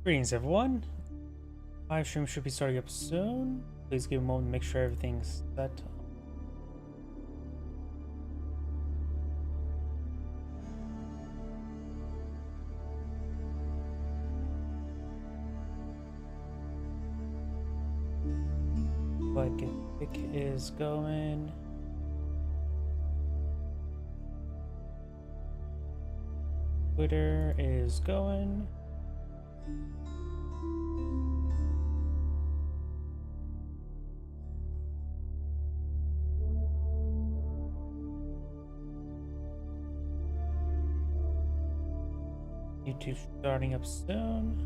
Greetings, everyone. Live stream should be starting up soon. Please give a moment to make sure everything's set. Like it is going. Twitter is going. YouTube starting up soon.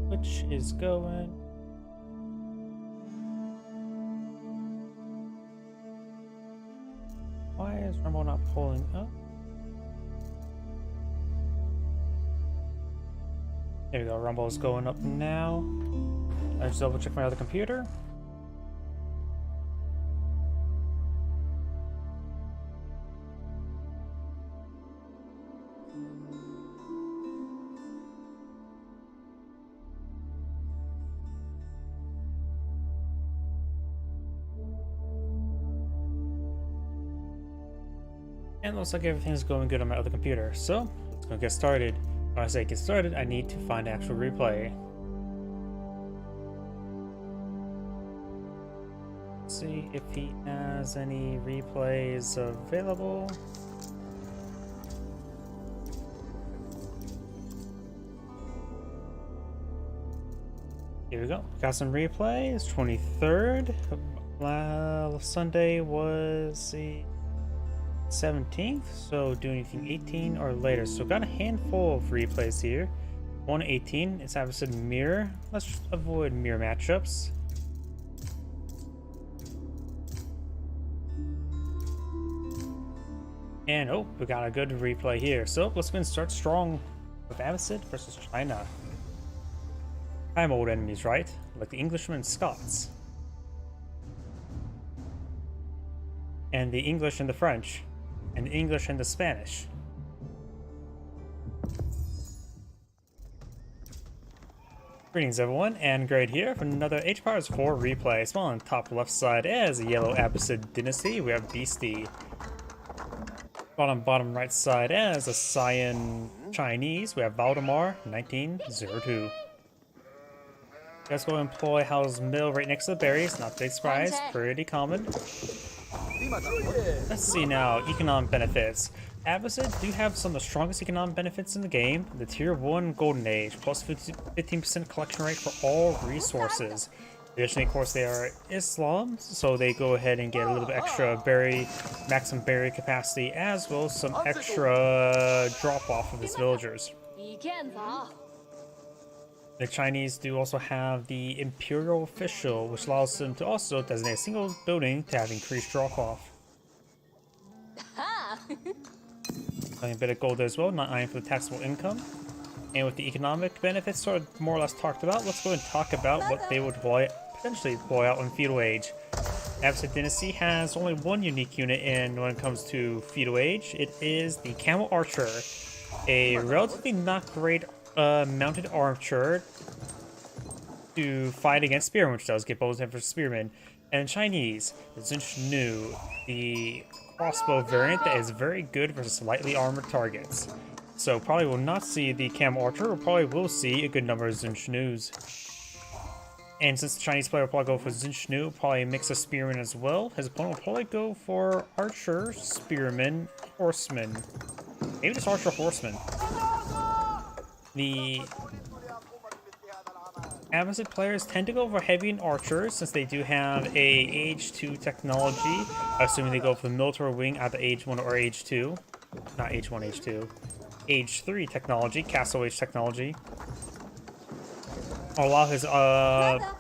Twitch is going. Why is Rumble not pulling up? There we go, Rumble is going up now. I just double check my other computer. And looks like everything's going good on my other computer. So, let's go get started. When I say get started, I need to find actual replay. Let's see if he has any replays available. Here we go. Got some replays. 23rd. Sunday was the 17th, so do anything 18 or later. So got a handful of replays here. 118, it's opposite mirror. Let's avoid mirror matchups. And oh, we got a good replay here. So let's go and start strong with Abbasid versus China. I'm old enemies, right? Like the Englishmen and Scots. And the English and the French. And the English and the Spanish. Greetings everyone, and Grade here for another Age of Empires 4 replay. Small on the top left side as a yellow Abbasid dynasty, we have Beastie. Bottom right side as a Cyan Chinese, we have Valdemar 1902. Let's go employ House Mill right next to the berries, not big surprise, pretty common. Let's see now, economic benefits. Abbasid do have some of the strongest economic benefits in the game. The Tier 1 Golden Age, plus 15% collection rate for all resources. Additionally, of course, they are Islam, so they go ahead and get a little bit extra maximum berry capacity, as well as some extra drop-off of its villagers. The Chinese do also have the Imperial Official, which allows them to also designate a single building to have increased drop-off. A bit of gold as well, not eyeing for the taxable income. And with the economic benefits sort of more or less talked about, let's go and talk about what they would potentially deploy out in Feudal Age. Abbasid Dynasty has only one unique unit in when it comes to Feudal Age. It is the Camel Archer, a relatively not great mounted archer to fight against spearmen, which does get bows for spearmen. And Chinese, the Zinchnu, the crossbow variant that is very good versus lightly armored targets. So probably will not see the Camel Archer, or probably will see a good number of Zinchnus. And since the Chinese player will probably go for Zinchnu, probably mix a spearman as well. His opponent will probably go for archer, spearman, horseman. Maybe just archer, horseman. The Abbasid players tend to go for heavy and archers since they do have a Age 2 technology, assuming they go for the military wing either Age 1 or Age 2. Not Age 1, Age 2. Age 3 technology, Castle Age technology. Allow his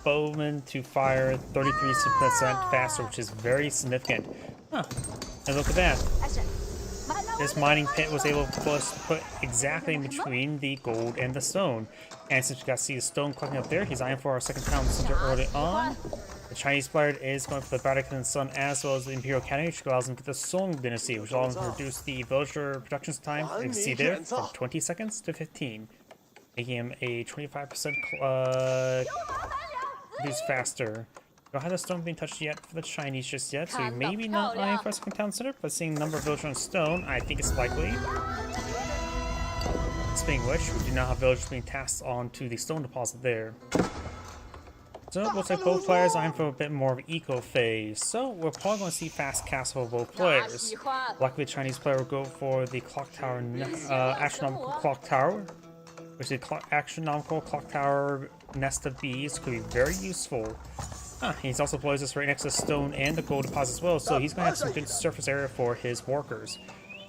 bowman to fire 33% faster, which is very significant. Huh. And look at that. This mining pit was able to put exactly in between the gold and the stone. And since you guys see the stone collecting up there, he's eyeing for our second town center early on. The Chinese player is going for the Vatican Sun as well as the Imperial Academy, which allows him to get the Song Dynasty, which allows him to reduce the villager production time, you can see there, from 20 seconds to 15. making him a 25% reduce faster. Don't have the stone being touched yet for the Chinese just yet, so maybe not eyeing for a second town center, but seeing the number of villagers on stone, I think it's likely. Speaking of which, we do now have villagers being tasked onto the stone deposit there. So it looks like both players are in for a bit more of an eco phase, so we're probably going to see fast castle of both players. Luckily, the Chinese player will go for the clock tower, astronomical clock tower, which is the astronomical clock tower nest of bees. Could be very useful. He's also plays this right next to the stone and the gold deposit as well, so he's going to have some good surface area for his workers.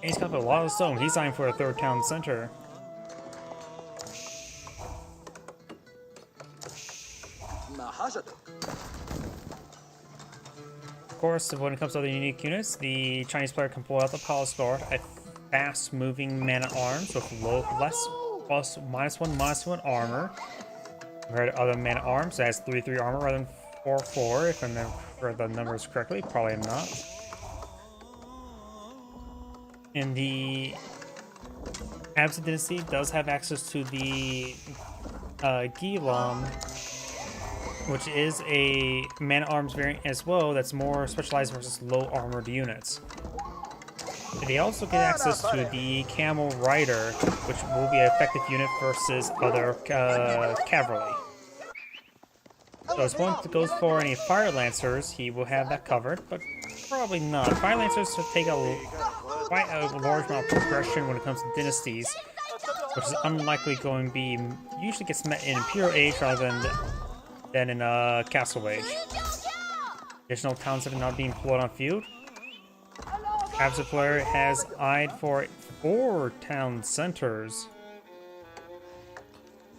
And he's got a lot of stone. He's eyeing for a third town center. Of course, when it comes to other unique units, the Chinese player can pull out the Palace Guard, a fast-moving man-at-arms with -1/-1 armor. Compared to other man-at-arms, it has 3/3 armor rather than 4/4, if I remember the numbers correctly. Probably not. And the Abbasid Dynasty does have access to the Gilam, which is a man-at-arms variant as well that's more specialized versus low-armored units. They also get access to the Camel Rider, which will be an effective unit versus other cavalry. So as one goes for any Fire Lancers, he will have that covered, but probably not. Fire Lancers take quite a large amount of progression when it comes to dynasties, which is unlikely going to be, usually gets met in Imperial Age rather than in Castle Age. Additional towns that are not being pulled on field. Abbasid player has eyed for 4 town centers.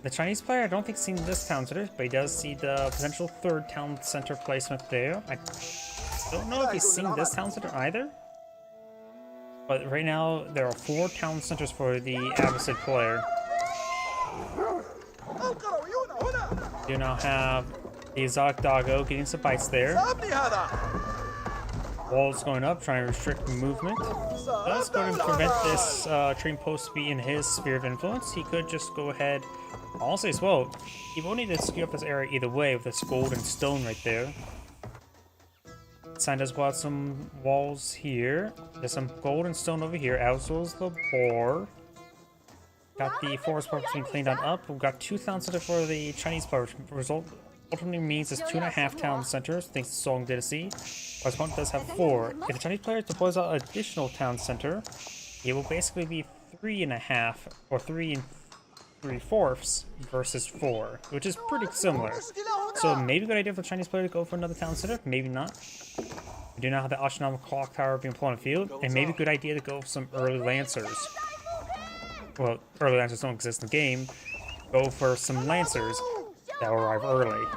The Chinese player, I don't think, seen this town center, but he does see the potential 3rd town center placement there. I don't know if he's seen this town center either. But right now, there are 4 town centers for the Abbasid player. You now have the exotic doggo getting some bites there. Walls going up, trying to restrict movement. That's going to prevent this trading post to be in his sphere of influence. He could just go ahead. Also, as well, he won't need to skew up this area either way with this gold and stone right there. Sign does well some walls here. There's some gold and stone over here, as well as the boar. Got the forest park being cleaned on up. We've got 2 town centers for the Chinese player, which ultimately means it's 2.5 town centers, thanks to Song Dynasty. But his opponent does have 4. If the Chinese player deploys an additional town center, it will basically be 3.5 or 3 3/4 versus 4, which is pretty similar. So maybe a good idea for the Chinese player to go for another town center, maybe not. We do not have the astronomical clock tower being pulled on the field, and maybe a good idea to go for some early Lancers. Well, early Lancers don't exist in the game. Go for some Lancers that will arrive early.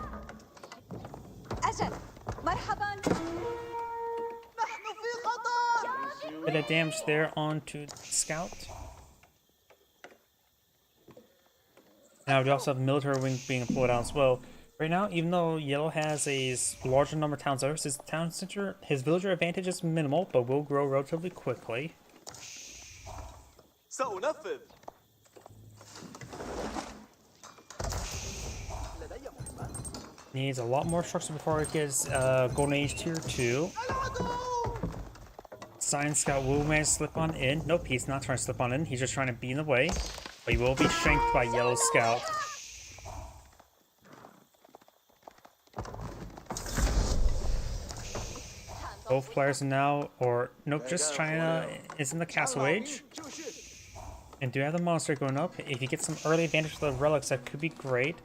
Bit of damage there onto the scout. Now we also have military wing being pulled out as well. Right now, even though Yellow has a larger number of town centers, his villager advantage is minimal, but will grow relatively quickly. Needs a lot more structure before it gets Golden Age Tier 2. Cyan Scout will manage to slip on in. Nope, he's not trying to slip on in. He's just trying to be in the way. But he will be shanked by Yellow Scout. Both players are now, nope, just China is in the Castle Age. And do have the monster going up. If you get some early advantage for the relics, that could be great.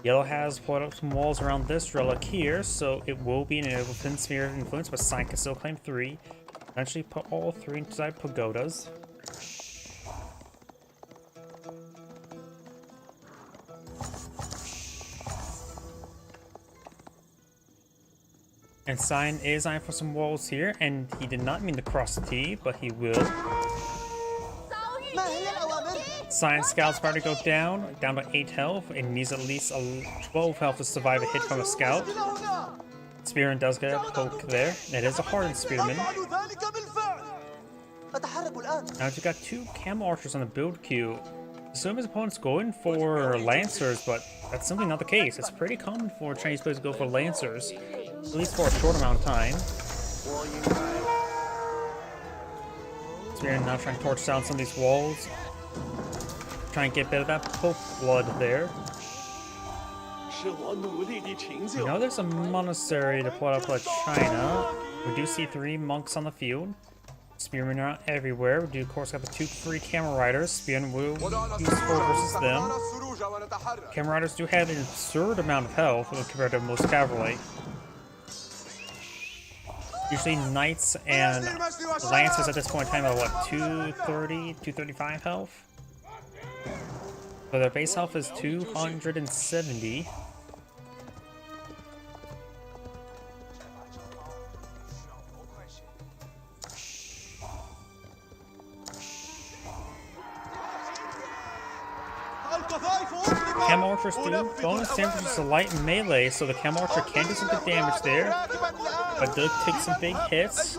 Yellow has put up some walls around this relic here, so it will be an within sphere of influence, but Cyan can still claim 3. Eventually put all 3 inside pagodas. And Cyan is eyeing for some walls here, and he did not mean to cross the T, but he will. Cyan Scout's about to go down to 8 health, and needs at least 12 health to survive a hit from a Scout. Spearman does get a poke there. It is a hardened Spearman. Now you've got 2 Camel Archers on the build queue. Some of his opponents going for Lancers, but that's simply not the case. It's pretty common for Chinese players to go for Lancers, at least for a short amount of time. Spear now trying to torch down some of these walls. Try and get a bit of that Pope blood there. You know there's a monastery deployed up by China. We do see 3 monks on the field. Spearmen are everywhere. We do, of course, got the 2 free Camel Riders. Spearmen will be useful versus them. Camel Riders do have an absurd amount of health compared to most cavalry. Usually Knights and Lancers at this point in time are what, 230, 235 health? So their base health is 270. Camel Archers do bonus damage versus a light melee, so the Camel Archer can do some good damage there, but does take some big hits.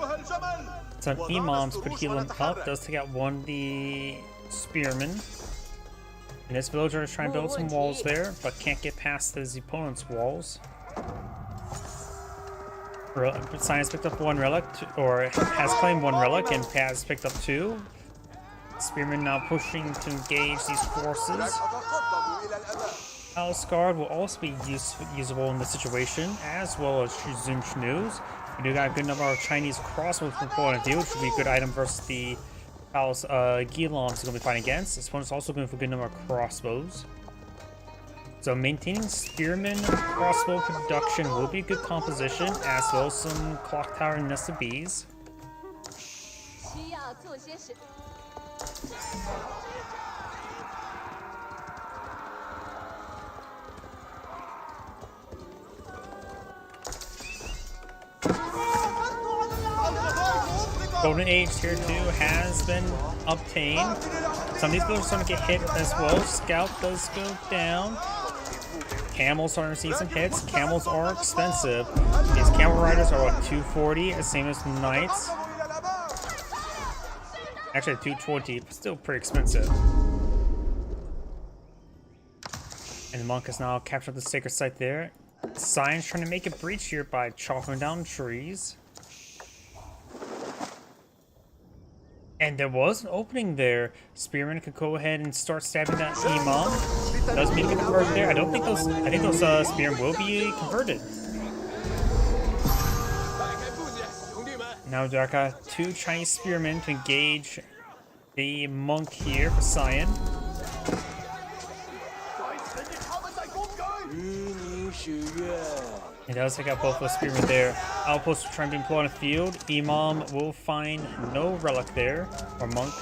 Some Imams could heal him up, does take out one of the Spearmen. And this villager is trying to build some walls there, but can't get past his opponent's walls. Science picked up 1 relic, or has claimed 1 relic, and has picked up 2. Spearmen now pushing to engage these forces. Palace Guard will also be usable in this situation, as well as Zoom Schnews. We do got a good number of Chinese crossbows from point of view, which would be a good item versus the Palace Gilams is going to be fighting against. This one is also going for a good number of crossbows. So maintaining Spearmen crossbow production will be a good composition, as well as some Clock Tower and Nest of Bees. Golden Age Tier 2 has been obtained. Some of these buildings are starting to get hit as well. Scout does go down. Camels starting to see some hits. Camels are expensive. These Camel Riders are what, 240, the same as Knights. Actually 220, but still pretty expensive. And the monk has now captured the sacred site there. Science trying to make a breach here by chopping down trees. And there was an opening there. Spearman could go ahead and start stabbing that Imam. Does mean to be converted there. I think those Spearmen will be converted. Now there are 2 Chinese Spearmen to engage the monk here for Cyan. He does take out both those Spearmen there. Outposts are trying to employ on the field. Imam will find no relic there, or monk.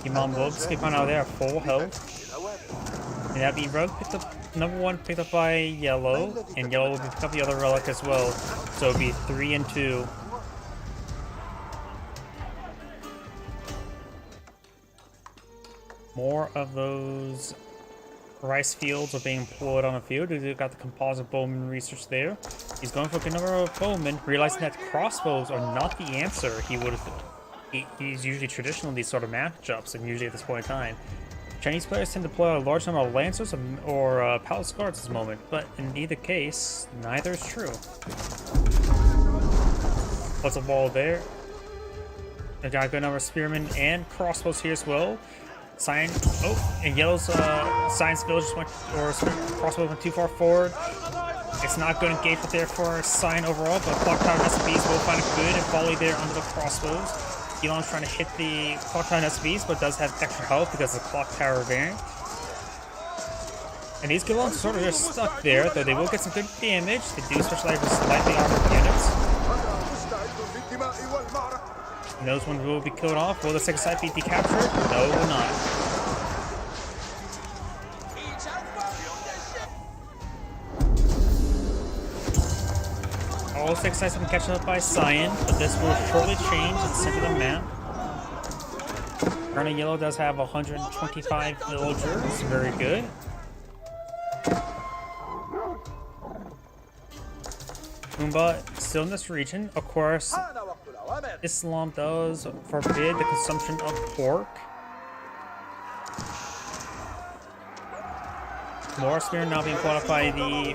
Imam will escape on out there at full health. And that'd be relic picked up, number 1 picked up by Yellow, and Yellow will pick up the other relic as well. So it'd be 3 and 2. More of those rice fields are being employed on the field. We've got the composite bowman research there. He's going for a good number of bowmen, realizing that crossbows are not the answer. He's usually traditional in these sort of matchups, and usually at this point in time. Chinese players tend to deploy a large number of Lancers or Palace Guards at this moment, but in either case, neither is true. Plus a wall there. They've got a good number of Spearmen and crossbows here as well. Cyan, and Yellow's Science Village just went, or crossbow went too far forward. It's not going to engage with there for Cyan overall, but Clock Tower and SCBs will find a good volley there under the crossbows. Elon's trying to hit the Clock Tower and SCBs, but does have extra health because of the Clock Tower variant. And these Gilons are sort of just stuck there, though they will get some good damage. They do specialize with slightly armored units. And those ones will be killed off. Will the second site be decaptured? No, it will not. All 6 sites have been catching up by Cyan, but this will shortly change in the center of the map. Colonel Yellow does have 125 villagers, very good. Pumbaa still in this region. Of course, Islam does forbid the consumption of pork. More spear now being caught up by the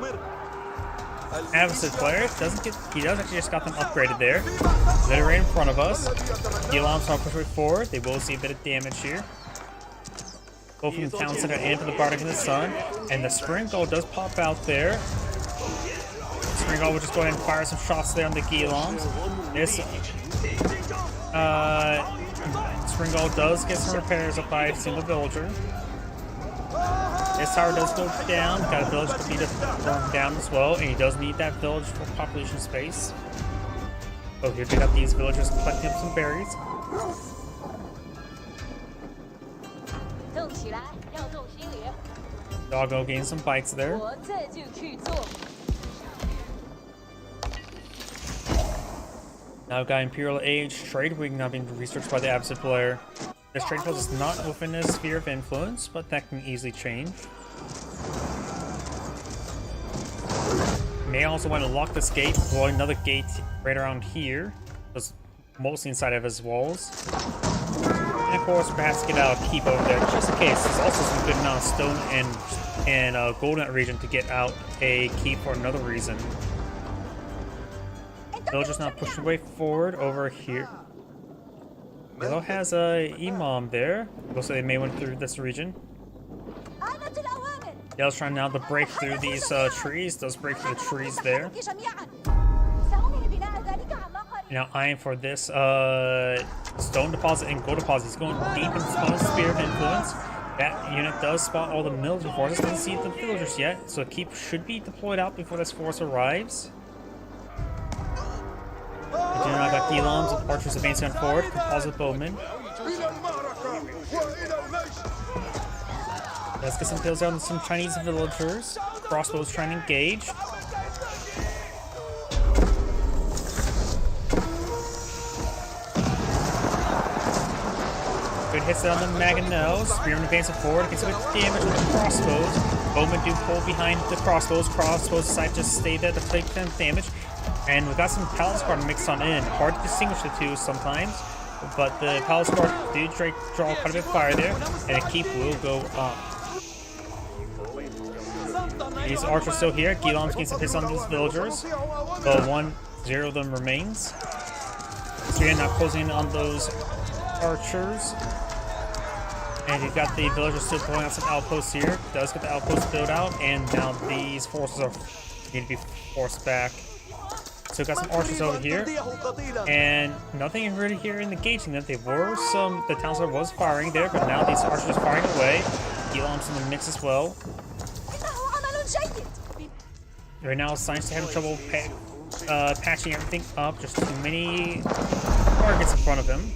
Adversary player. He does actually just got them upgraded there. They're right in front of us. The alarms now push right forward. They will see a bit of damage here. Both from the town center and from the Bardic in the Sun. And the Spring Gull does pop out there. Spring Gull will just go ahead and fire some shots there on the Guillaumes. This Spring Gull does get some repairs up by a single villager. This tower does go down. Got a village to be thrown down as well, and he does need that village for population space. Oh, here we got these villagers collecting up some berries. Doggo gains some bites there. Now we've got Imperial Age Trade Wing now being researched by the Adversary player. This trade post is not within his sphere of influence, but that can easily change. May also want to lock this gate, blow another gate right around here. That's mostly inside of his walls. And of course, perhaps get out a keep over there, just in case. There's also some good amount of stone and gold in that region to get out a keep for another reason. Villagers now push their way forward over here. Yellow has a Imam there. Looks like they may went through this region. Yellow's trying now to break through these trees. Does break through the trees there. Now eyeing for this stone deposit and gold deposit. He's going deep into his sphere of influence. That unit does spot all the military forces. Doesn't see the villagers yet, so a keep should be deployed out before this force arrives. We do not got Guillaumes with archers advancing on forward. Composite bowmen. Let's get some kills on some Chinese villagers. Crossbows trying to engage. Good hits on the Mangonels. Spearmen advancing forward. Gets a bit of damage with the crossbows. Bowmen do pull behind the crossbows. Crossbows decide to just stay there to take them damage. And we've got some Palace Guard mixed on in. Hard to distinguish the two sometimes, but the Palace Guard do draw quite a bit of fire there, and a keep will go up. These archers still here. Guillaume's getting some hits on these villagers, but 1-0 of them remains. So you're now closing in on those archers. And you've got the villagers still pulling out some outposts here. Does get the outposts built out, and now these forces need to be forced back. So we've got some archers over here, and nothing really here in engaging them. The town square was firing there, but now these archers are firing away. Guillaume's in the mix as well. Right now, Science is having trouble patching everything up. Just too many targets in front of him.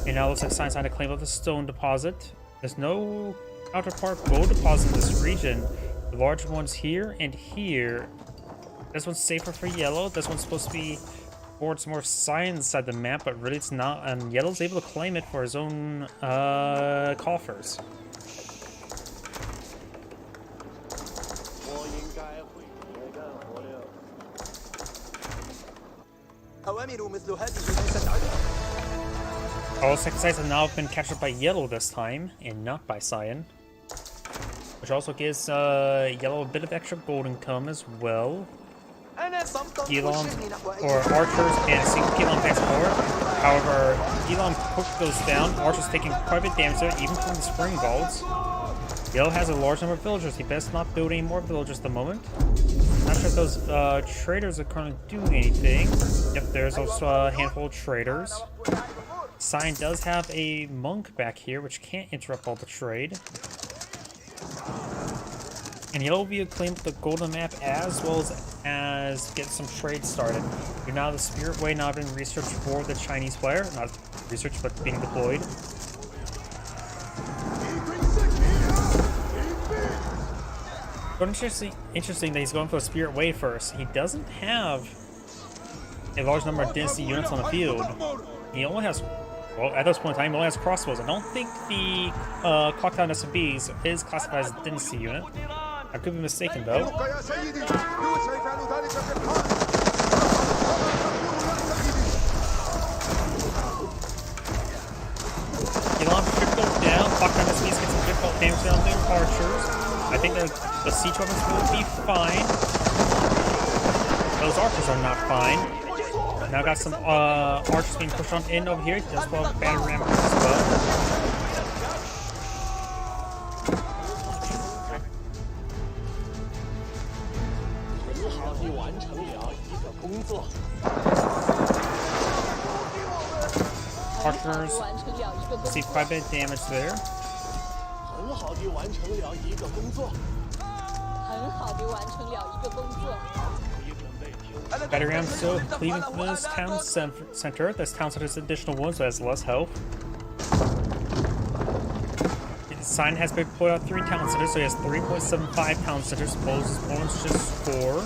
And now it looks like Science trying to claim up the stone deposit. There's no counterpart gold deposit in this region. The large ones here and here. This one's safer for Yellow. This one's supposed to be towards more science inside the map, but really it's not. And Yellow's able to claim it for his own coffers. All second sites have now been captured by Yellow this time, and not by Cyan. Which also gives Yellow a bit of extra gold income as well. Guillaume, or archers, and single Guillaume pass forward. However, Guillaume quick goes down. Archers taking quite a bit of damage there, even from the Spring Gulls. Yellow has a large number of villagers. He best not build any more villagers at the moment. Not sure if those traders are currently doing anything. Yep, there's also a handful of traders. Cyan does have a monk back here, which can't interrupt all the trade. And Yellow will be able to claim the golden map as well as get some trade started. You're now the Spirit Way now being researched for the Chinese player. Not researched, but being deployed. But interesting that he's going for a Spirit Way first. He doesn't have a large number of dynasty units on the field. He only has, well, at this point in time, he only has crossbows. I don't think the Clocktown SMBs is classified as a dynasty unit. I could be mistaken though. Guillaume should go down. Clocktown SMBs get some difficult damage down there. Archers. I think the siege weapons will be fine. Those archers are not fine. Now got some archers being pushed on in over here. Just well battle ram as well. 完成了一个工作。 Archers receive quite a bit of damage there. 很好地完成了一个工作。很好地完成了一个工作。 Battle ram still cleaving to this town center. This town center has additional wounds, so has less health. The sign has been deployed on 3 town centers, so he has 3.75 town centers. Moses' opponent's just 4.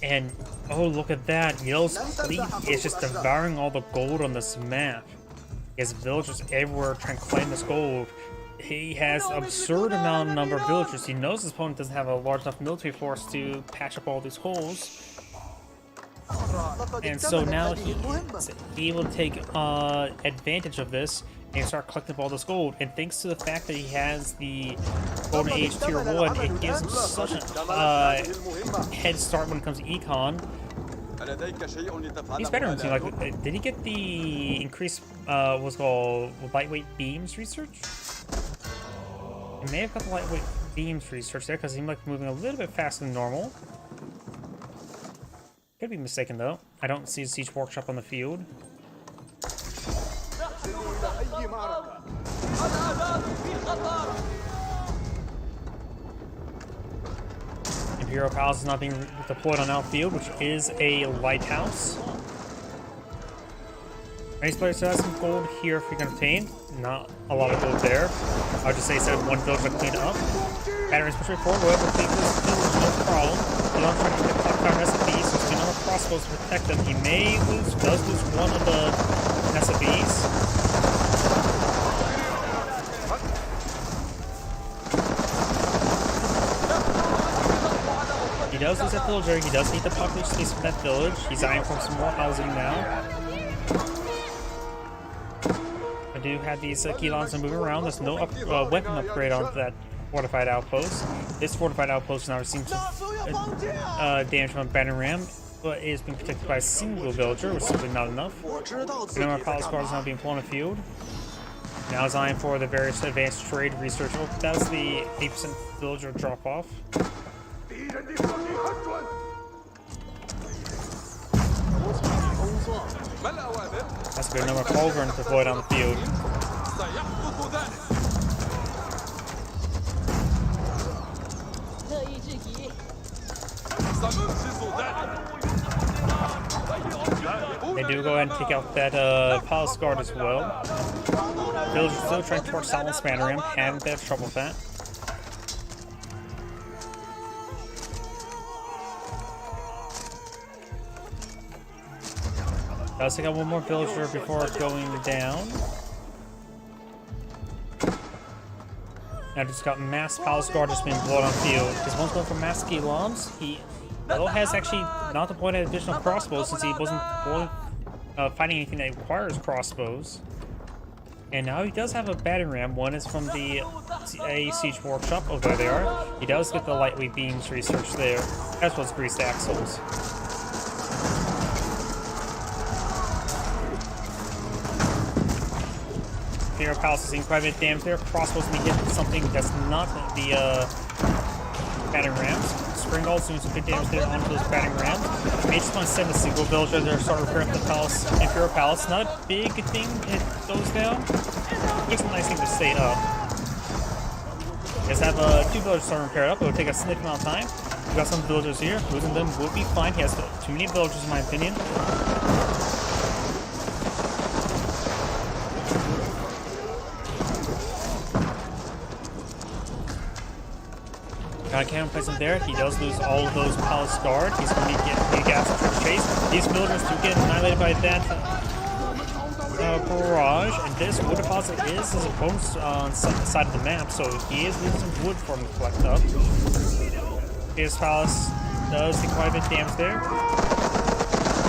And oh, look at that! Yellow's fleet is just devouring all the gold on this map. He has villagers everywhere trying to claim this gold. He has an absurd number of villagers. He knows his opponent doesn't have a large enough military force to patch up all these holes. And so now he will take advantage of this and start collecting up all this gold. And thanks to the fact that he has the Golden Age Tier 1, it gives him such a head start when it comes to econ. He's better than team. Like, did he get the increased what's called lightweight beams research? He may have got the lightweight beams research there because he seemed like moving a little bit faster than normal. Could be mistaken though. I don't see a siege workshop on the field. Imperial Palace is not being deployed on outfield, which is a lighthouse. Race players still has some gold here if we can obtain. Not a lot of gold there. I would just say instead of one village to clean up. Batteries push forward, whoever cleans this village, no problem. He don't try to get the clock down SFBs, so there's no crossbows to protect them. He does lose one of the SFBs. He does lose that villager. He does need the population space for that village. He's eyeing for some more housing now. I do have these Kilons moving around. There's no weapon upgrade on that fortified outpost. This fortified outpost now receives damage from a battering ram, but it is being protected by a single villager, which is simply not enough. The number of palace guards is now being flown afield. Now it's eyeing for the various advanced trade research. Oh, that was the 8% villager drop off. That's a good number of Culverins deployed on the field. They do go ahead and take out that palace guard as well. Villagers still trying to torch Silence Banneram, having a bit of trouble with that. Does take out one more villager before going down. Now just got mass palace guard just being blown on field. Because one's going for mass Kilons. He has actually not deployed additional crossbows since he wasn't fighting anything that requires crossbows. And now he does have a battering ram. One is from the siege workshop. Oh, there they are. He does get the lightweight beams research there, as well as greased axles. Imperial Palace is seeing quite a bit of damage there. Crossbows can be hit with something that's not the battering rams. Springald's doing some good damage there onto those battering rams. May just want to send a single villager there to start repairing the palace, Imperial Palace. Not a big thing if it goes down. It's a nice thing to stay up. You guys have 2 villagers starting to repair it up. It will take a significant amount of time. We've got some villagers here. Losing them would be fine. He has too many villagers in my opinion. Cannon plays him there. He does lose all of those palace guard. He's going to be getting big ass to chase. These villagers do get annihilated by that barrage, and this wood deposit is his opponent's on the side of the map, so he is losing some wood for him to collect up. His palace does take quite a bit of damage there.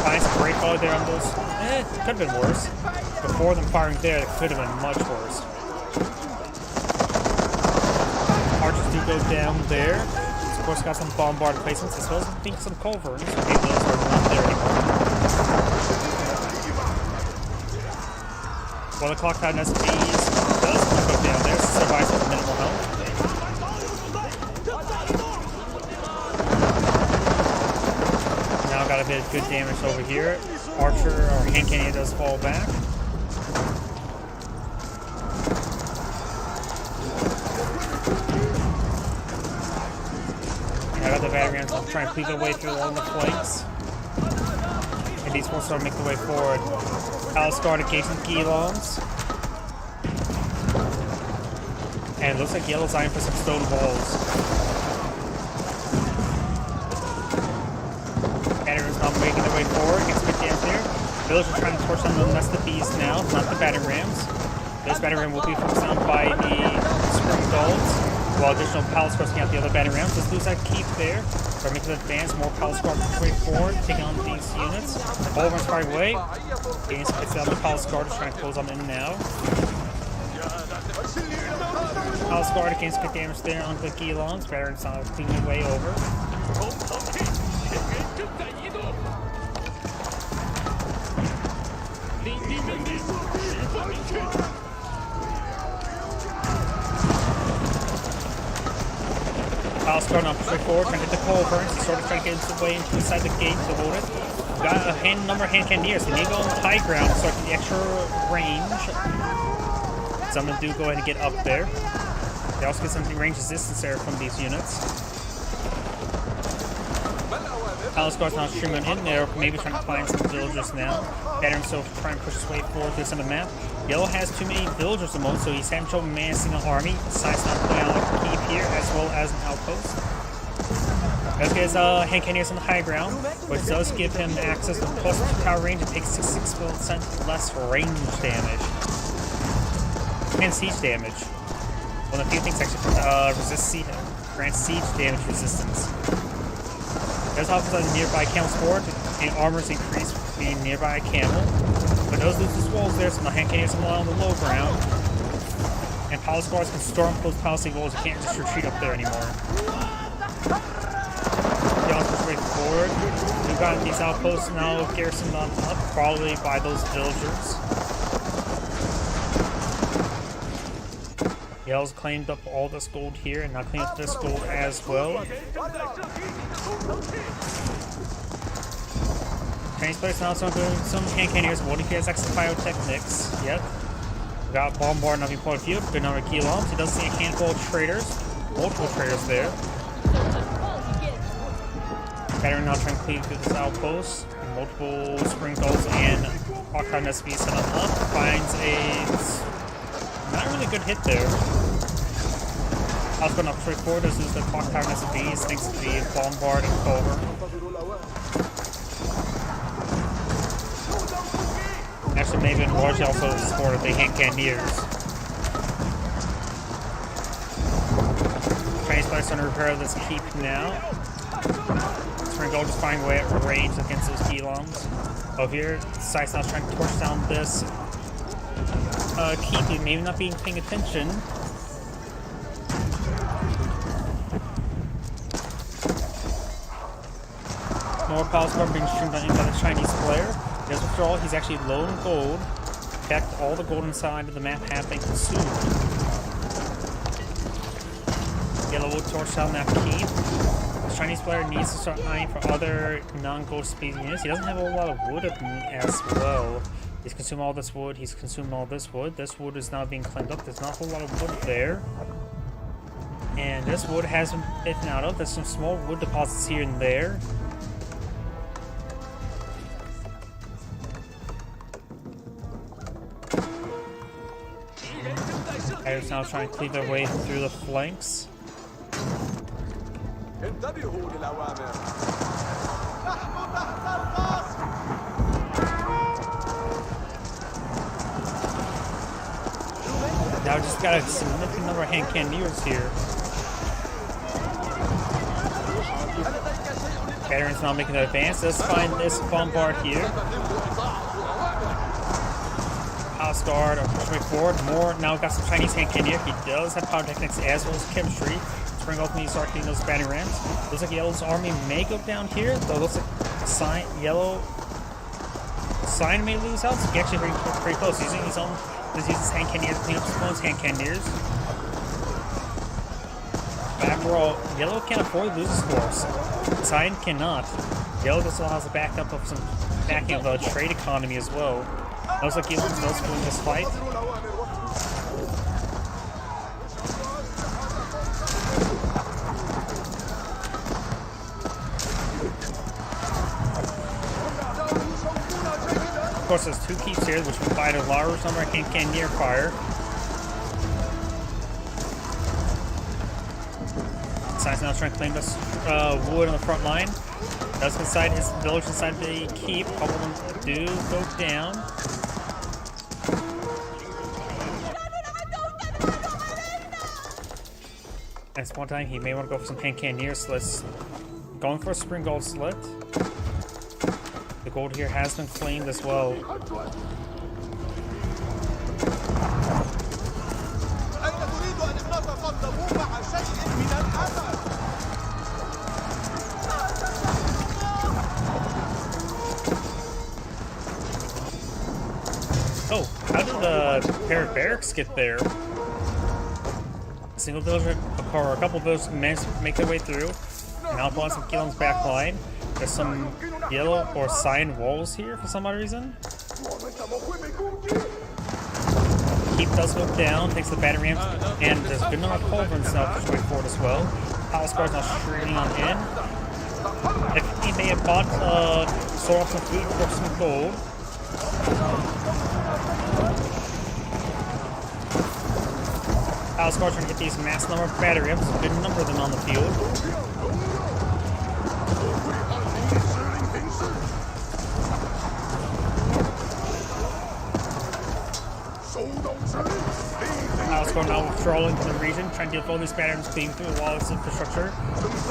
Finds a great volley there on those. It could have been worse. Before them firing there, it could have been much worse. do go down there. Of course, got some bombard placements as well as I think some culverins. Okay, those are not there anymore. Well, the clock tower SPs does go down there, survives with minimal health. Now got a bit of good damage over here. Archer or hand cannon does fall back. I got the battery rams trying to cleave their way through along the flanks. And these will start to make their way forward. Palace Guard engaging Guilons. And it looks like Yellow's eyeing for some stone walls. Batteries now making their way forward. Gets a bit damage there. Villagers are trying to torch down the nest of bees now, not the battery rams. This battery ram will be focused on by the spring dolls. While additional Palace Guards taking out the other battery rams. Let's lose that keep there. They're making an advance. More Palace Guard way forward, taking on these units. All runs far away. Gains picks out the Palace Guard, trying to close on in now. Palace Guard gains good damage there on the Guilons. Baron's now cleaning their way over. Palace Guard now pushing forward, trying to get the culverins. He's sort of trying to get his way inside the gate to hold it. We've got a number of hand cannoneers. They need to go on the high ground, so the extra range. Some of them do go ahead and get up there. They also get some range resistance there from these units. Palace Guard's now streaming in there, maybe trying to find some villagers now. Better himself trying to push his way forward through some of the map. Yellow has too many villagers at the moment, so he's having trouble massing an army. Decides not putting out a keep here as well as an outpost. Does get his hand cannoneers on the high ground, which does give him access to plus power range and takes 66% less range damage. And siege damage. One of the few things actually resist siege, grants siege damage resistance. Does offer the nearby camel's forward, and armors increase being nearby camel. But those lose his walls there, so the hand cannoneers are on the low ground. And Palace Guards can storm close palisade walls, you can't just retreat up there anymore. The push way forward. We've got these outposts now garrisoned on up, probably by those villagers. Yell's claimed up all this gold here, and now clean up this gold as well. Chinese players now doing some hand cannoneers. What if he has extra pyrotechnics? Yep. We got Bombard now being point of view. Good number of Guilons. He does see a handful of traders. Multiple traders there. Veteran now trying to cleave through this outpost. Multiple spring dolls and Hawkeye SB set up. Finds a not really good hit there. I was going up straight forward. This is the clock tower SBs thanks to the Bombard and Culver. Actually, maybe in large also supported the hand cannoneers. Chinese players trying to repair this keep now. Spring Gold just finding a way at range against those Guilons. Over here, Scythe's now trying to torch down this keep, maybe not being paying attention. More Palace Guard being streamed on in by the Chinese player. There's withdrawal, he's actually low in gold. In fact, all the gold inside of the map have been consumed. Yellow will torch down that keep. The Chinese player needs to start eyeing for other non-gold speed units. He doesn't have a whole lot of wood as well. He's consumed all this wood, he's consumed all this wood. This wood is now being cleaned up. There's not a whole lot of wood there. And this wood hasn't been taken out of. There's some small wood deposits here and there. Pirates now trying to cleave their way through the flanks. Now we just got a significant number of hand cannoneers here. Veterans now making an advance. Let's find this Bombard here. Palace Guard are pushing forward. More now got some Chinese hand cannoneer. He does have pyrotechnics as well as chemistry. spring off and you start hitting those battering rams. Looks like Yellow's army may go down here, though it looks like Yellow Sign may lose out, so he actually pretty close. He's using his own, he's using his hand cannoneers to clean up his opponent's hand cannoneers. But after all, Yellow can't afford to lose his force. Sign cannot. Yellow also has a backup of some backing of the trade economy as well. Looks like Yellow's most winning this fight. Of course, there's two keeps here, which provide a large number of cannoneer fire. Sign's now trying to claim this wood on the front line. Does inside his village inside the keep. A couple of them do go down. At this one time, he may want to go for some cannoneer slits. Going for a spring gold slit. The gold here has been claimed as well. Oh, how did a pair of barracks get there? A single villager or a couple of those managed to make their way through. Now blowing some Gillen's back line. There's some Yellow or Sign walls here for some odd reason. Keep does go down, takes the battery ramps, and there's a good number of culverins now push way forward as well. Palace guards now streaming on in. If he may have bought sold off some food for some gold. Palace guards trying to hit these mass number of battery ramps, a good number of them on the field. Palace guard now withdrawing to the region, trying to deal with all these batteries clean through the walls of infrastructure.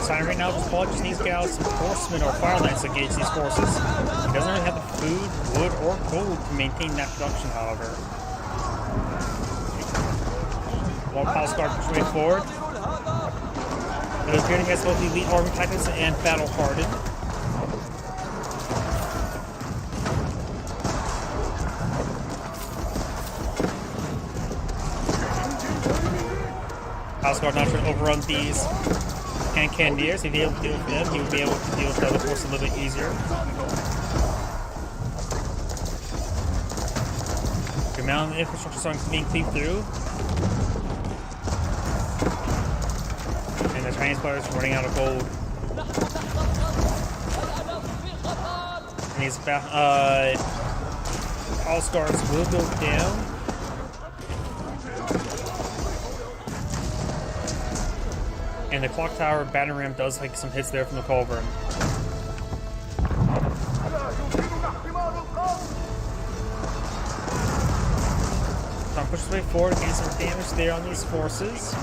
Sign right now just needs to get out some horsemen or fire lines to engage these forces. He doesn't really have the food, wood, or gold to maintain that production, however. While Palace guard push way forward. It appears he has both elite army tactics and battle hardened. Palace guard now trying to overrun these cannoneers. If he able to deal with them, he would be able to deal with the other force a little bit easier. The amount of infrastructure starting being cleaved through. And the Chinese players are running out of gold. And these Palace guards will go down. And the clock tower battering ram does take some hits there from the culverin. Tom pushes his way forward, getting some damage there on these forces.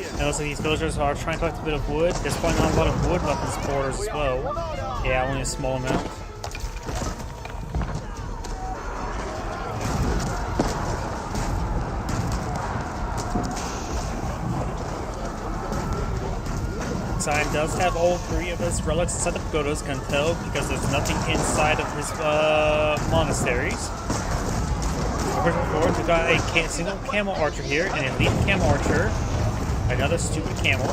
And it looks like these villagers are trying to collect a bit of wood. There's probably not a lot of wood left in these borders as well. Yeah, only a small amount. Sign does have all three of his relics inside the pagodas, can tell, because there's nothing inside of his monasteries. Pushing forward, we've got a single camel archer here, an elite camel archer, another stupid camel.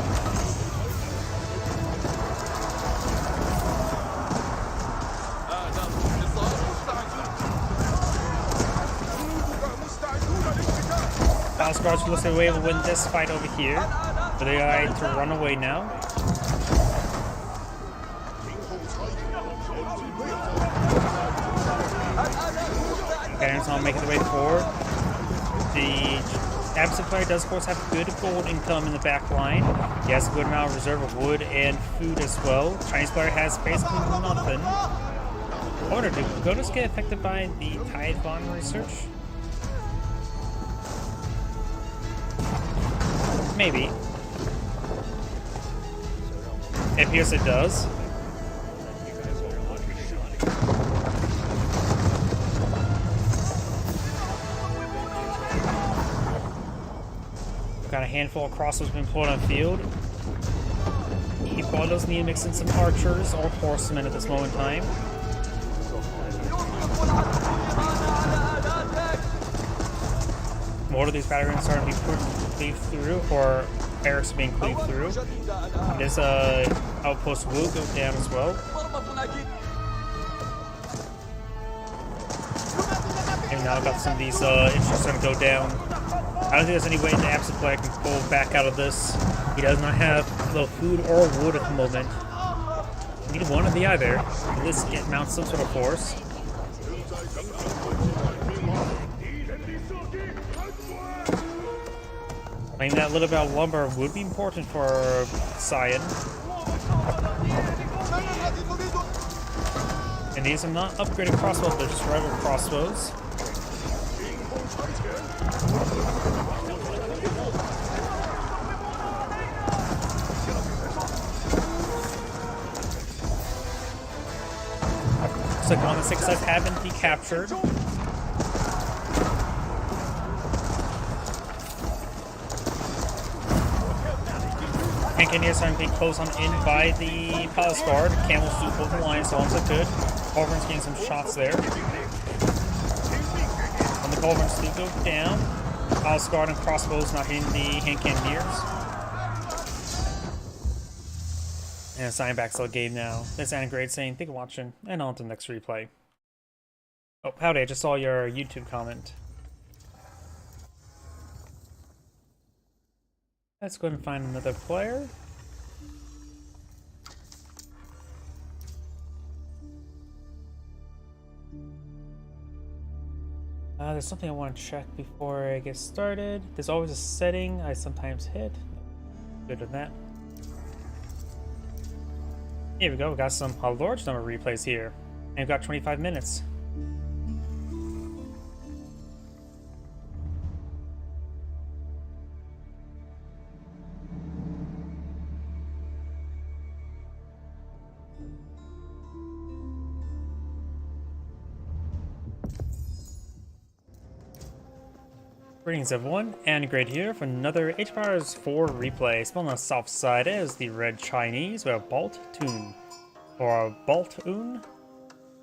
Palace guards looks like we're able to win this fight over here, but they are to run away now. Baron's not making their way forward. The absent player does, of course, have good gold income in the back line. He has a good amount of reserve of wood and food as well. Chinese player has basically nothing. I wonder, do pagodas get affected by the tide bond research? Maybe. It appears it does. handful of crossbows have been pulled on field. He probably does need to mix in some archers or horsemen at this moment in time. More of these batteries are starting to be cleaved through, or barracks being cleaved through. This outpost will go down as well. And now got some of these infantry starting to go down. I don't think there's any way the Absent player can pull back out of this. He does not have the food or wood at the moment. Need one or the other. At least get mount some sort of force. Playing that little bit of lumber would be important for Cyan. And these are not upgraded crossbows, they're just regular crossbows. Looks like on the 6 sides have been decaptured. Canadians starting to be close on in by the Palace Guard. Camels do hold the line as long as they could. Culverins getting some shots there. And the Culverins do go down. Palace Guard and crossbows not hitting the hand cannoneers. And sign back to the game now. This Anagrade saying, thank you for watching, and on to the next replay. Oh, howdy, I just saw your YouTube comment. Let's go and find another player. There's something I want to check before I get started. There's always a setting I sometimes hit. Good with that. Here we go. We got a large number of replays here. And we've got 25 minutes. Greetings everyone, Anagrade here for another Age of Empires 4 replay. Spawned on the south side is the Red Chinese. We have Baltoon. Or Baltoon?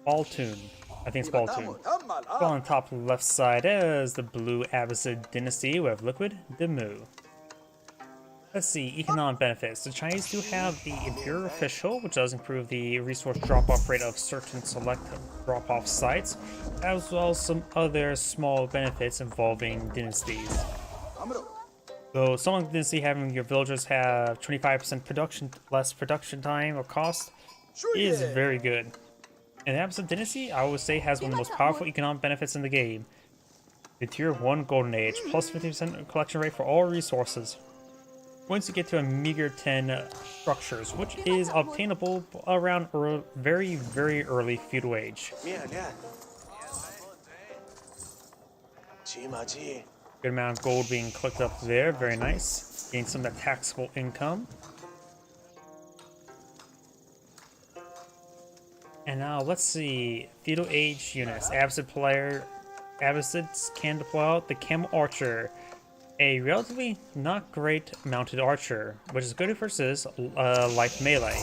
Baltoon. I think it's Baltoon. Spawned on the top left side is the Blue Abbasid Dynasty. We have Liquid Demu. Let's see, economic benefits. The Chinese do have the Imperial Official, which does improve the resource drop-off rate of certain select drop-off sites, as well as some other small benefits involving dynasties. So some of the dynasty having your villagers have 25% less production time or cost is very good. And the Abbasid Dynasty, I would say, has one of the most powerful economic benefits in the game. The Tier 1 Golden Age, plus 50% collection rate for all resources. Once you get to a meager 10 structures, which is obtainable around very, very early feudal age. Good amount of gold being clicked up there, very nice. Gain some of that taxable income. And now let's see, feudal age units. Abbasids can deploy out the Camel Archer. A relatively not great mounted archer, which is good versus light melee,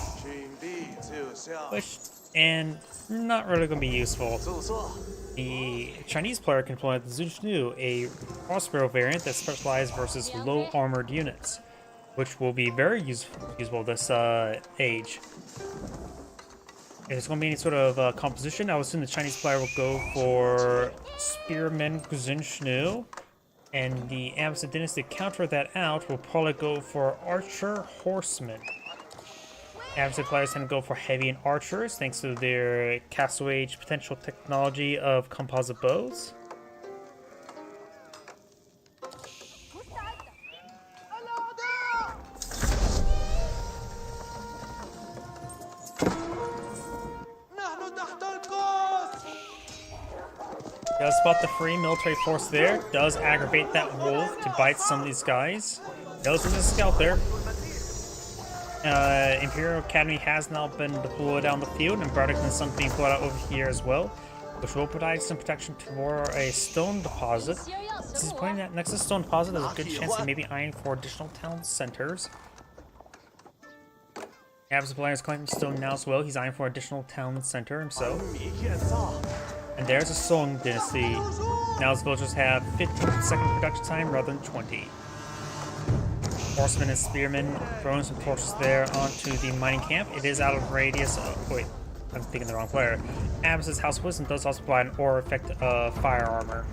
and not really going to be useful. The Chinese player can deploy the Zunshnu, a crossbow variant that specializes versus low armored units, which will be very useful this age. If there's going to be any sort of composition, I would assume the Chinese player will go for Spearman Zunshnu. And the Abbasid Dynasty to counter that out will probably go for Archer Horsemen. Abbasid players tend to go for heavy and archers thanks to their Castle Age potential technology of composite bows. Does spot the free military force there, does aggravate that wolf to bite some of these guys. Knows there's a scout there. Imperial Academy has now been deployed down the field, and Bardic and some being deployed out over here as well. which will provide some protection for a stone deposit. This is pointing that next to stone deposit, there's a good chance of maybe eyeing for additional town centers. Ab's player is collecting stone now as well. He's eyeing for additional town center himself. And there's a Song Dynasty. Now his villagers have 15-second production time rather than 20. Horsemen and spearmen throwing some torches there onto the mining camp. It is out of radius. Wait, I'm thinking the wrong player. Ab's House of Wisdom does also provide an aura effect of fire armor.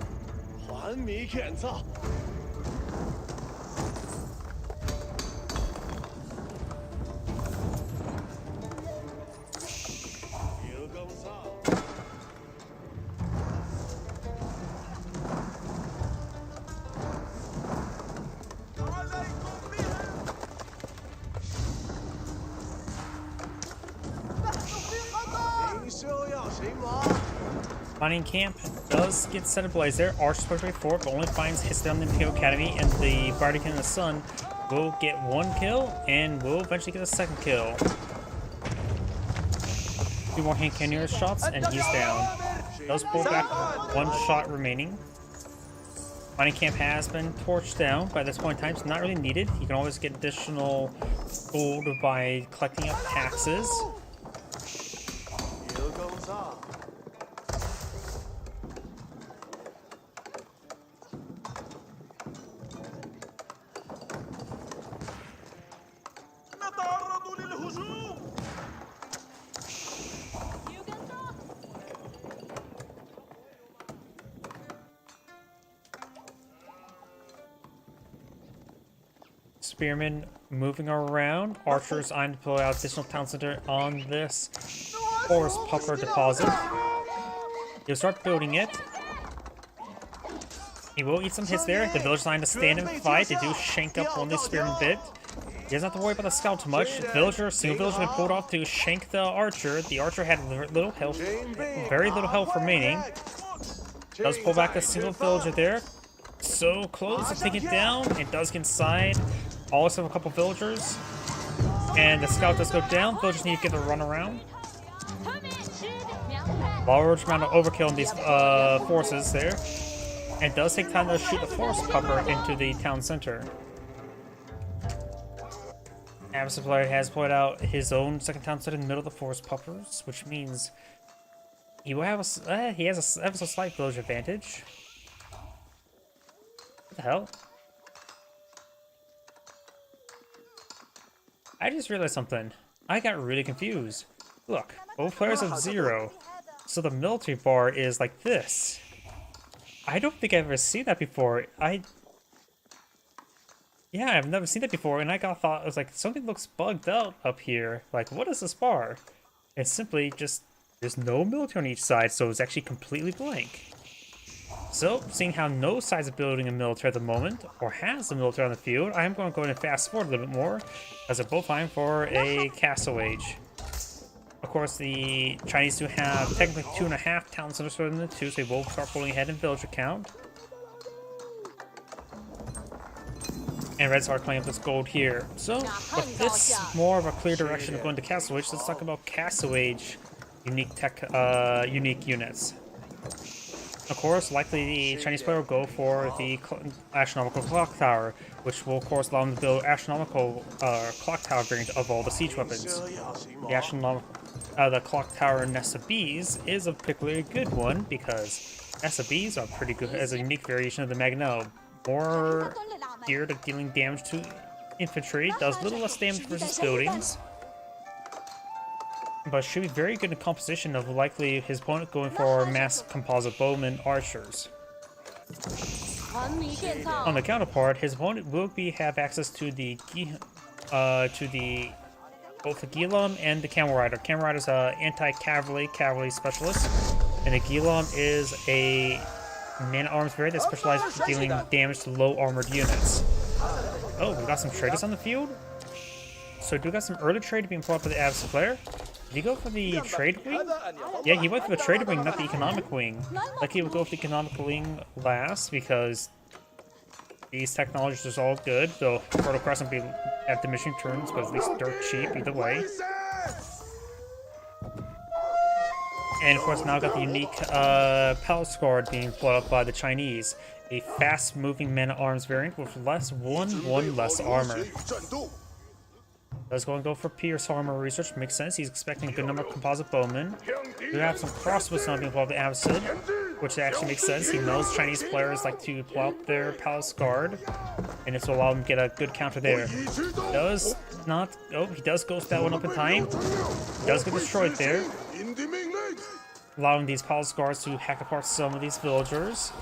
Mining camp does get set ablaze there. Archer's pushed right forward, but only finds hits down the Imperial Academy, and the Bardic in the Sun will get one kill and will eventually get a second kill. 2 more hand cannoneer shots, and he's down. Does pull back 1 shot remaining. Mining camp has been torched down. By this point in time, it's not really needed. You can always get additional gold by collecting up taxes. Spearmen moving around. Archers eyeing to pull out additional town center on this forest puffer deposit. He'll start building it. He will eat some hits there. The villagers eyeing to stand and fight. They do shank up one of the spearmen bit. He doesn't have to worry about the scout too much. Single villager been pulled off to shank the archer. The archer had little health, very little health remaining. Does pull back a single villager there. So close to take it down. It does get inside. Also have a couple villagers. And the scout does go down. Villagers need to get a run around. Large amount of overkill in these forces there. And it does take time to shoot the forest puffer into the town center. Ab's player has put out his own second town center in the middle of the forest puffers, which means he will have he has a slight villager advantage. What the hell? I just realized something. I got really confused. Look, both players have 0. So the military bar is like this. I don't think I've ever seen that before. Yeah, I've never seen that before, and I thought, I was like, something looks bugged out up here. Like, what is this bar? It's simply just, there's no military on each side, so it's actually completely blank. So, seeing how no side's building a military at the moment, or has a military on the field, I am going to go ahead and fast forward a little bit more, as they're both vying for a castle age. Of course, the Chinese do have technically 2.5 town centers for them than 2, so they will start pulling ahead in villager count. And Reds are playing up this gold here. So, with this more of a clear direction of going to Castle Age, let's talk about Castle Age unique units. Of course, likely the Chinese player will go for the astronomical clock tower, which will of course allow them to build astronomical clock tower variant of all the siege weapons. The clock tower Nest of Bees is a particularly good one because Nest of Bees are pretty good as a unique variation of the Magno. More geared at dealing damage to infantry, does little less damage versus buildings, but should be very good in composition of likely his opponent going for mass composite bowmen archers. On the counterpart, his opponent will have access to both the Gilam and the Camel Rider. Camel Rider is an anti-cavalry specialist, and the Gilam is a man-at-arms variant that specializes in dealing damage to low armored units. Oh, we got some traders on the field. So do we got some early trade being pulled up by the Abs player? Did he go for the trade wing? Yeah, he went for the trade wing, not the economic wing. Like he would go with the economic wing last because these technologies are all good. Though Fertile Crescent be at diminishing turns, but at least dirt cheap either way. And of course, now got the unique Palace Guard being brought up by the Chinese. A fast-moving man-at-arms variant with one less armor. Does go and go for Pierce armor research. Makes sense. He's expecting a good number of composite bowmen. We have some crossbows now being pulled out of Absid, which actually makes sense. He knows Chinese players like to pull out their Palace Guard, and this will allow him to get a good counter there. Does not. Oh, he does ghost that one up in time. He does get destroyed there, allowing these Palace Guards to hack apart some of these villagers.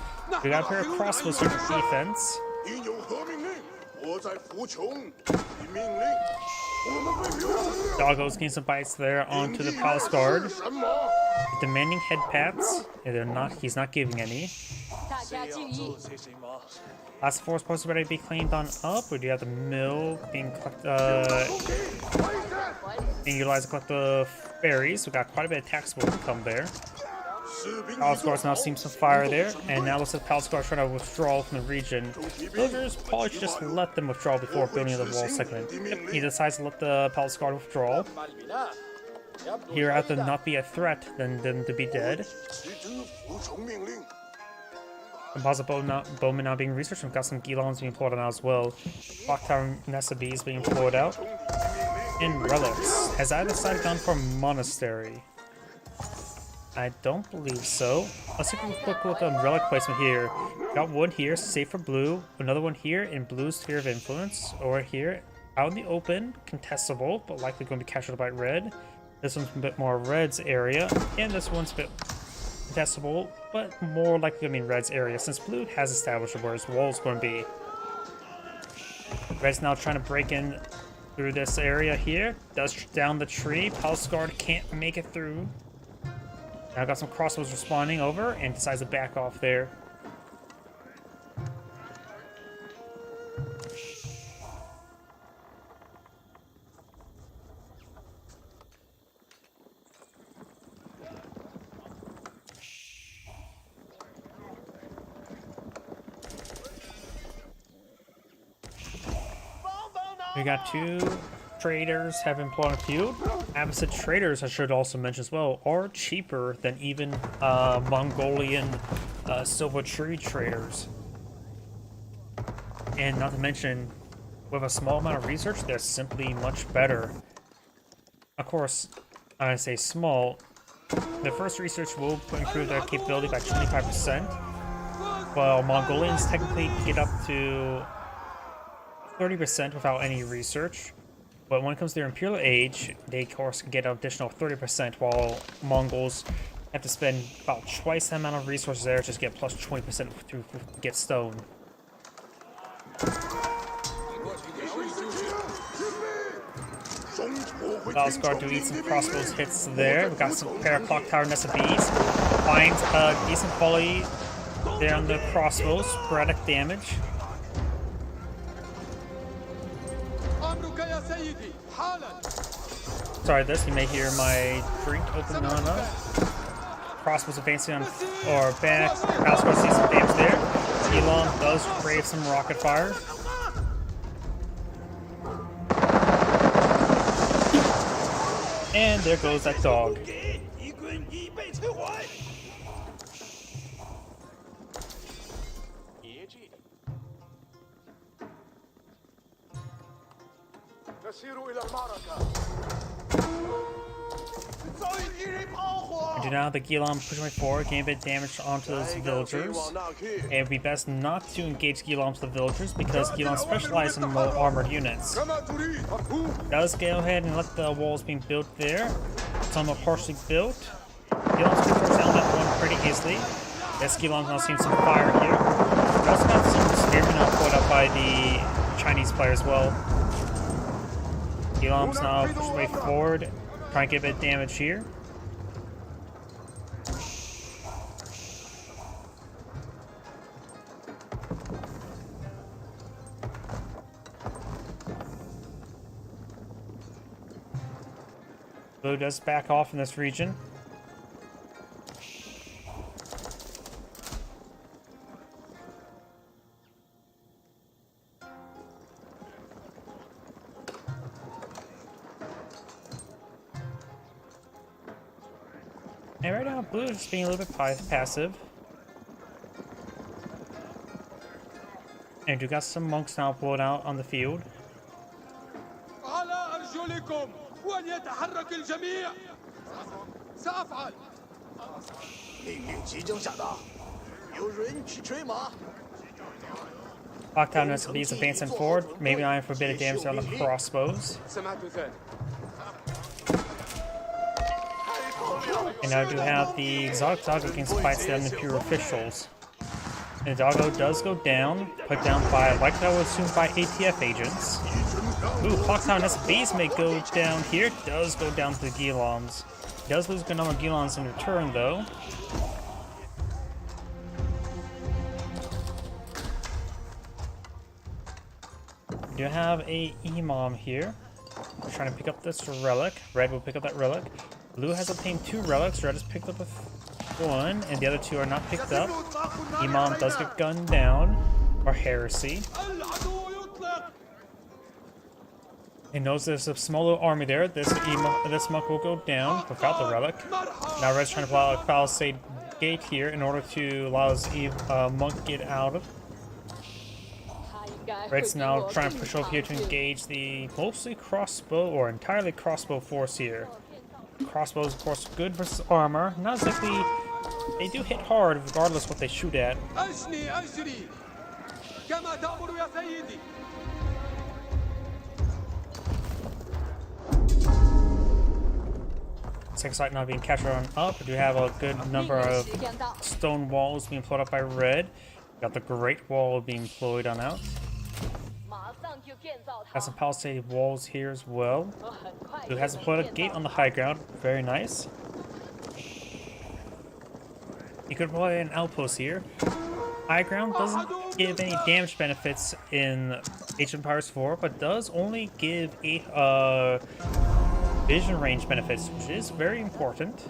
We got a pair of crossbows here for defense. Doggos getting some bites there onto the Palace Guard. Demanding head pats. And he's not giving any. 大家注意， Last force posts ready to be cleaned on up. We do have the mill being utilized to collect the berries. We got quite a bit of taxable income there. Palace Guards now seeing some fire there, and now looks like Palace Guards trying to withdraw from the region. Villagers probably should just let them withdraw before building the wall segment. Yep, he decides to let the Palace Guard withdraw. He'd rather not be a threat than them to be dead. Composite bowmen now being researched. We've got some Gilons being employed now as well. Clock Tower Nessa bees being employed out. And relics. Has either side gone for monastery? I don't believe so. Let's take a quick look at relic placement here. Got one here, safe for blue. Another one here in blue's sphere of influence. Or here, out in the open, contestable, but likely going to be captured by red. This one's a bit more red's area, and this one's a bit contestable, but more likely going to be in red's area, since blue has established where his wall is going to be. Red's now trying to break in through this area here. Does down the tree. Palace Guard can't make it through. Now got some crossbows responding over and decides to back off there. We got two traders have employed a few. Abbasid traders, I should also mention as well, are cheaper than even Mongolian silver tree traders. And not to mention, with a small amount of research, they're simply much better. Of course, I say small. The first research will improve their capability by 25%, while Mongolians technically get up to 30% without any research. But when it comes to their Imperial Age, they of course can get an additional 30%, while Mongols have to spend about twice the amount of resources there just to get plus 20% to get stone. Palace Guard do eat some crossbows hits there. We got some pair of Clock Tower Nessa bees. Finds a decent quality there on the crossbows, sporadic damage. Sorry, you may hear my drink opening on up. Crossbows advancing on, or back. Palace Guard sees some damage there. Elon does brave some rocket fire. And there goes that dog. And now the Gilon pushing forward, getting a bit of damage onto those villagers. And it would be best not to engage Gilon to the villagers because Gilon specialize in low armored units. Does go ahead and let the walls being built there. Some are partially built. Gilon's controls down that one pretty easily. Yes, Gilon's now seeing some fire here. We also got some spearmen now put up by the Chinese player as well. Gilon's now pushing way forward, trying to get a bit of damage here. Blue does back off in this region. And right now, blue is just being a little bit passive. And you got some monks now pulled out on the field. على أرجلكم وليتحرك الجميع. سأفعل. 命令即将下达，有人去吹马。 Lockdown SBs advancing forward, maybe eyeing for a bit of damage on the crossbows. سمعت ذلك. And now I do have the exotic dog against fights down the pure officials. And the doggo does go down, put down by, like I would assume, by ATF agents. Ooh, Clocktown SBs may go down here, does go down to the Gilons. Does lose a good number of Gilons in return, though. We do have a Imam here. We're trying to pick up this relic. Red will pick up that relic. Blue has obtained 2 relics. Red has picked up one, and the other 2 are not picked up. Imam does get gunned down, or heresy. He knows there's a small little army there. This monk will go down without the relic. Now Red's trying to pull out a palisade gate here in order to allow his monk get out. Red's now trying to push over here to engage the mostly crossbow or entirely crossbow force here. Crossbows, of course, good versus armor. Not exactly. They do hit hard regardless what they shoot at. أجني أجري كما تأمر يا سيدي. Second sight now being captured on up. We do have a good number of stone walls being employed up by Red. Got the Great Wall being employed on out. Got some palisade walls here as well. Who has employed a gate on the high ground. Very nice. You could employ an outpost here. High ground doesn't give any damage benefits in Age of Empires 4, but does only give a vision range benefits, which is very important.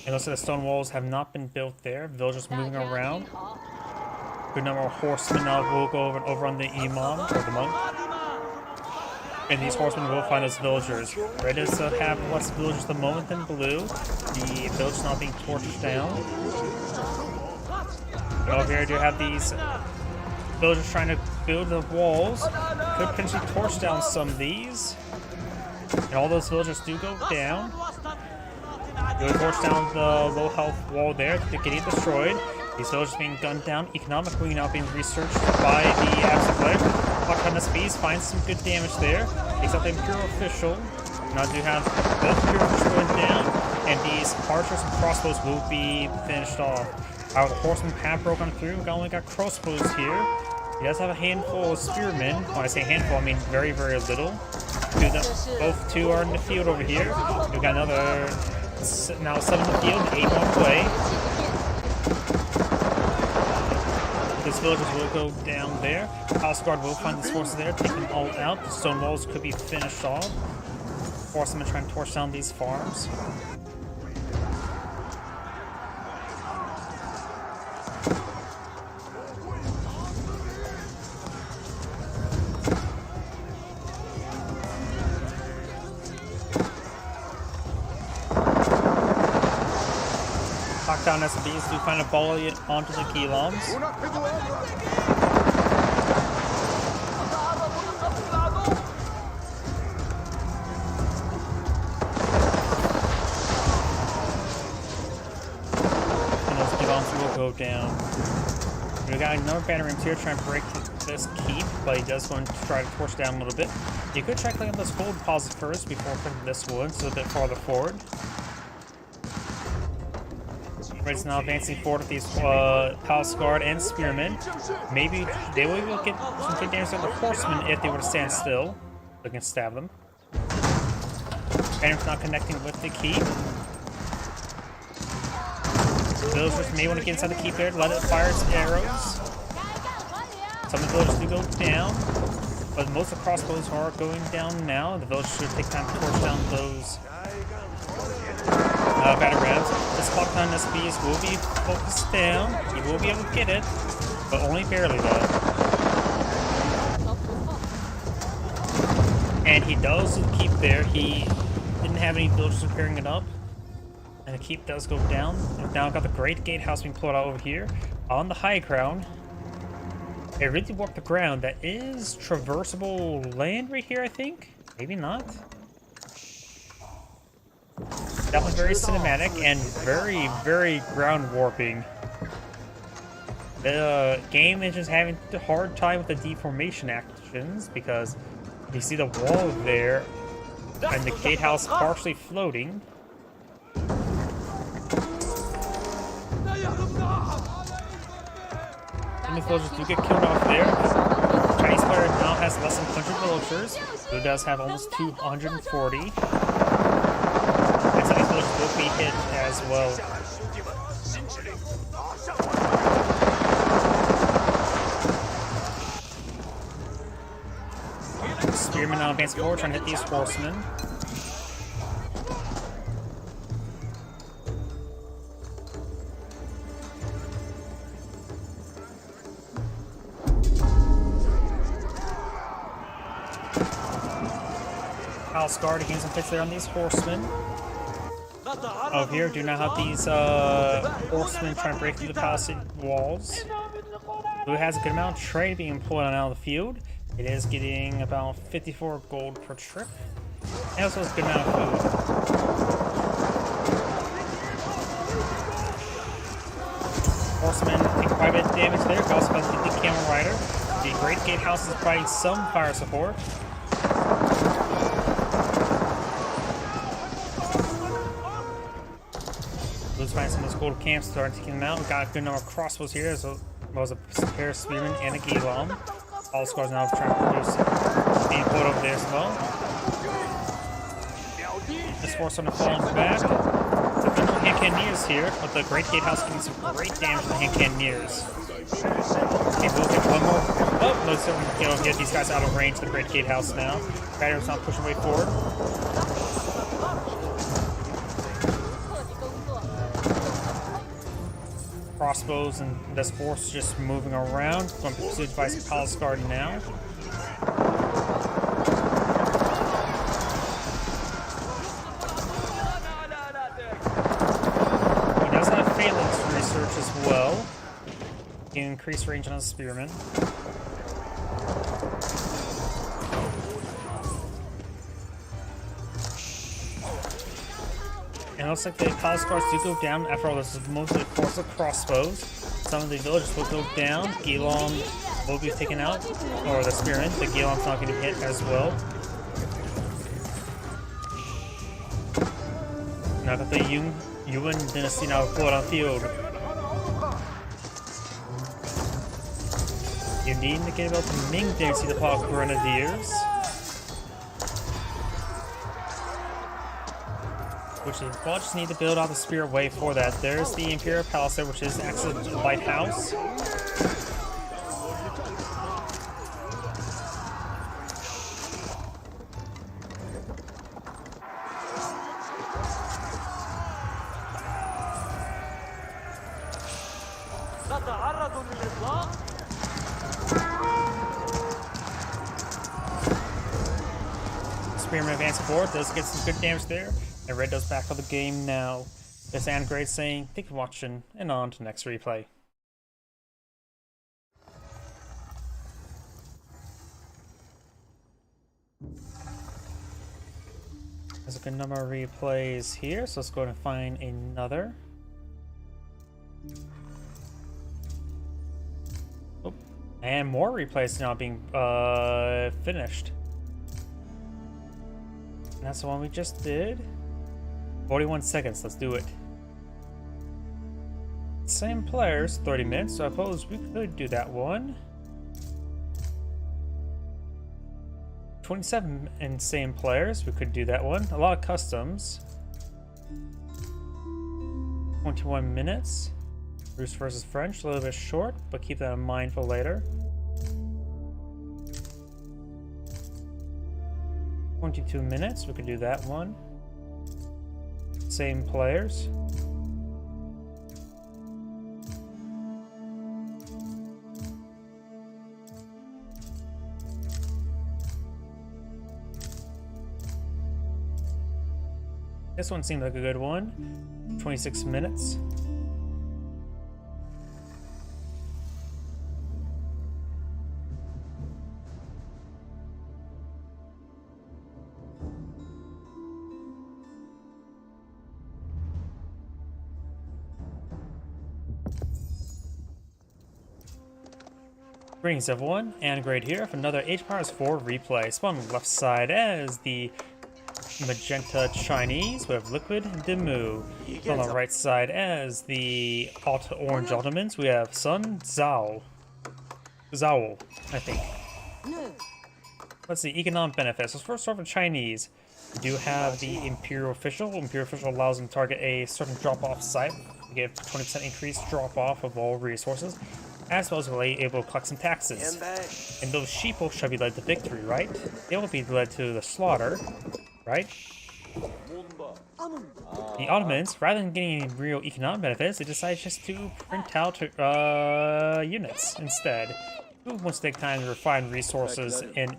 And most of the stone walls have not been built there. Villagers moving around. Good number of horsemen now will go over on the Imam, or the monk. And these horsemen will find those villagers. Red does have less villagers at the moment than blue. The village not being torched down. And over here, you have these villagers trying to build the walls. Could potentially torch down some of these. And all those villagers do go down. Really torch down the low health wall there, getting destroyed. These villagers being gunned down, economically now being researched by the Absent Player. Clocktown SBs finds some good damage there. Takes out the Imperial Official. Now do have both Imperial Officials going down, and these archers and crossbows will be finished off. Our horsemen have broken through. We only got crossbows here. He does have a handful of spearmen. When I say handful, I mean very, very little. Both 2 are in the field over here. We've got another now 7 in the field, 8 on the way. These villagers will go down there. House Guard will find these forces there, take them all out. The stone walls could be finished off. Horsemen trying to torch down these farms. Lockdown SBs do find a volley onto the Gilons. And those Gilons will go down. We got another battery here trying to break this keep, but he does want to try to torch down a little bit. You could try clicking this gold deposit first before clicking this one, so a bit farther forward. Red's now advancing forward with these Palace Guard and Spearmen. Maybe they will even get some good damage on the Horsemen if they were to stand still. They can stab them. Phantom's not connecting with the keep. Villagers may want to get inside the keep there to let it fire its arrows. Some of the villagers do go down, but most of the crossbows are going down now. The villagers should take time to torch down those battle rams. This Clocktown SBs will be focused down. You will be able to get it, but only barely though. he does keep there. He didn't have any villagers repairing it up. And the keep does go down. We've now got the Great Gatehouse being pulled out over here. On the high ground. It really warped the ground. That is traversable land right here, I think. Maybe not. Definitely very cinematic and very, very ground warping. The game is just having a hard time with the deformation actions because you see the wall there and the gatehouse partially floating. Some villagers do get killed off there. The Chinese player now has less than 100 villagers, who does have almost 240. And some of these villagers will be hit as well. 下来，兄弟们，新指令，马上完成。 Spearmen now advancing forward, trying to hit these horsemen. Palace Guard again some hits there on these horsemen. Over here, do not have these horsemen trying to break through the palace walls. Blue has a good amount of trade being pulled out of the field. It is getting about 54 gold per trip. And also has a good amount of food. Horsemen take quite a bit of damage there. Also got the Camel Rider. The Great Gatehouse is providing some fire support. Blue's finding some of those gold camps, starting taking them out. We got a good number of crossbows here, as well as a pair of spearmen and a Gilom. All the squads now trying to produce being pulled over there as well. This force on the falling back. So there's no hand cannoneers here, but the Great Gatehouse getting some great damage to the hand cannoneers. Okay, we'll get one more. Oh, no, so we can get these guys out of range. The Great Gatehouse now. Battery's not pushing way forward. Crossbows and this force just moving around. Going to pursue device Palace Guard now. He does have phalanx research as well. He can increase range on his spearmen. And it looks like the Palace Guards do go down. After all, this is mostly a force of crossbows. Some of the villagers will go down. Gilom will be taken out, or the spearmen. The Gilom's not getting hit as well. Now got the Yuan dynasty now pulled on field. You need to get about the Ming dynasty to pull out Grenadiers. Which they will just need to build out the Spirit Way for that. There's the Imperial Palace there, which is actually the lighthouse. Spearman advancing forward, does get some good damage there. And Red does back on the game now. This and Grade saying, thank you for watching, and on to the next replay. There's a good number of replays here, so let's go and find another. Oh, and more replays now being finished. And that's the one we just did. 41 seconds, let's do it. Same players, 30 minutes, so I suppose we could do that one. 27 and same players, we could do that one. A lot of customs. 21 minutes. Bruce versus French, a little bit short, but keep that in mind for later. 22 minutes, we could do that one. Same players. This one seemed like a good one. 26 minutes. Greetings everyone, and great here for another Age of Empires 4 replay. Spawn on the left side as the magenta Chinese with Liquid Demu. On the right side as the orange Ottomans, we have Sun Zhao. Zhao, I think. Let's see, economic benefits. Let's first start with Chinese. We do have the Imperial Official. Imperial Official allows them to target a certain drop-off site. We get 20% increased drop-off of all resources, as well as we're able to collect some taxes. And those sheeple shall be led to victory, right? They won't be led to the slaughter, right? The Ottomans, rather than getting any real economic benefits, they decided just to print out units instead. Who wants to take time to refine resources in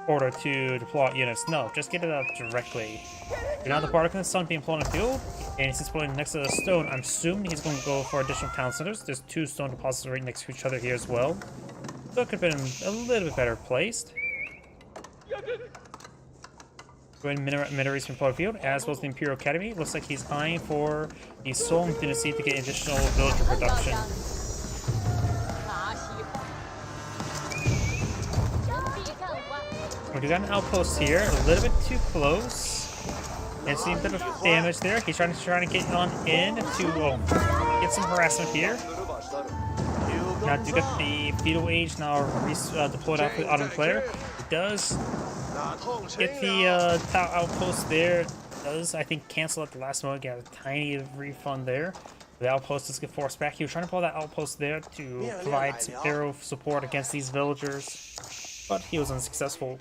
order to deploy units? No, just get it out directly. And now the Bardic Sun being deployed on the field, and since putting next to the stone, I'm assuming he's going to go for additional town centers. There's 2 stone deposits right next to each other here as well, so it could have been a little bit better placed. Going Mineraries from Polar Field, as well as the Imperial Academy. Looks like he's eyeing for the Song Dynasty to get additional villager production. We got an outpost here, a little bit too close. And see a bit of damage there. He's trying to get on in to get some harassment here. Now do get the Feudal Age now deployed out for the Ottoman player. It does get the outpost there. It does, I think, cancel at the last moment. Get a tiny refund there. The outpost does get forced back. He was trying to pull that outpost there to provide some arrow support against these villagers, but he was unsuccessful.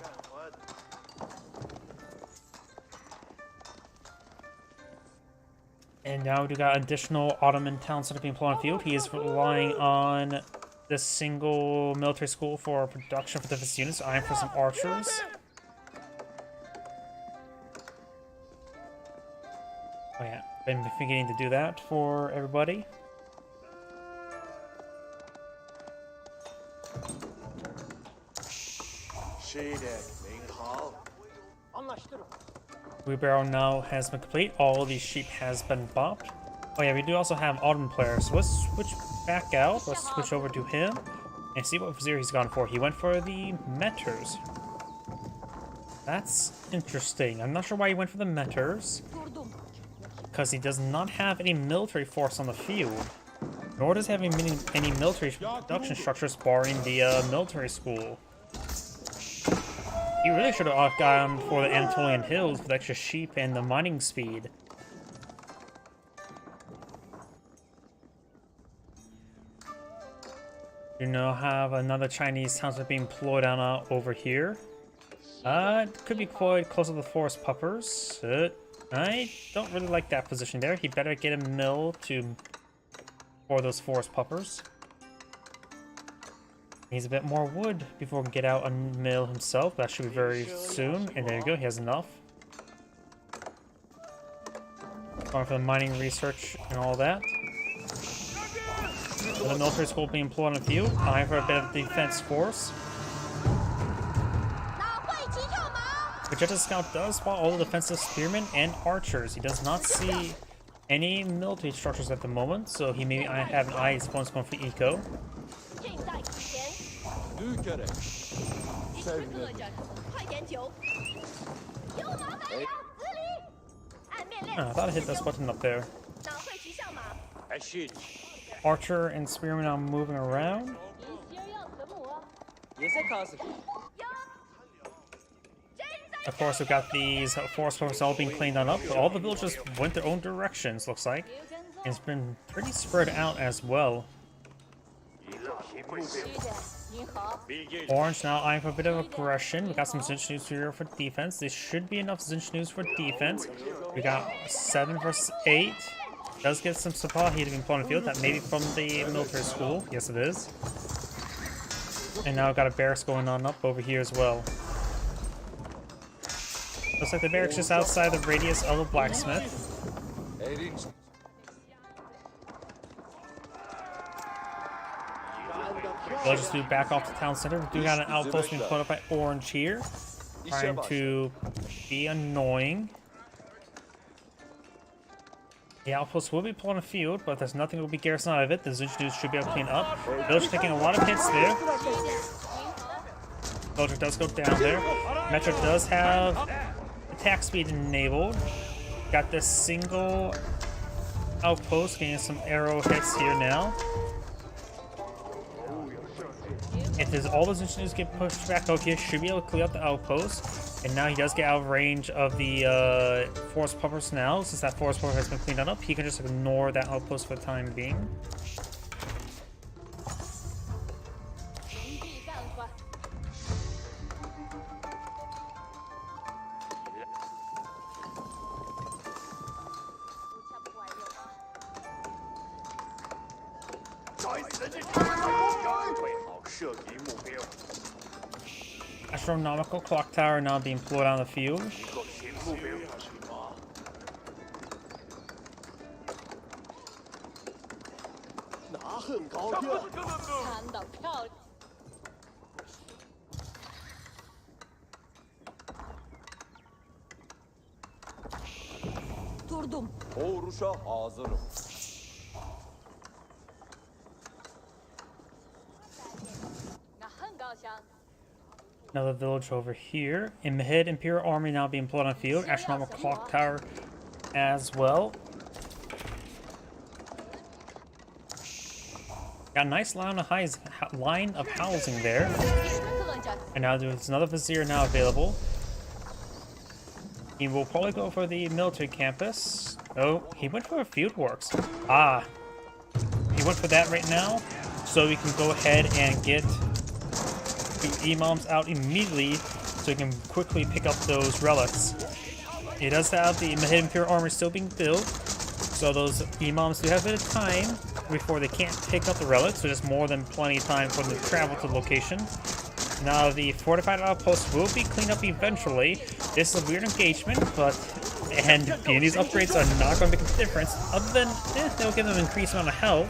And now we got additional Ottoman towns that are being deployed on the field. He is relying on the single military school for production for defense units, eyeing for some archers. Oh yeah, been forgetting to do that for everybody. Wheelbarrow now has been complete. All these sheep has been bopped. Oh yeah, we do also have Ottoman players. So let's switch back out. Let's switch over to him and see what vizier he's gone for. He went for the Meters. That's interesting. I'm not sure why he went for the Meters, because he does not have any military force on the field, nor does he have any military production structures barring the military school. He really should have gone for the Anatolian Hills with extra sheep and the mining speed. You now have another Chinese township being deployed on over here. It could be deployed close to the forest puppers. I don't really like that position there. He better get a mill for those forest puppers. Needs a bit more wood before we can get out a mill himself. That should be very soon. And there you go, he has enough. Going for the mining research and all that. The military school being employed on the field. Eyeing for a bit of defense force. Vegeta Scout does spot all the defensive spearmen and archers. He does not see any military structures at the moment, so he may have an eye once going for eco. I thought I hit this button up there. Archer and spearman are moving around. Of course, we've got these forest puppers all being cleaned on up. All the villagers went their own directions, looks like. And it's been pretty spread out as well. Orange now eyeing for a bit of aggression. We got some Zinch news here for defense. This should be enough Zinch news for defense. We got 7 versus 8. Does get some supply here to be employed on the field. That may be from the military school. Yes, it is. And now we've got a barracks going on up over here as well. Looks like the barracks just outside the radius of a blacksmith. They'll just do back off the town center. We do got an outpost being put up by Orange here, trying to be annoying. The outpost will be pulling a field, but there's nothing that will be garrison out of it. The Zinchus should be able to clean up. Village taking a lot of hits there. Villager does go down there. Metro does have attack speed enabled. Got this single outpost getting some arrow hits here now. If there's all those Zinchus get pushed back, okay, should be able to clear out the outpost. And now he does get out of range of the forest puppers now. Since that forest pupper has been cleaned up, he can just ignore that outpost for the time being. Astronomical clock tower now being pulled on the field. 那很高兴。看到漂亮。 Durdum. Vuruşa hazırım. Another village over here. In the head, Imperial Army now being pulled on the field. Astronomical clock tower as well. Got a nice line of housing there. And now there's another Vizier now available. He will probably go for the military campus. Oh, he went for a field works. Ah, he went for that right now. So we can go ahead and get the imams out immediately so he can quickly pick up those relics. He does have the Mahid Imperial Armor still being built. So those imams do have a bit of time before they can't pick up the relics, so just more than plenty of time for them to travel to the location. Now the fortified outpost will be cleaned up eventually. This is a weird engagement, and these upgrades are not going to make a difference, other than they'll give them an increased amount of health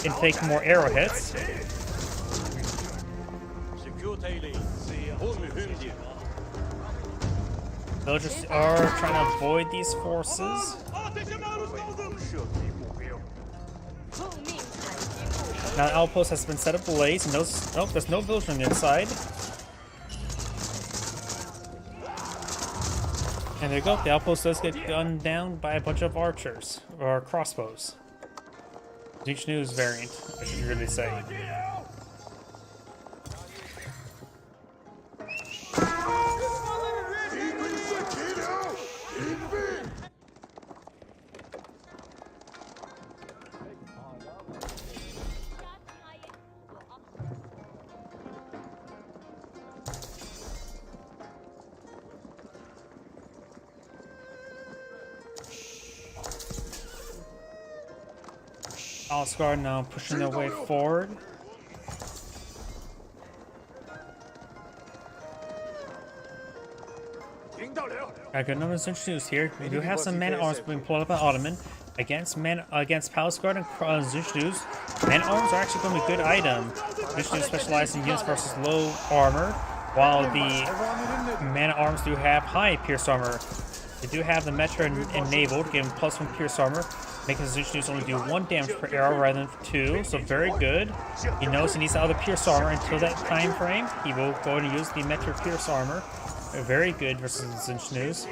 and take more arrow hits. Villagers are trying to avoid these forces. Now the outpost has been set ablaze, and there's no villager on the inside. And there you go, the outpost does get gunned down by a bunch of archers, or crossbows. Each news variant, I should really say. Palace Guard now pushing their way forward. Got a good number of Zinchus here. We do have some man-at-arms being pulled up by Ottoman. Against Palace Guard and Zinchus, man-at-arms are actually going to be a good item. Zinchus specialize in units versus low armor, while the man-at-arms do have high pierce armor. They do have the Metra enabled, giving +1 pierce armor, making the Zinchus only do 1 damage per arrow rather than 2, so very good. He knows he needs the other pierce armor until that time frame. He will go and use the Metra pierce armor. Very good versus the Zinchus.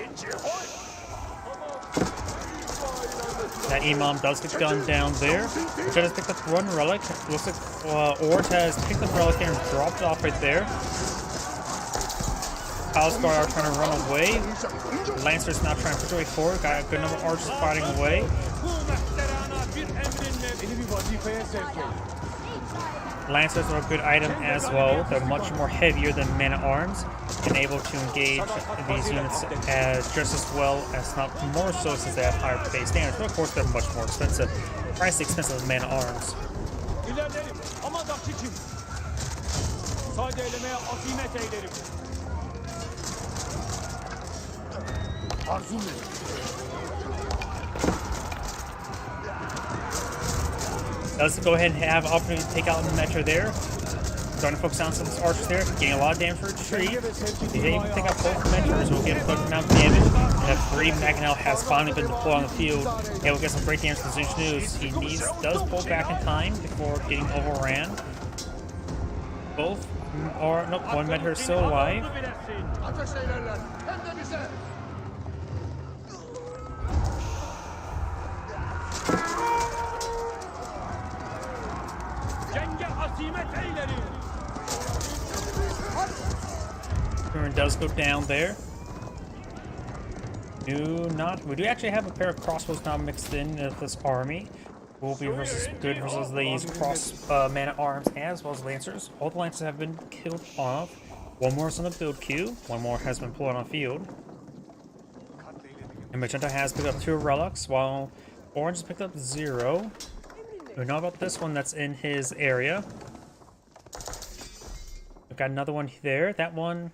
That Imam does get gunned down there. Which has picked up one relic. Looks like Ort has picked up relic here and dropped it off right there. Palace Guard are trying to run away. Lancers now trying to push away forward. Got a good number of archers fighting away. Lancers are a good item as well. They're much more heavier than men-at-arms and able to engage these units just as well, as not more so, since they have higher base damage. But of course, they're much more expensive. Pricey expensive than men-at-arms. Does go ahead and have opportunity to take out the Metro there. Starting to focus on some archers there, getting a lot of damage for a tree. If they even take out both Metros, we'll get a good amount of damage. And that free Maganel has finally been deployed on the field. And we'll get some great damage to Zinch News. He does pull back in time before getting overran. Both are, nope, one Metro is still alive. Ateş eylerler. Hem de bize. Cenge azimet eylerin. Turn does go down there. We do actually have a pair of crossbows now mixed in with this army. Will be good versus these man at arms as well as lancers. All the lancers have been killed off. One more is on the build queue. One more has been pulled on field. And Magenta has picked up 2 relics, while Orange has picked up 0. We know about this one that's in his area. We've got another one there. That one.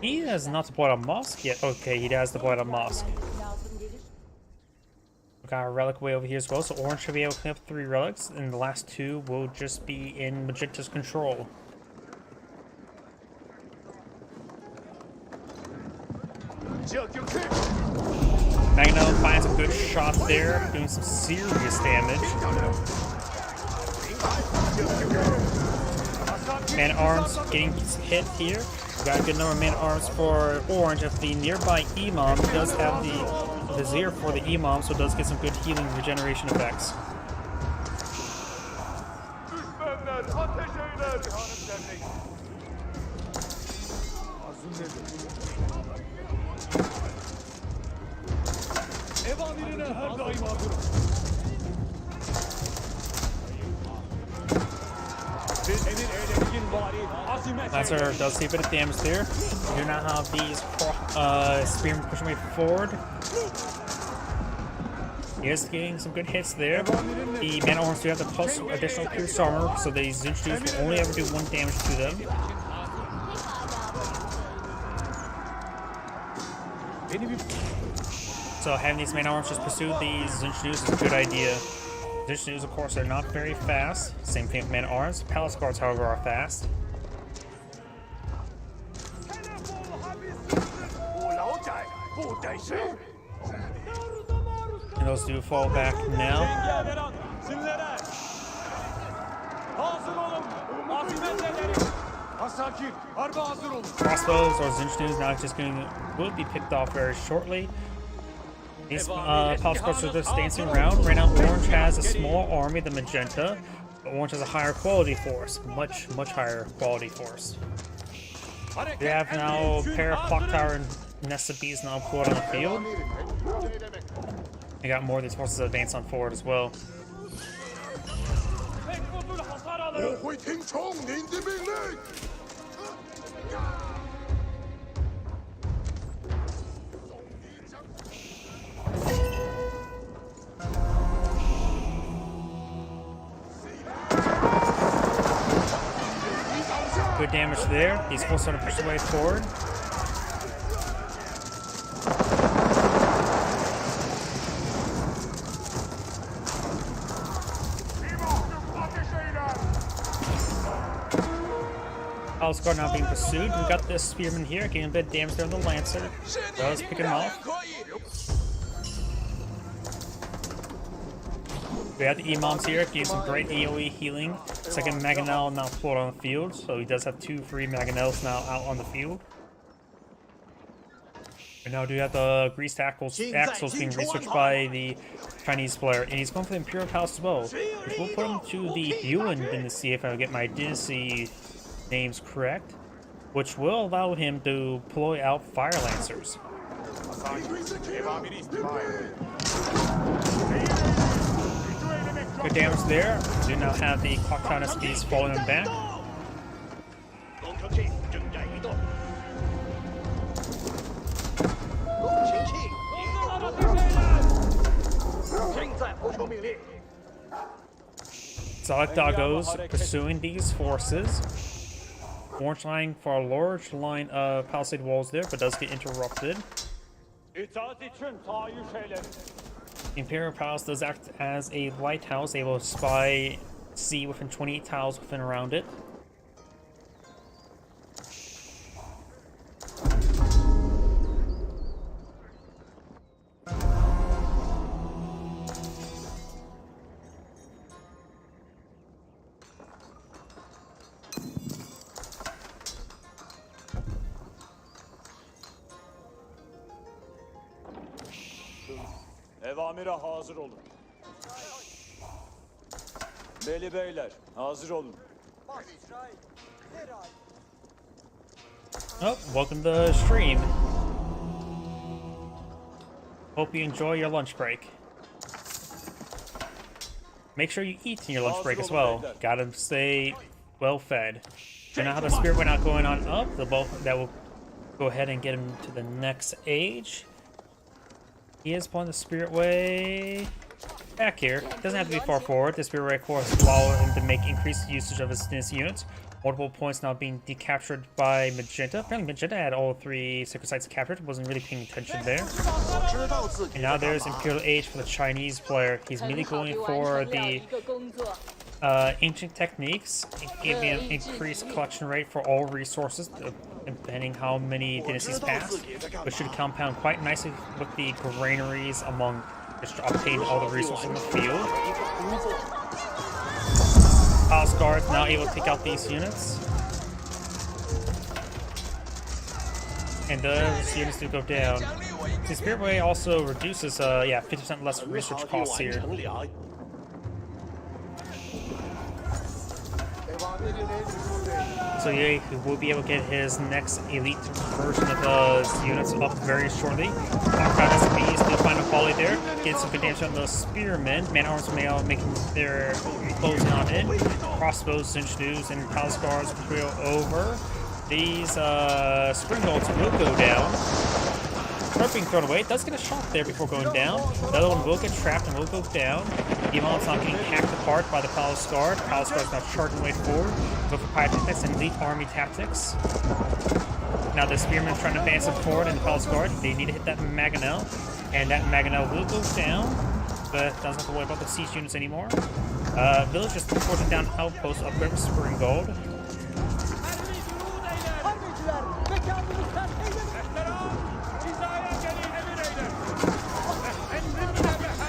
He has not deployed a mosque yet. Okay, he has deployed a mosque. We've got a relic way over here as well, so Orange should be able to clean up 3 relics, and the last 2 will just be in Magenta's control. Magno finds a good shot there, doing some serious damage. Man at Arms getting hit here. We've got a good number of man at Arms for Orange. If the nearby Imam does have the Vizier for the Imam, so it does get some good healing regeneration effects. Lancer does see a bit of damage there. We do not have these spearmen pushing way forward. He is getting some good hits there. The Man at Arms do have the plus additional pierce armor, so the Zinch Dudes will only ever do 1 damage to them. So having these Man at Arms just pursue these Zinch Dudes is a good idea. Zinch Dudes, of course, are not very fast. Same thing with Man at Arms. Palace Guards, however, are fast. And those do fall back now. Crossbows or Zinch News now just will be picked off very shortly. These Palace Guards are just dancing around. Right now, Orange has a small army than Magenta, but Orange has a higher quality force. Much higher quality force. They have now a pair of Clock Tower and Nest of Bees now put on the field. They got more of these forces advance on forward as well. Good damage there. These forces are pushed away forward. Palace Guard now being pursued. We got this Spearman here, getting a bit of damage there on the Lancer. Does pick him off. We have the Imams here, getting some great AoE healing. Second Maganel now float on the field, so he does have 2 free Maganels now out on the field. And now do have the greased axles being researched by the Chinese player, and he's going for the Imperial Palace as well, which will put him to the Yuan dynasty if I get my dynasty names correct, which will allow him to deploy out Fire Lancers. Good damage there. Do now have the Clock Tower SPs falling him back. Zalek Doggos pursuing these forces. Orange line for a large line of palisade walls there, but does get interrupted. Imperial Palace does act as a lighthouse, able to spy sea within 28 tiles within around it. Evamire hazır olun. Beyli beyler, hazır olun. Oh, welcome to the stream. Hope you enjoy your lunch break. Make sure you eat in your lunch break as well. Gotta stay well fed. You know how the spirit went out going on up? The bulk that will go ahead and get him to the next age. He is pulling the spirit way back here. Doesn't have to be far forward. The spirit way course allow him to make increased usage of his dynasty units. Multiple points now being decaptured by Magenta. Apparently Magenta had all 3 sacred sites captured. Wasn't really paying attention there. And now there's Imperial Age for the Chinese player. He's immediately going for the ancient techniques, giving an increased collection rate for all resources, depending how many dynasties pass, which should compound quite nicely with the granaries among just obtaining all the resources in the field. Palace Guards now able to take out these units. And those units do go down. The Spirit Way also reduces, 50% less research costs here. So yeah, he will be able to get his next elite version of those units up very shortly. Crowd SCBs do find a volley there, get some good damage on those spearmen. Man-Arms Mail making their closing on in. Crossbows, Cinch News, and Palace Guards will over. These spring bolts will go down. Start being thrown away. It does get a shot there before going down. The other one will get trapped and will go down. The Imon's not getting hacked apart by the Palace Guard. Palace Guard's now charging way forward. Go for pyrotechnics and elite army tactics. Now the Spearmen trying to advance it forward in the Palace Guard. They need to hit that Mangonel. And that Mangonel will go down. But doesn't have to worry about the siege units anymore. Village just forcing down outposts upgrade with Spring Gold.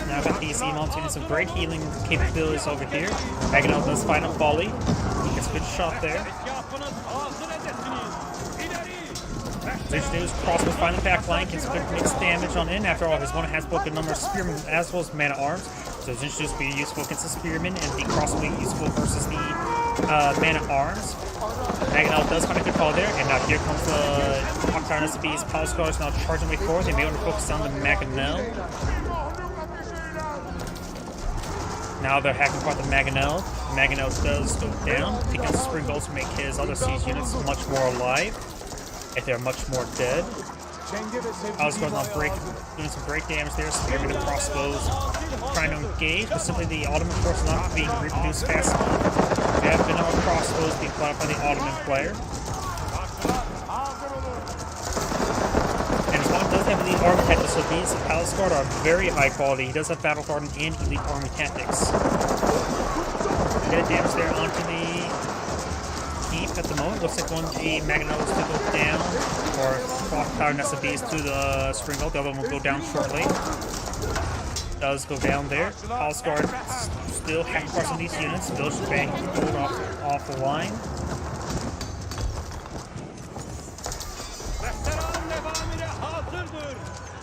Now got these Emons doing some great healing capabilities over here. Mangonel does find a volley. He gets a good shot there. Cinch News crossbows find the back line, gets good mixed damage on in. After all, his opponent has both a number of spearmen as well as man-at-arms. So Cinch News will be useful against the spearmen, and the crossbow will be useful versus the man-at-arms. Mangonel does find a good call there, and now here comes the Octarn SCB's Palace Guards now charging way forward. They may want to focus on the Mangonel. Now they're hacking apart the Mangonel. Mangonel does go down, taking out Spring Bolts to make his other siege units much more alive, if they're much more dead. Palace Guards now doing some great damage there, spearmen and crossbows, trying to engage, but simply the Ottoman force not being reproduced fast enough. There have been no crossbows being put up by the Ottoman player. And his opponent does have elite army tactics, so these Palace Guard are very high quality. He does have Battle Garden and elite army tactics. Bit of damage there onto the keep at the moment. Looks like one of the Mangonels to go down, or Clock Tower SCBs to the Spring Gold. The other one will go down shortly. Does go down there. Palace Guard still hacking apart some of these units. Village Bank gold off the line.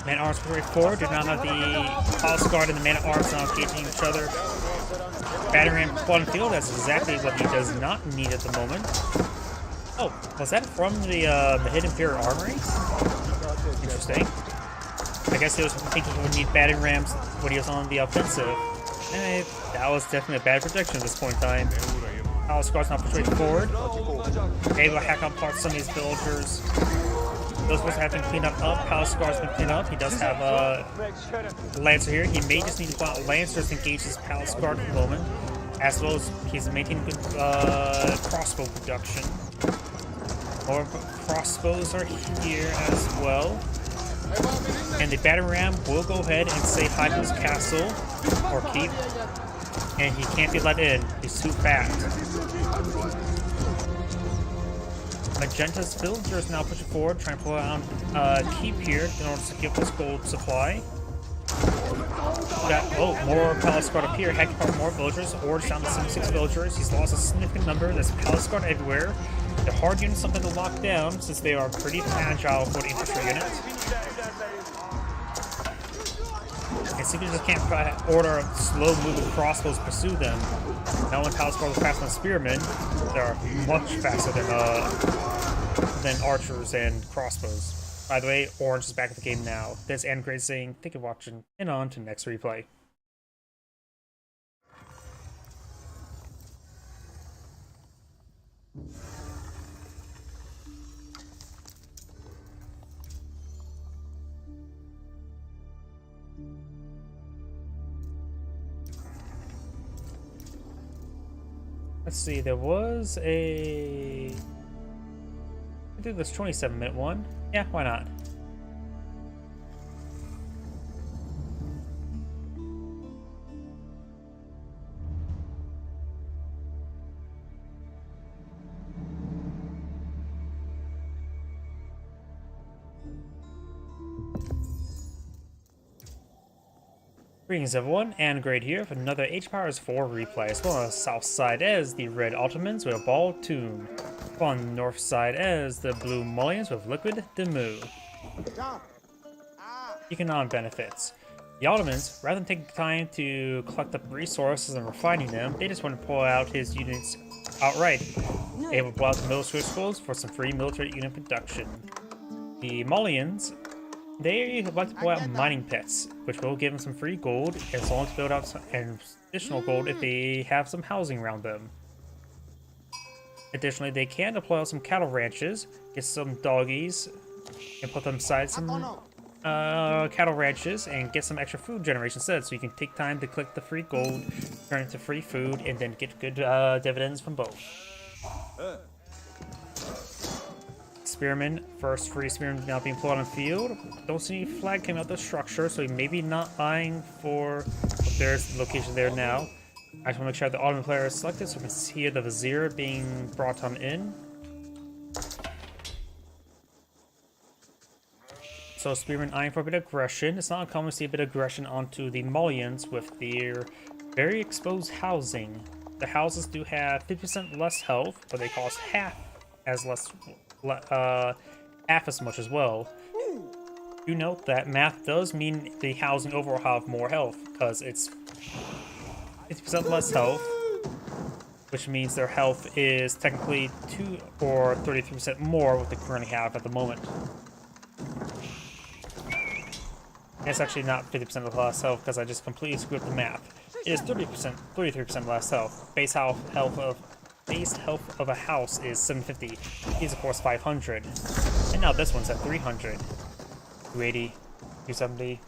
Man-at-arms way forward. Do not have the Palace Guard and the Man-at-arms now engaging each other. Battering ram quad and field, that's exactly what he does not need at the moment. Oh, was that from the Hidden Imperial Armory? Interesting. I guess he was thinking he would need battering rams when he was on the offensive. And that was definitely a bad prediction at this point in time. Palace Guard's not pushing forward. Able to hack apart some of these villagers. Those ones have been cleaned up. Palace Guard's been cleaned up. He does have a Lancer here. He may just need to pull out Lancers to engage his Palace Guard for the moment, as well as he's maintaining good crossbow production. More crossbows are here as well. And the battering ram will go ahead and say hi to his castle or keep. And he can't be let in. He's too fat. Magenta's villager is now pushing forward, trying to pull out keep here in order to give this gold supply. More palace guard up here. Heck, more villagers. Or's down to 76 villagers. He's lost a significant number. There's palace guard everywhere. The hard units something to lock down since they are pretty agile for the infantry unit. And simply just can't order slow-moving crossbows pursue them. Not only palace guard is faster than spearmen, they are much faster than archers and crossbows. By the way, Orange is back in the game now. This is Andgrade saying, thank you for watching, and on to next replay. Let's see, there was a... I do this 27-minute one. Yeah, why not? Greetings everyone, Andgrade here for another H-Powers 4 replay. As well on the south side as the Red Ottomans with a Ball Tomb. On the north side as the Blue Mullions with Liquid Demu. Economic benefits. The Ottomans, rather than taking time to collect up resources and refining them, they just want to pull out his units outright. They will pull out the military schools for some free military unit production. The Mullions, they like to pull out mining pits, which will give them some free gold as long as build out some additional gold if they have some housing around them. Additionally, they can deploy out some cattle ranches, get some doggies, and put them inside some cattle ranches and get some extra food generation instead. So you can take time to collect the free gold, turn it into free food, and then get good dividends from both. Spearman, first free Spearman now being pulled on the field. Don't see any flag coming out the structure, so he may be not eyeing for. There's the location there now. I just want to make sure the Ottoman player is selected so we can see the Vizier being brought on in. So Spearman eyeing for a bit of aggression. It's not uncommon to see a bit of aggression onto the Mullions with their very exposed housing. The houses do have 50% less health, but they cost half as much as well. Do note that math does mean the housing overall have more health, because it's 50% less health, which means their health is technically 2 or 33% more what they currently have at the moment. It's actually not 50% of less health because I just completely screwed up the math. It is 33% less health. Base health of a house is 750. He's of course 500, and now this one's at 300, 280, 270.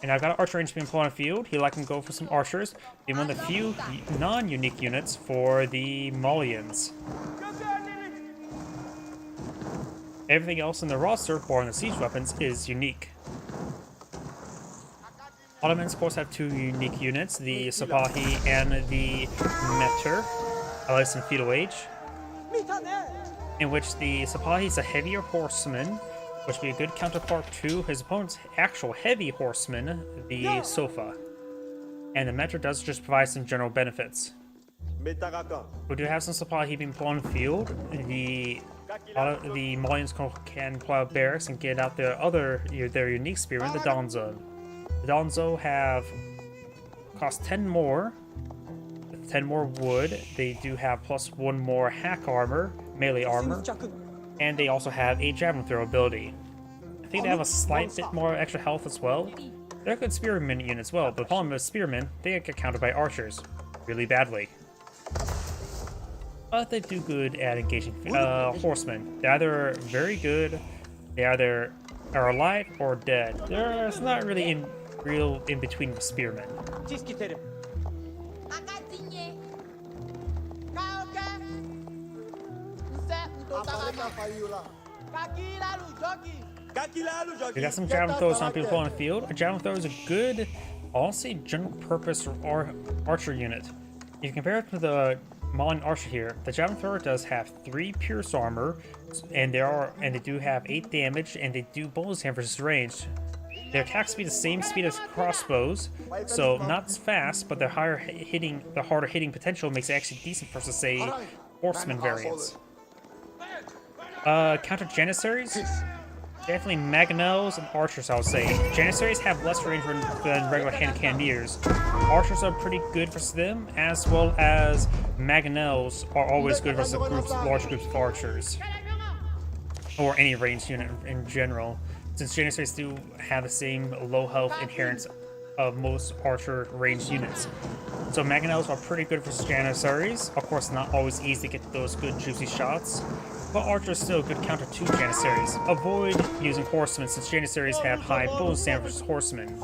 And I've got an archer range being pulled on the field. He like to go for some archers. Being one of the few non-unique units for the Mullions. Everything else in the roster, barring the siege weapons, is unique. Ottomans, of course, have two unique units, the Sipahi and the Meter, at least in Feudal Age, in which the Sipahi is a heavier horseman, which would be a good counterpart to his opponent's actual heavy horseman, the Sofa. And the Meter does just provide some general benefits. We do have some Sipahi being pulled on the field. The Mullions can pull out barracks and get out their unique spearmen, the Donzo. The Donzo have cost 10 more, 10 more wood. They do have plus 1 more hack armor, melee armor, and they also have a javelin throw ability. I think they have a slight bit more extra health as well. They're good spearmen unit as well, but the problem with spearmen, they get countered by archers really badly. But they do good at engaging horsemen. They're either very good, they either are alive or dead. There's not really in between with spearmen. We got some javelin throwers on people on the field. A javelin thrower is a good, honestly, general purpose archer unit. If you compare it to the Malian archer here, the javelin thrower does have 3 pierce armor, and they do have 8 damage, and they do bonus damage versus range. Their attack speed is the same speed as crossbows, so not as fast, but their harder hitting potential makes it actually decent versus, say, horseman variants. Counter Janissaries? Definitely Mangonels and Archers, I would say. Janissaries have less range than regular hand cannoneers. Archers are pretty good versus them, as well as Mangonels are always good versus large groups of archers. Or any ranged unit in general, since Janissaries do have the same low health inherence of most archer ranged units. So Mangonels are pretty good versus Janissaries. Of course, not always easy to get those good juicy shots, but Archer is still a good counter to Janissaries. Avoid using Horsemen since Janissaries have high bonus damage versus Horsemen.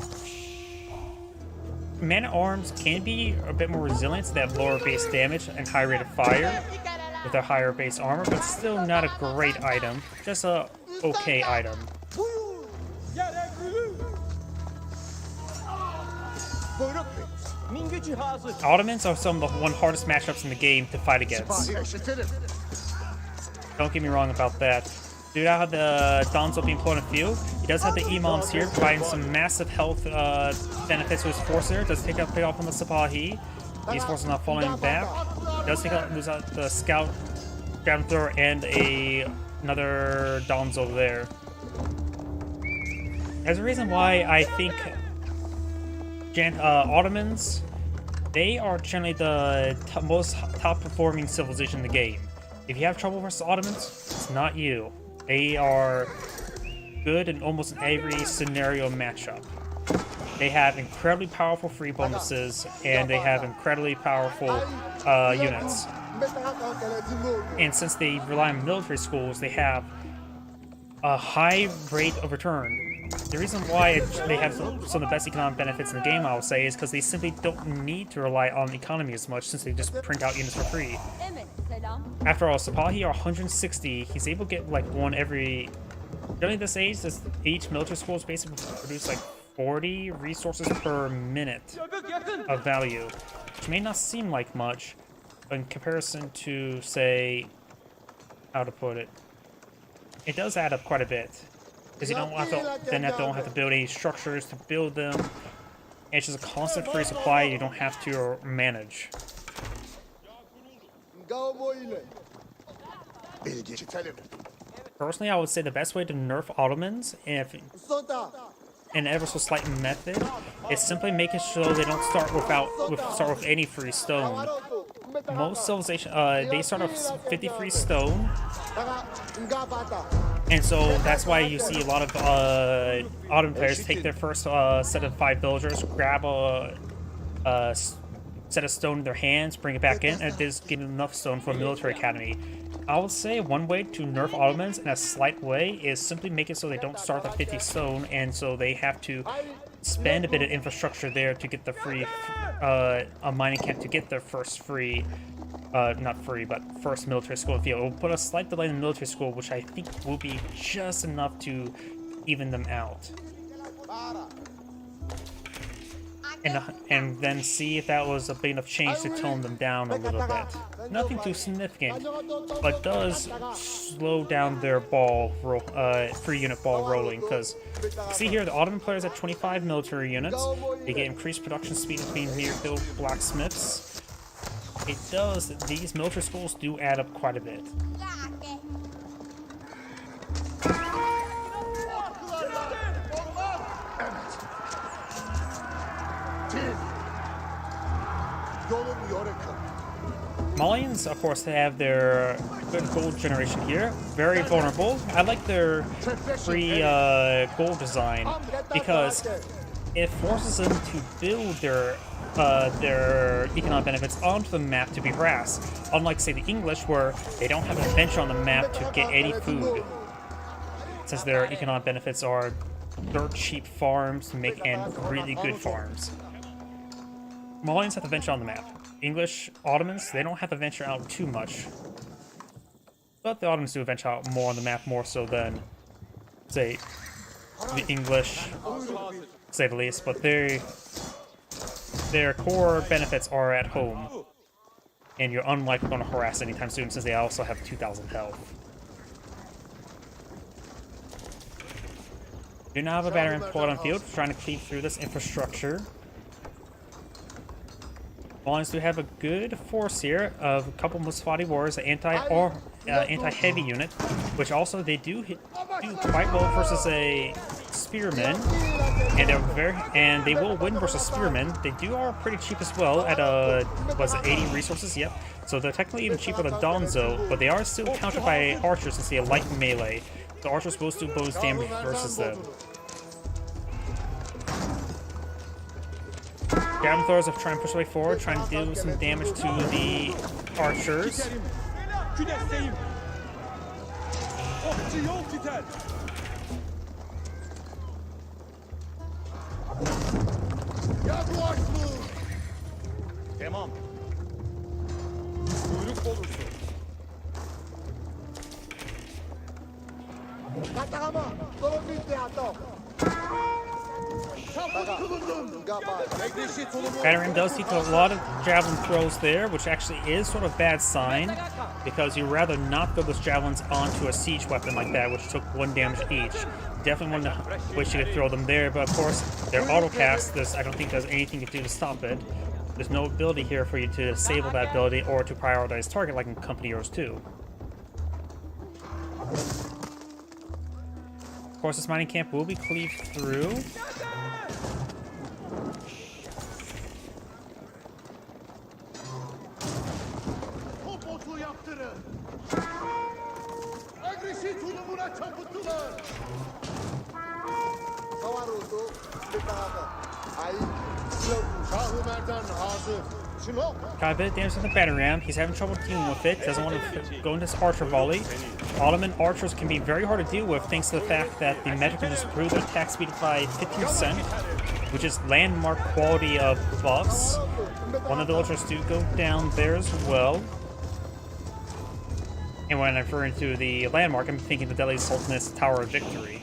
Man-at-Arms can be a bit more resilient, so they have lower base damage and high rate of fire with their higher base armor, but still not a great item, just a okay item. Ottomans are some of the hardest matchups in the game to fight against. Don't get me wrong about that. Do not have the Donzo being put on the field. He does have the Imams here, providing some massive health benefits to his force there. Does take off on the Sipahi. These forces not falling back. Does lose out the Scout, Ground Thrower, and another Donzo there. There's a reason why I think Ottomans, they are generally the most top-performing civilization in the game. If you have trouble versus Ottomans, it's not you. They are good in almost every scenario matchup. They have incredibly powerful free bonuses, and they have incredibly powerful units. And since they rely on military schools, they have a high rate of return. The reason why they have some of the best economic benefits in the game, I would say, is because they simply don't need to rely on the economy as much, since they just print out units for free. After all, Sipahi are 160. He's able to get like one every... During this age, each military school is basically produce like 40 resources per minute of value, which may not seem like much, but in comparison to, say, how to put it, it does add up quite a bit. Because you don't have to build any structures to build them. It's just a constant free supply you don't have to manage. Personally, I would say the best way to nerf Ottomans, in ever so slight method, is simply making sure they don't start with any free stone. Most civilizations, they start off 50 free stone. And so that's why you see a lot of Ottoman players take their first set of 5 villagers, grab a set of stone in their hands, bring it back in, and just get enough stone for a military academy. I would say one way to nerf Ottomans in a slight way is simply make it so they don't start at 50 stone, and so they have to spend a bit of infrastructure there to get the free, a mining camp to get their first free, not free, but first military school in the field. It will put a slight delay in the military school, which I think will be just enough to even them out. And then see if that was a big enough change to tone them down a little bit. Nothing too significant, but does slow down their free unit ball rolling. Because see here, the Ottoman players have 25 military units. They get increased production speed of being near-field blacksmiths. These military schools do add up quite a bit. Malians, of course, they have their good gold generation here. Very vulnerable. I like their free gold design because it forces them to build their economic benefits onto the map to be harassed. Unlike, say, the English, where they don't have an adventure on the map to get any food, since their economic benefits are dirt cheap farms and really good farms. Malians have to venture on the map. English, Ottomans, they don't have to venture out too much. But the Ottomans do venture out more on the map, more so than, say, the English, to say the least. But their core benefits are at home, and you're unlikely going to harass anytime soon, since they also have 2,000 health. Do now have a battering pulled on field, trying to cleave through this infrastructure. Lions do have a good force here of a couple Musfati warriors, an anti-heavy unit, which also they do quite well versus a spearman, and they will win versus spearmen. They are pretty cheap as well at was it 80 resources? Yep. So they're technically even cheaper than Donzo, but they are still countered by archers since they have light melee. The archers will still bonus damage versus them. Javelin throwers are trying to push their way forward, trying to deal some damage to the archers. Tamam. Buyruk olursun. Battering does take a lot of javelin throws there, which actually is sort of a bad sign, because you'd rather not throw those javelins onto a siege weapon like that, which took 1 damage each. Definitely want to wish you could throw them there, but of course, they're auto-cast. I don't think there's anything you can do to stop it. There's no ability here for you to disable that ability or to prioritize target like in Company Heroes 2. Of course, this mining camp will be cleaved through. Got a bit of damage on the battering ram. He's having trouble dealing with it. Doesn't want to go into his archer volley. Ottoman archers can be very hard to deal with thanks to the fact that the magic can just improve their attack speed by 15%, which is landmark quality of buffs. One of the villagers do go down there as well. And when I'm referring to the landmark, I'm thinking the Delhi Sultan's Tower of Victory.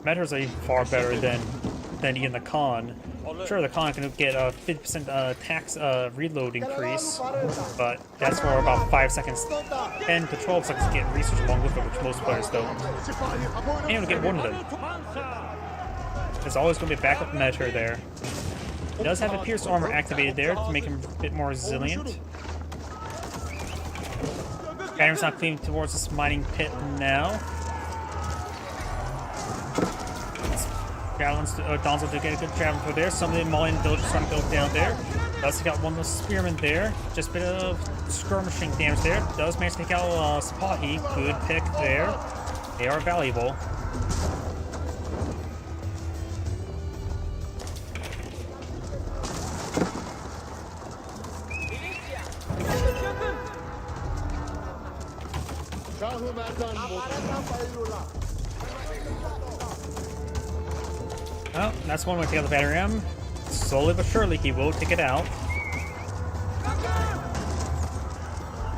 Meteors are even far better than even the Khan. Sure, the Khan can get a 50% tax reload increase, but that's for about 5 seconds, 10 to 12 seconds to get research along with it, which most players don't. And you'll get one of them. There's always going to be a backup measure there. He does have a pierced armor activated there to make him a bit more resilient. Battering's not cleaving towards this mining pit now. Javelins, Donzo do get a good javelin for there. Some of the Malian villagers trying to go down there. Does take out one of those spearmen there. Just a bit of skirmishing damage there. Does manage to take out Sipahi. Good pick there. They are valuable. Oh, that's one way to take out the battering ram. Slowly but surely, he will take it out.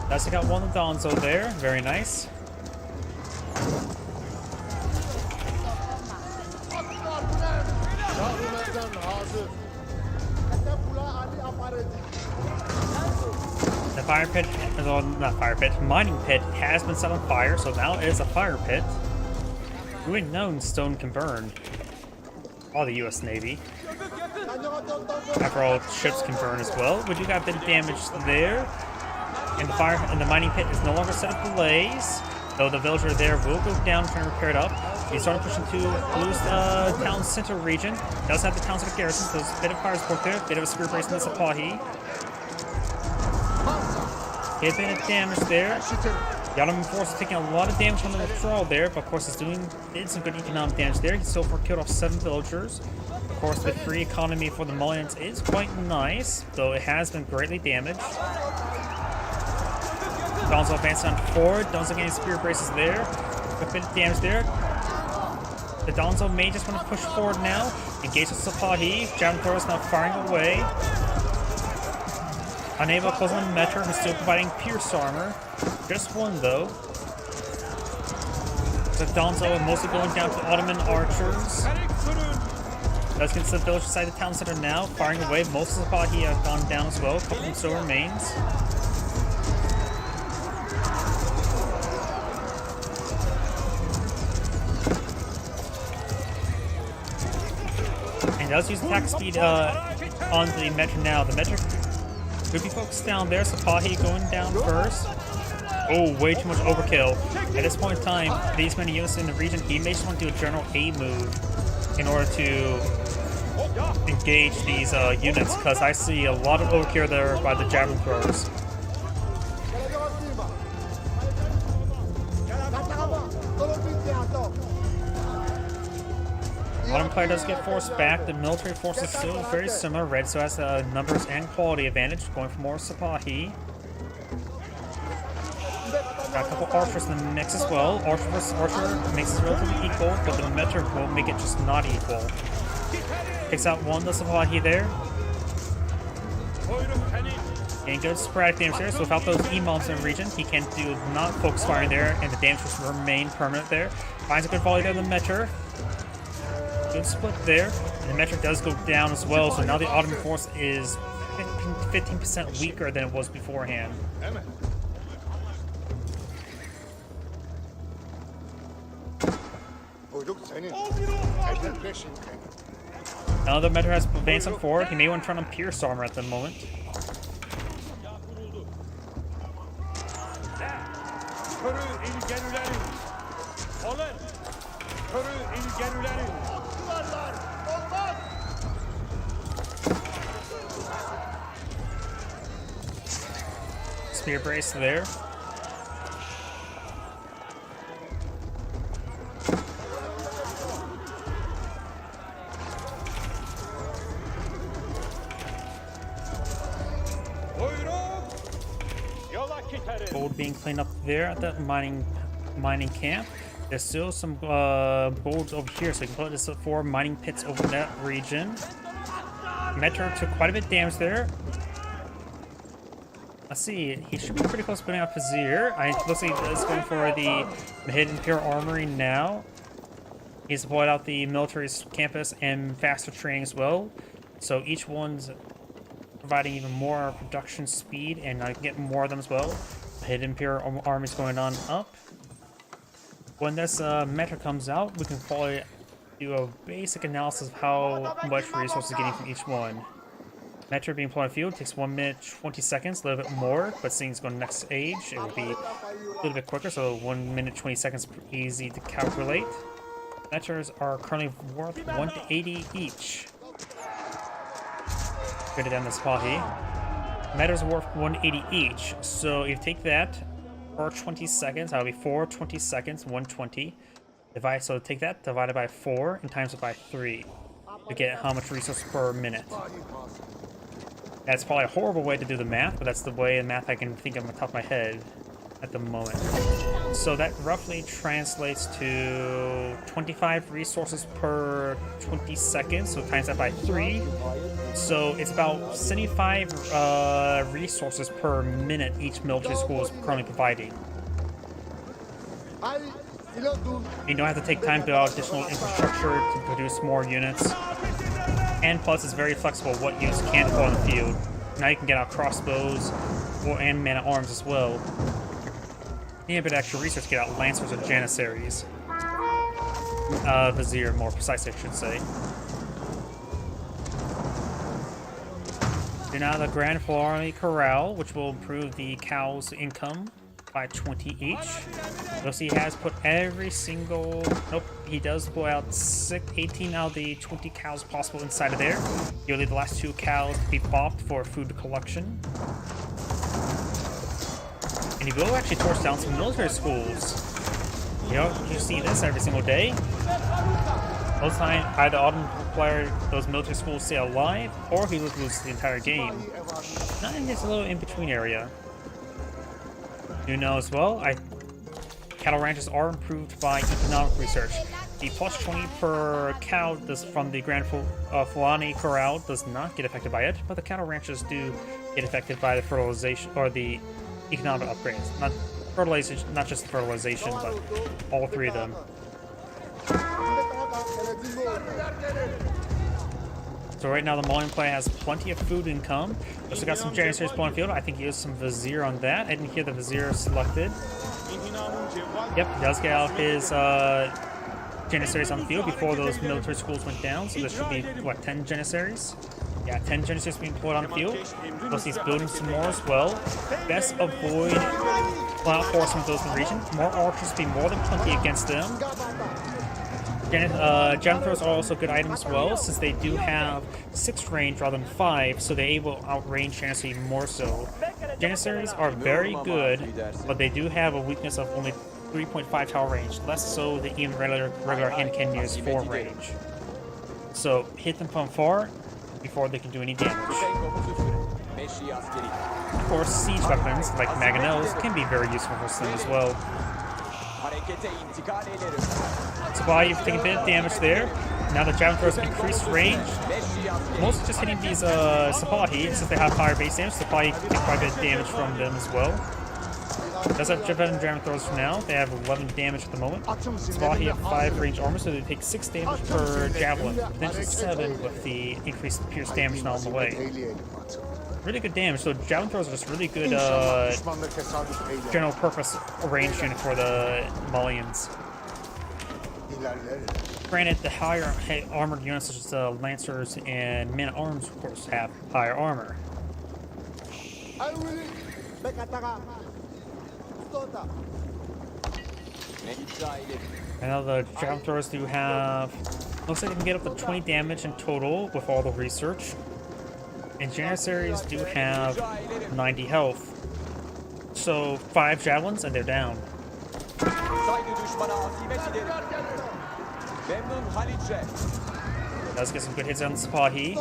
Does take out one of the Donzo there. Very nice. The fire pit, well, not fire pit, mining pit has been set on fire, so now it is a fire pit. Who had known stone can burn? All the U.S. Navy. After all, ships can burn as well. We do got a bit of damage there. And the mining pit is no longer set ablaze, though the villager there will go down trying to repair it up. He's starting to push into Blue's town center region. Does have the town center garrison, so there's a bit of fire support there, a bit of a spear brace in the Sipahi. Get a bit of damage there. The Ottoman force is taking a lot of damage from the withdrawal there, but of course did some good economic damage there. He so far killed off 7 villagers. Of course, the free economy for the Malians is quite nice, though it has been greatly damaged. Donzo advancing on forward. Donzo getting spear braces there. A bit of damage there. The Donzo may just want to push forward now. Engage with Sipahi. Javelin throwers now firing away. Unable to close on Metra, who's still providing pierce armor. Just one though. So Donzo mostly going down to Ottoman archers. Does get the village inside the town center now, firing away. Most of the Sipahi have gone down as well. A couple of them still remains. And does use attack speed on the Metra now. The Metra could be focused down there. Sipahi going down first. Oh, way too much overkill. At this point in time, these many units in the region, he may just want to do a general A move in order to engage these units, because I see a lot of overkill there by the javelin throwers. Ottoman player does get forced back. The military force is still very similar. Red so has a numbers and quality advantage, going for more Sipahi. Got a couple archers in the mix as well. Archer versus archer makes it relatively equal, but the Metra will make it just not equal. Takes out one of the Sipahi there. Getting good sporadic damage there, so without those E-mobs in the region, he can do not focus firing there, and the damage will remain permanent there. Finds a good volley there, the Metra. Good split there. And the Metra does go down as well, so now the Ottoman force is 15% weaker than it was beforehand. Now the Metra has advanced on forward. He may want to turn on pierce armor at the moment. Spear brace there. Gold being cleaned up there at the mining camp. There's still some gold over here, so you can put this 4 mining pits over that region. Metra took quite a bit of damage there. Let's see, he should be pretty close to putting out Vizier. Looks like he's going for the hidden Imperial Armory now. He's deployed out the military campus and faster training as well. So each one's providing even more production speed, and I can get more of them as well. The hidden Imperial Army is going on up. When this Metra comes out, we can probably do a basic analysis of how much resources getting from each one. Metra being deployed on field takes 1 minute 20 seconds, a little bit more, but seeing it's going to next age, it will be a little bit quicker, so 1 minute 20 seconds easy to calculate. Metras are currently worth 180 each. Greater than the Sipahi. Metras are worth 180 each, so if you take that for 20 seconds, that would be 4 20 seconds, 120. So take that, divided by 4, and times it by 3 to get how much resource per minute. That's probably a horrible way to do the math, but that's the way of math I can think of on the top of my head at the moment. So that roughly translates to 25 resources per 20 seconds, so times that by 3. So it's about 75 resources per minute each military school is currently providing. You don't have to take time to build additional infrastructure to produce more units. And plus, it's very flexible what units can deploy on the field. Now you can get out crossbows and man-at-arms as well. You need a bit of extra research to get out lancers or janissaries. Vizier, more precisely, I should say. So now the Grand Florani Corral, which will improve the cows' income by 20 each. You'll see he has put every single... Nope, he does pull out 18 out of the 20 cows possible inside of there. He'll leave the last 2 cows to be bopped for food collection. And he will actually torch down some military schools. You know, you see this every single day. Most of the time, either Ottoman player, those military schools stay alive, or he loses the entire game. Not in this little in-between area. You know as well, cattle ranches are improved by economic research. The plus 20 per cow from the Grand Fulani Corral does not get affected by it, but the cattle ranches do get affected by the fertilization or the economic upgrades. Not fertilization, not just fertilization, but all three of them. So right now the Malian player has plenty of food income. Also got some Janissaries pulling field. I think he used some Vizier on that. I didn't hear the Vizier selected. Yep, he does get out his Janissaries on the field before those military schools went down. So there should be, what, 10 Janissaries? Yeah, 10 Janissaries being pulled on the field. Plus he's building some more as well. Best avoid cloud forcing those in the region. More archers be more than plenty against them. Javelin throws are also good items as well, since they do have 6 range rather than 5, so they're able to outrange Janissary more so. Janissaries are very good, but they do have a weakness of only 3.5 tower range, less so than even regular hand cannoneers 4 range. So hit them from far before they can do any damage. Of course, siege weapons like Mangonels can be very useful for them as well. Spy, you've taken a bit of damage there. Now the Javelin throws increased range. Mostly just hitting these Sipahi, since they have higher base damage. Sipahi can take quite a bit of damage from them as well. Does have Javelin throws for now. They have 11 damage at the moment. Sipahi have 5 range armor, so they take 6 damage per Javelin. Potentially 7 with the increased pierce damage now on the way. Really good damage, so Javelin throws are just really good general purpose range unit for the Malians. Granted, the higher armored units such as Lancers and Men-at-Arms, of course, have higher armor. I know the Javelin throwers do have, looks like they can get up to 20 damage in total with all the research. And Janissaries do have 90 health. So 5 javelins and they're down. Does get some good hits on the Sipahi.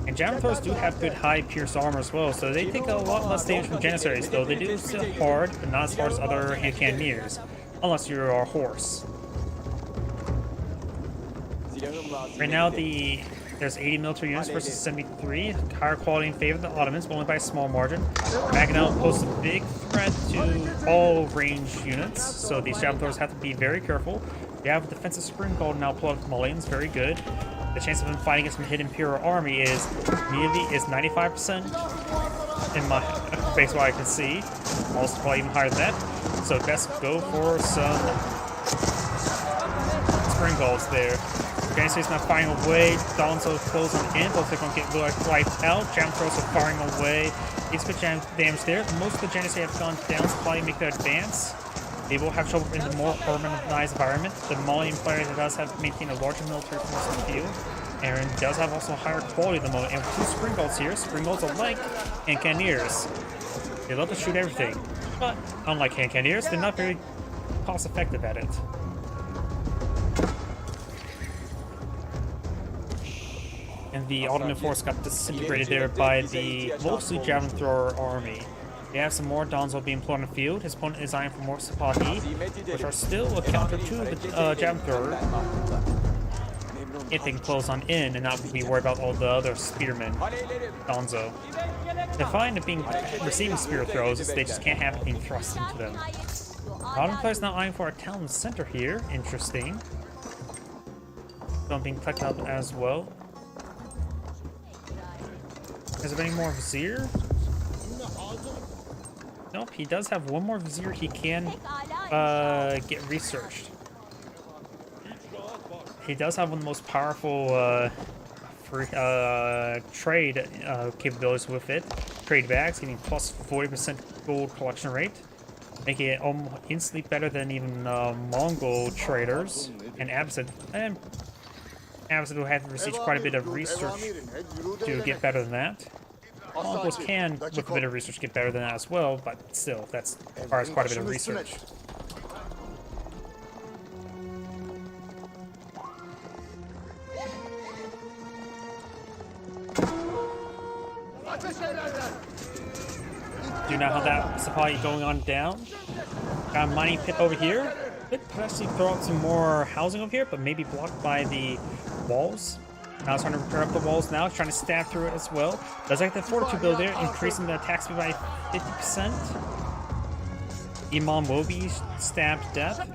And javelin throwers do have good high pierce armor as well, so they take a lot less damage from Janissaries, though they do still hard, but not as hard as other hand cannoneers, unless you're a horse. Right now there's 80 military units versus 73. Higher quality in favor of the Ottomans, but only by a small margin. Mangonel poses a big threat to all range units, so these javelin throwers have to be very careful. They have a defensive spring gold now pulled up from Malians, very good. The chance of them fighting against some hidden Imperial army is 95% in my base what I can see. Also probably even higher than that. So best go for some spring golds there. Janissaries not firing away. Donzo close on in. Looks like they're going to get wiped out. Javelin throws are firing away. It's good damage there. Most of the Janissaries have gone down to probably make their advance. They will have trouble in the more urbanized environment. The Malian player does have maintained a larger military force in the field. And does have also higher quality at the moment. And with 2 spring golds here, spring golds are like hand cannoneers. They love to shoot everything. But unlike hand cannoneers, they're not very cost effective at it. And the Ottoman force got disintegrated there by the mostly javelin thrower army. They have some more Donzo being employed on the field. His opponent is eyeing for more Sipahi, which are still a counter to the javelin thrower. If they can close on in and not be worried about all the other spearmen, Donzo. They're fine at receiving spear throws, they just can't have it being thrust into them. Ottoman player's now eyeing for a town center here. Interesting. Something clicked up as well. Is there any more Vizier? Nope, he does have one more Vizier he can get researched. He does have one of the most powerful trade capabilities with it. Trade bags, giving plus 40% gold collection rate, making it almost instantly better than even Mongol traders. And Abbasid will have to receive quite a bit of research to get better than that. Mongols can, with a bit of research, get better than that as well, but still, that requires quite a bit of research. Do now have that Sipahi going on down. Got a mining pit over here. Could potentially throw out some more housing over here, but maybe blocked by the walls. Now it's trying to repair up the walls now. It's trying to stab through it as well. Does like the fortitude build there, increasing the attack speed by 50%. Imam will be stabbed to death.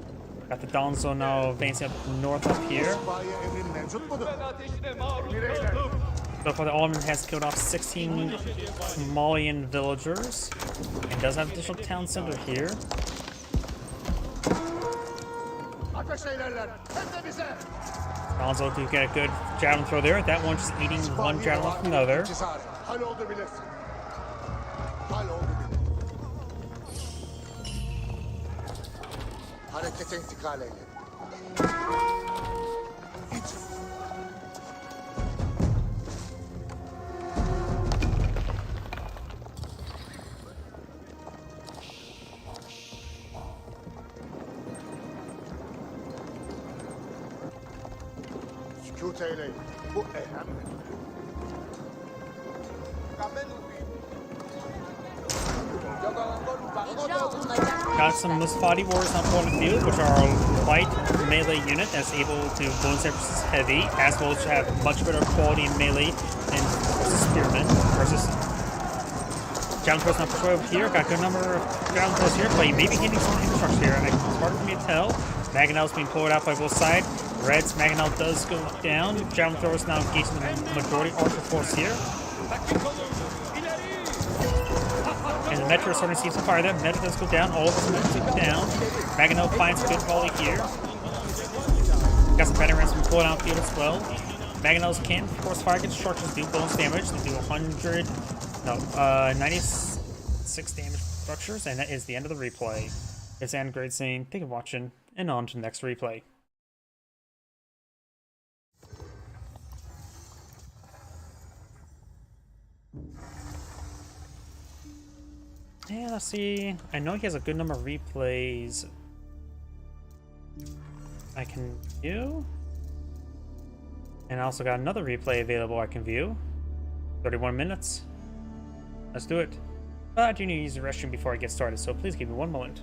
Got the Donzo now advancing up north up here. So far, the Alderman has killed off 16 Somalian villagers and does have additional town center here. Donzo do get a good javelin throw there. That one just eating one javelin from another. Harekete intikal eyle. Sükût eyleyin. Bu önemli. Got some Musfati warriors on point of view, which are a light melee unit that's able to bone versus heavy, as well as have much better quality in melee than spearmen versus javelin throws not patrol over here. Got a good number of javelin throws here, but he may be hitting some infrastructure here, and it's hard for me to tell. Mangonel's being pulled out by both sides. Red's Mangonel does go down. Javelin throwers now engaging the majority archer force here. And the Metro is starting to see some fire there. Metro does go down. All of his movements go down. Mangonel finds a good volley here. Got some veterans from pulling out field as well. Mangonels can force fire against structures, do bonus damage. They do 96 damage structures, and that is the end of the replay. It's Andgrade saying, thank you for watching, and on to the next replay. Yeah, let's see. I know he has a good number of replays I can view. And I also got another replay available I can view. 31 minutes. Let's do it. But I do need to use the restroom before I get started, so please give me one moment.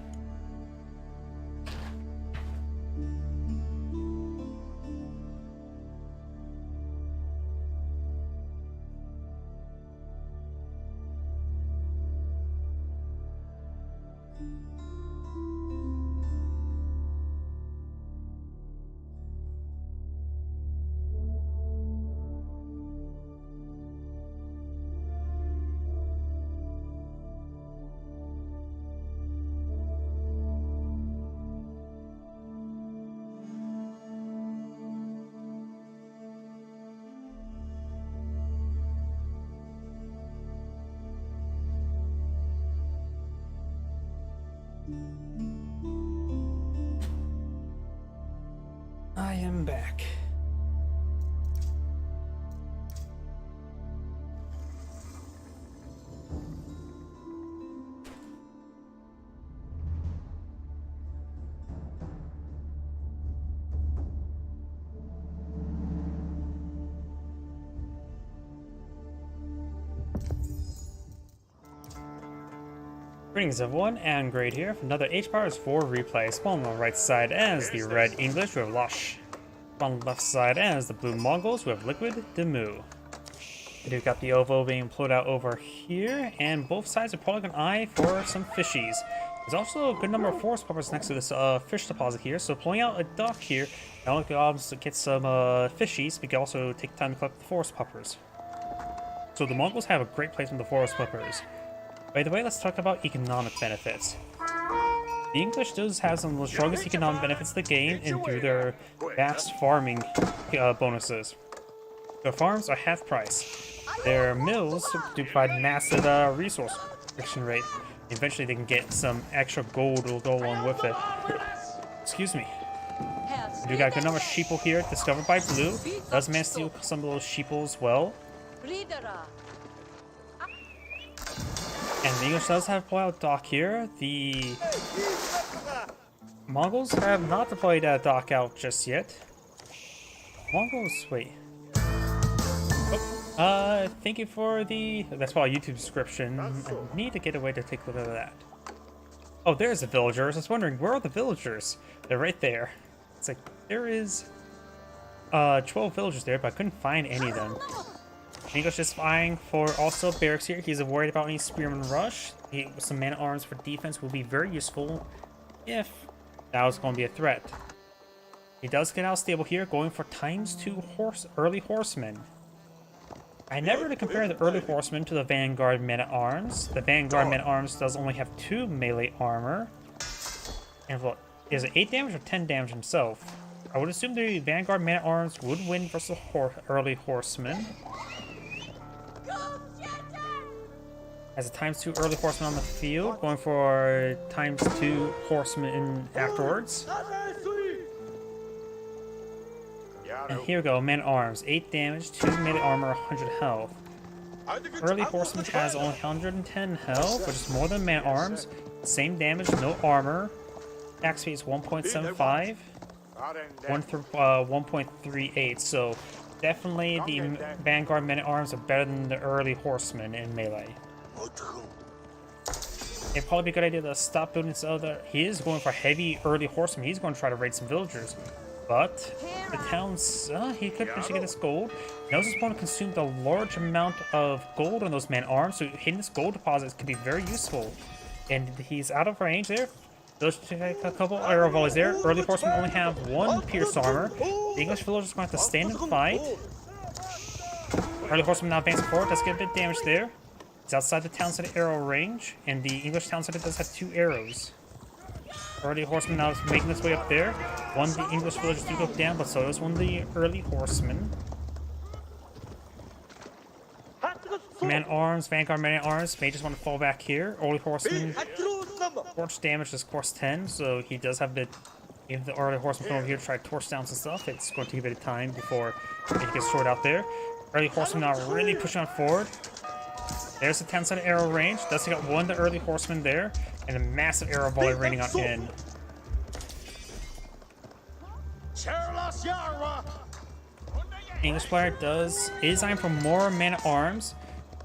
I am back. Greetings everyone, Andgrade here for another H-Powers 4 replay. Spawn on the right side as the Red English, we have Lush. Spawn on the left side as the Blue Mongols, we have Liquid Demu. We've got the OVO being pulled out over here, and both sides are probably an eye for some fishies. There's also a good number of forest puppers next to this fish deposit here, so pulling out a dock here, not only can we get some fishies, we can also take time to collect the forest puppers. So the Mongols have a great place with the forest puppers. By the way, let's talk about economic benefits. The English does have some of the strongest economic benefits of the game and through their vast farming bonuses. Their farms are half price. Their mills do provide massive resource production rate. Eventually they can get some extra gold to go along with it. Excuse me. We do got a good number of sheeple here, discovered by Blue. Does man steal some of those sheeple as well. And the English does have pulled out dock here. The Mongols have not deployed a dock out just yet. Mongols, wait. Oh, thank you for the... That's probably a YouTube description. I need to get a way to take a look at that. Oh, there's the villagers. I was wondering, where are the villagers? They're right there. It's like, there is... 12 villagers there, but I couldn't find any of them. English is vying for also barracks here. He's worried about any spearman rush. Some man-at-arms for defense will be very useful if that was going to be a threat. He does get out stable here, going for ×2 early horsemen. I never really compare the early horsemen to the vanguard men-at-arms. The vanguard men-at-arms does only have 2 melee armor. And what is it 8 damage or 10 damage himself? I would assume the vanguard men-at-arms would win versus early horsemen. As a ×2 early horseman on the field, going for ×2 horsemen afterwards. And here we go, man-at-arms, 8 damage, 2 melee armor, 100 health. Early horseman has only 110 health, which is more than man-at-arms. Same damage, no armor. Attack speed is 1.75, 1.38, so definitely the vanguard men-at-arms are better than the early horsemen in melee. It'd probably be a good idea to stop building this other. He is going for heavy early horsemen. He's going to try to raid some villagers. But the town's, he could potentially get this gold. He also want to consume the large amount of gold on those man-arms, so hitting this gold deposits could be very useful. And he's out of range there. Those take a couple arrow volleys there. Early horsemen only have 1 pierce armor. The English villagers are going to have to stand and fight. Early horseman now advancing forward. Does get a bit of damage there. He's outside the town center arrow range, and the English town center does have 2 arrows. Early horseman now is making its way up there. One of the English villagers do go down, but so does one of the early horsemen. Man-at-arms, vanguard man-at-arms may just want to fall back here. Early horseman, torch damage is course 10, so he does have the. If the early horseman come over here to try to torch down some stuff, it's going to take a bit of time before it gets sorted out there. Early horseman now really pushing on forward. There's the 10-sided arrow range. Does take out one of the early horsemen there, and a massive arrow volley raining on in. English player is eyeing for more man-at-arms,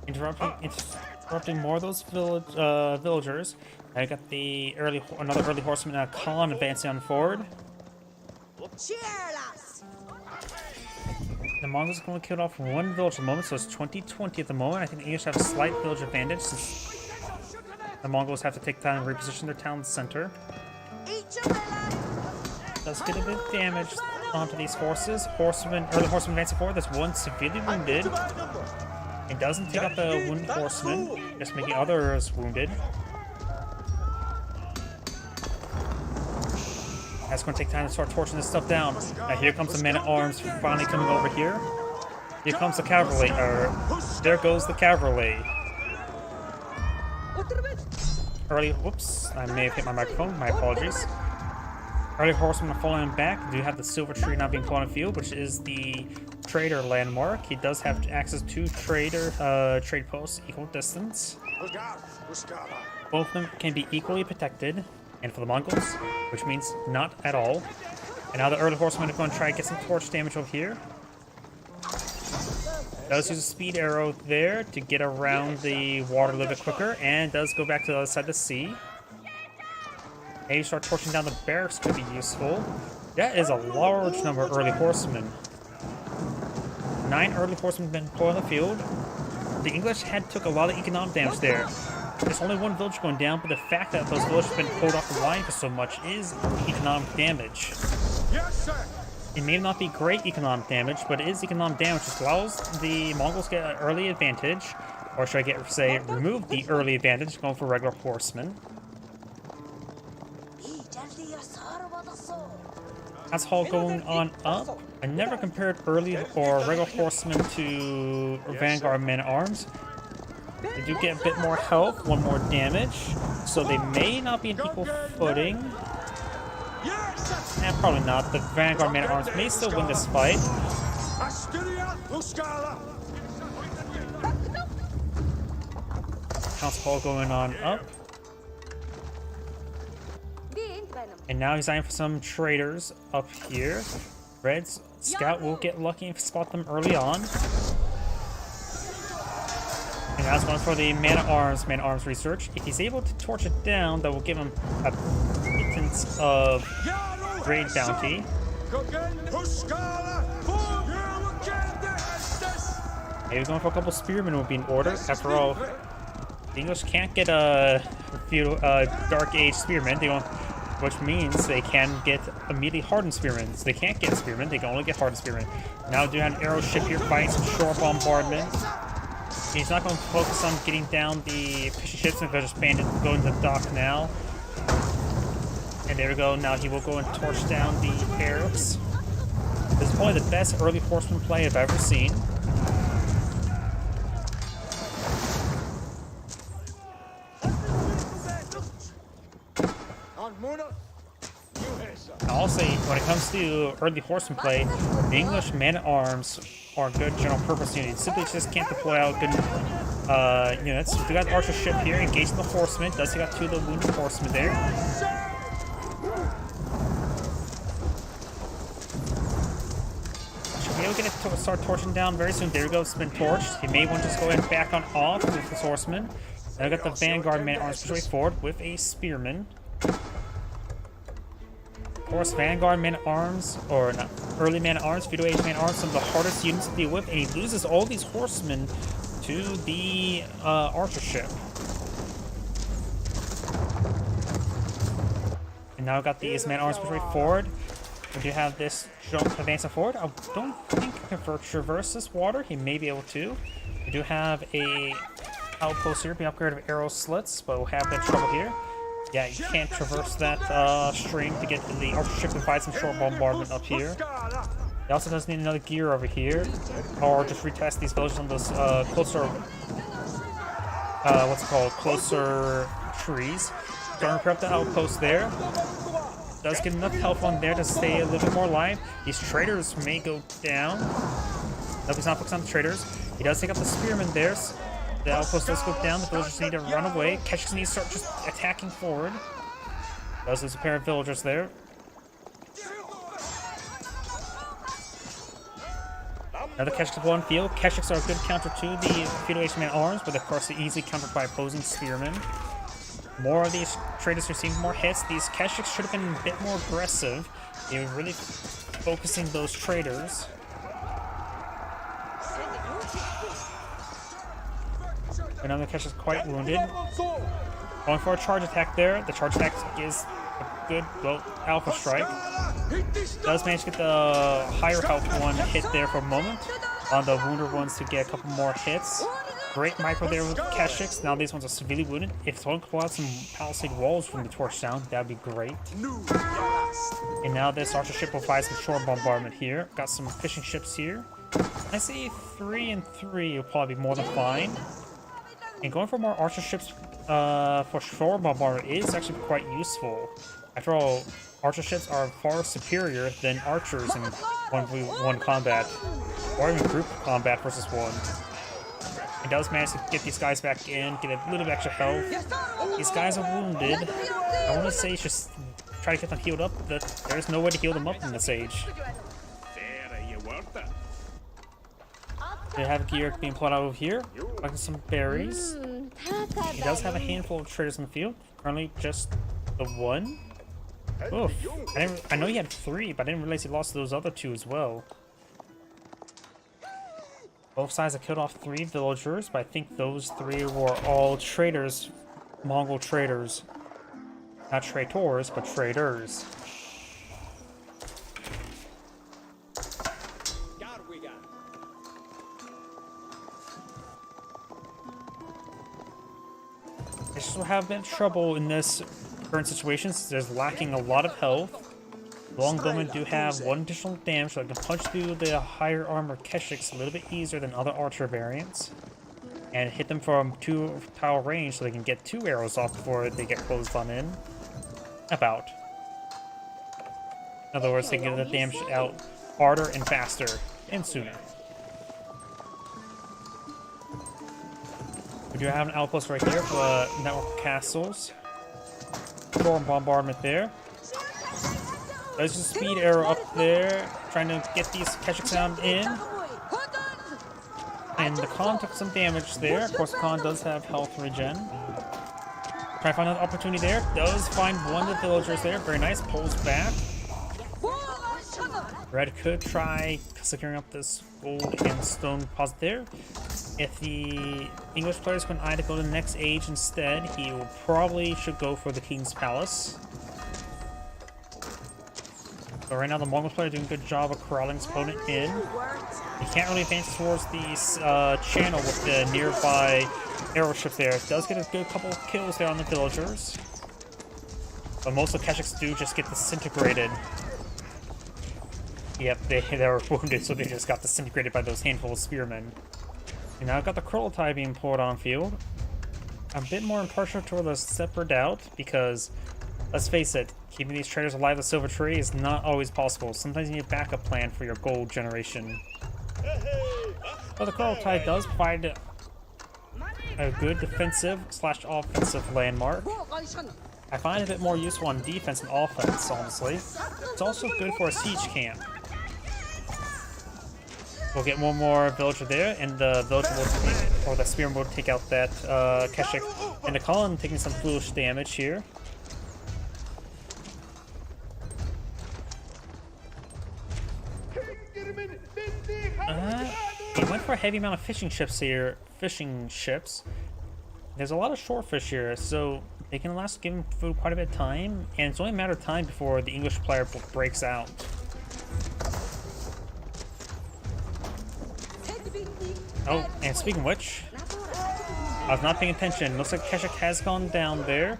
interrupting more of those villagers. I got the another early horseman, Khan, advancing on forward. The Mongols are going to kill off 1 village at the moment, so it's 20-20 at the moment. I think the English have a slight village advantage since the Mongols have to take time to reposition their town center. Does get a bit of damage onto these horses. Early horseman advancing forward. There's 1 severely wounded. It doesn't take out the wounded horseman, just making others wounded. That's going to take time to start torching this stuff down. Now here comes the man-at-arms finally coming over here. Here comes the cavalry. There goes the cavalry. Whoops, I may have hit my microphone. My apologies. Early horsemen are falling back. Do have the silver tree now being put on the field, which is the trader landmark. He does have access to trade posts equal distance. Both of them can be equally protected. And for the Mongols, which means not at all. And now the early horsemen are going to try to get some torch damage over here. Does use a speed arrow there to get around the water a little bit quicker, and does go back to the other side of the sea. Maybe start torching down the barracks could be useful. That is a large number of early horsemen. 9 early horsemen have been deployed on the field. The English took a lot of economic damage there. There's only 1 village going down, but the fact that those villages have been pulled off the line for so much is economic damage. Yes, sir. It may not be great economic damage, but it is economic damage, which allows the Mongols to get an early advantage. Or should I remove the early advantage, going for regular horsemen. That's all going on up. I never compared early or regular horsemen to vanguard men-at-arms. They do get a bit more health, 1 more damage, so they may not be in equal footing. And probably not. The vanguard men-at-arms may still win this fight. Council hall going on up. And now he's eyeing for some traders up here. Red's scout will get lucky and spot them early on. And that's one for the man-at-arms research. If he's able to torch it down, that will give him a pittance of raid bounty. Maybe going for a couple spearmen would be in order. After all, the English can't get feudal Dark Age spearmen. They don't, which means they can get immediately hardened spearmen. So they can't get spearmen. They can only get hardened spearmen. Now do have an arrow ship here fighting some shore bombardment. He's not going to focus on getting down the fishing ships and just bandit going to the dock now. And there we go. Now he will go and torch down the Arabs. This is probably the best early horseman play I've ever seen. I'll say, when it comes to early horseman play, the English men-at-arms are good general purpose units. Simply just can't deploy out good units. We got archer ship here engaging the horsemen. Does he got 2 of the wounded horsemen there? Should be able to get it to start torching down very soon. There we go, it's been torched. He may want to just go ahead and back on off with his horsemen. Now we got the vanguard men-at-arms push forward with a spearman. Of course, vanguard men-at-arms, or not, early men-at-arms, feudal age men-at-arms, some of the hardest units to deal with, and he loses all these horsemen to the archer ship. And now we've got these men-at-arms pushing forward. We do have this jump advancing forward. I don't think he can traverse this water. He may be able to. We do have a outpost here, being upgraded with arrow slits, but we'll have that trouble here. Yeah, you can't traverse that stream to get to the archer ship and fight some short bombardment up here. He also does need another gear over here, or just retest these villages on those closer, closer trees. Don't repair up the outpost there. Does get enough health on there to stay a little bit more alive. These traders may go down. Nope, he's not focused on the traders. He does take up the spearmen there. The outpost does go down. The villagers need to run away. Keshiks need to start just attacking forward. Does lose a pair of villagers there. Another Keshiks blow on field. Keshiks are a good counter to the feudal age men-at-arms, but of course they're easily countered by opposing spearmen. More of these traders receiving more hits. These Keshiks should have been a bit more aggressive. They were really focusing those traders. Another Keshiks is quite wounded. Going for a charge attack there. The charge attack is a good alpha strike. Does manage to get the higher health one hit there for a moment. On the wounded ones to get a couple more hits. Great micro there with Keshiks. Now these ones are severely wounded. If someone could pull out some palisade walls from the torch down, that'd be great. And now this archer ship will fight some shore bombardment here. Got some fishing ships here. I say 3 and 3 will probably be more than fine. And going for more archer ships for shore bombardment is actually quite useful. After all, archer ships are far superior than archers in 1v1 combat, or even group combat versus one. It does manage to get these guys back in, get a little bit extra health. These guys are wounded. I want to say just try to get them healed up, but there's no way to heal them up in this age. They have gear being plotted out over here, collecting some berries. He does have a handful of traders in the field. Currently just the one. Oof. I know he had 3, but I didn't realize he lost those other 2 as well. Both sides have killed off 3 villagers, but I think those 3 were all traders, Mongol traders. Not traitors, but traders. I just have a bit of trouble in this current situation since there's lacking a lot of health. Longbowmen do have 1 additional damage, so I can punch through the higher armor Keshiks a little bit easier than other archer variants. And hit them from 2 tile range so they can get 2 arrows off before they get closed on in. About. In other words, they can get the damage out harder and faster, and sooner. We do have an outpost right here for a network of castles. Shore bombardment there. There's a speed arrow up there, trying to get these Keshiks down in. And the Khan took some damage there. Of course, the Khan does have health regen. Try to find another opportunity there. Does find one of the villagers there. Very nice. Pulls back. Red could try securing up this gold and stone deposit there. If the English players can either go to the next age instead, he will probably should go for the King's Palace. But right now, the Mongol player doing a good job of corralling his opponent in. He can't really advance towards the channel with the nearby aeroship there. It does get a good couple of kills there on the villagers. But most of the Keshiks do just get disintegrated. Yep, they were wounded, so they just got disintegrated by those handful of spearmen. And now I've got the Kurultai being pulled on field. I'm a bit more impartial toward the Separate Out because, let's face it, keeping these traders alive with Silver Tree is not always possible. Sometimes you need a backup plan for your gold generation. But the Kurultai does provide a good defensive/offensive landmark. I find it a bit more useful on defense and offense, honestly. It's also good for a siege camp. We'll get one more villager there, and the villager will take, or the spearman will take out that Keshik. And the column taking some foolish damage here. He went for a heavy amount of fishing ships here. There's a lot of short fish here, so they can last give him food quite a bit of time, and it's only a matter of time before the English player breaks out. Oh, and speaking of which, I was not paying attention. Looks like Keshik has gone down there.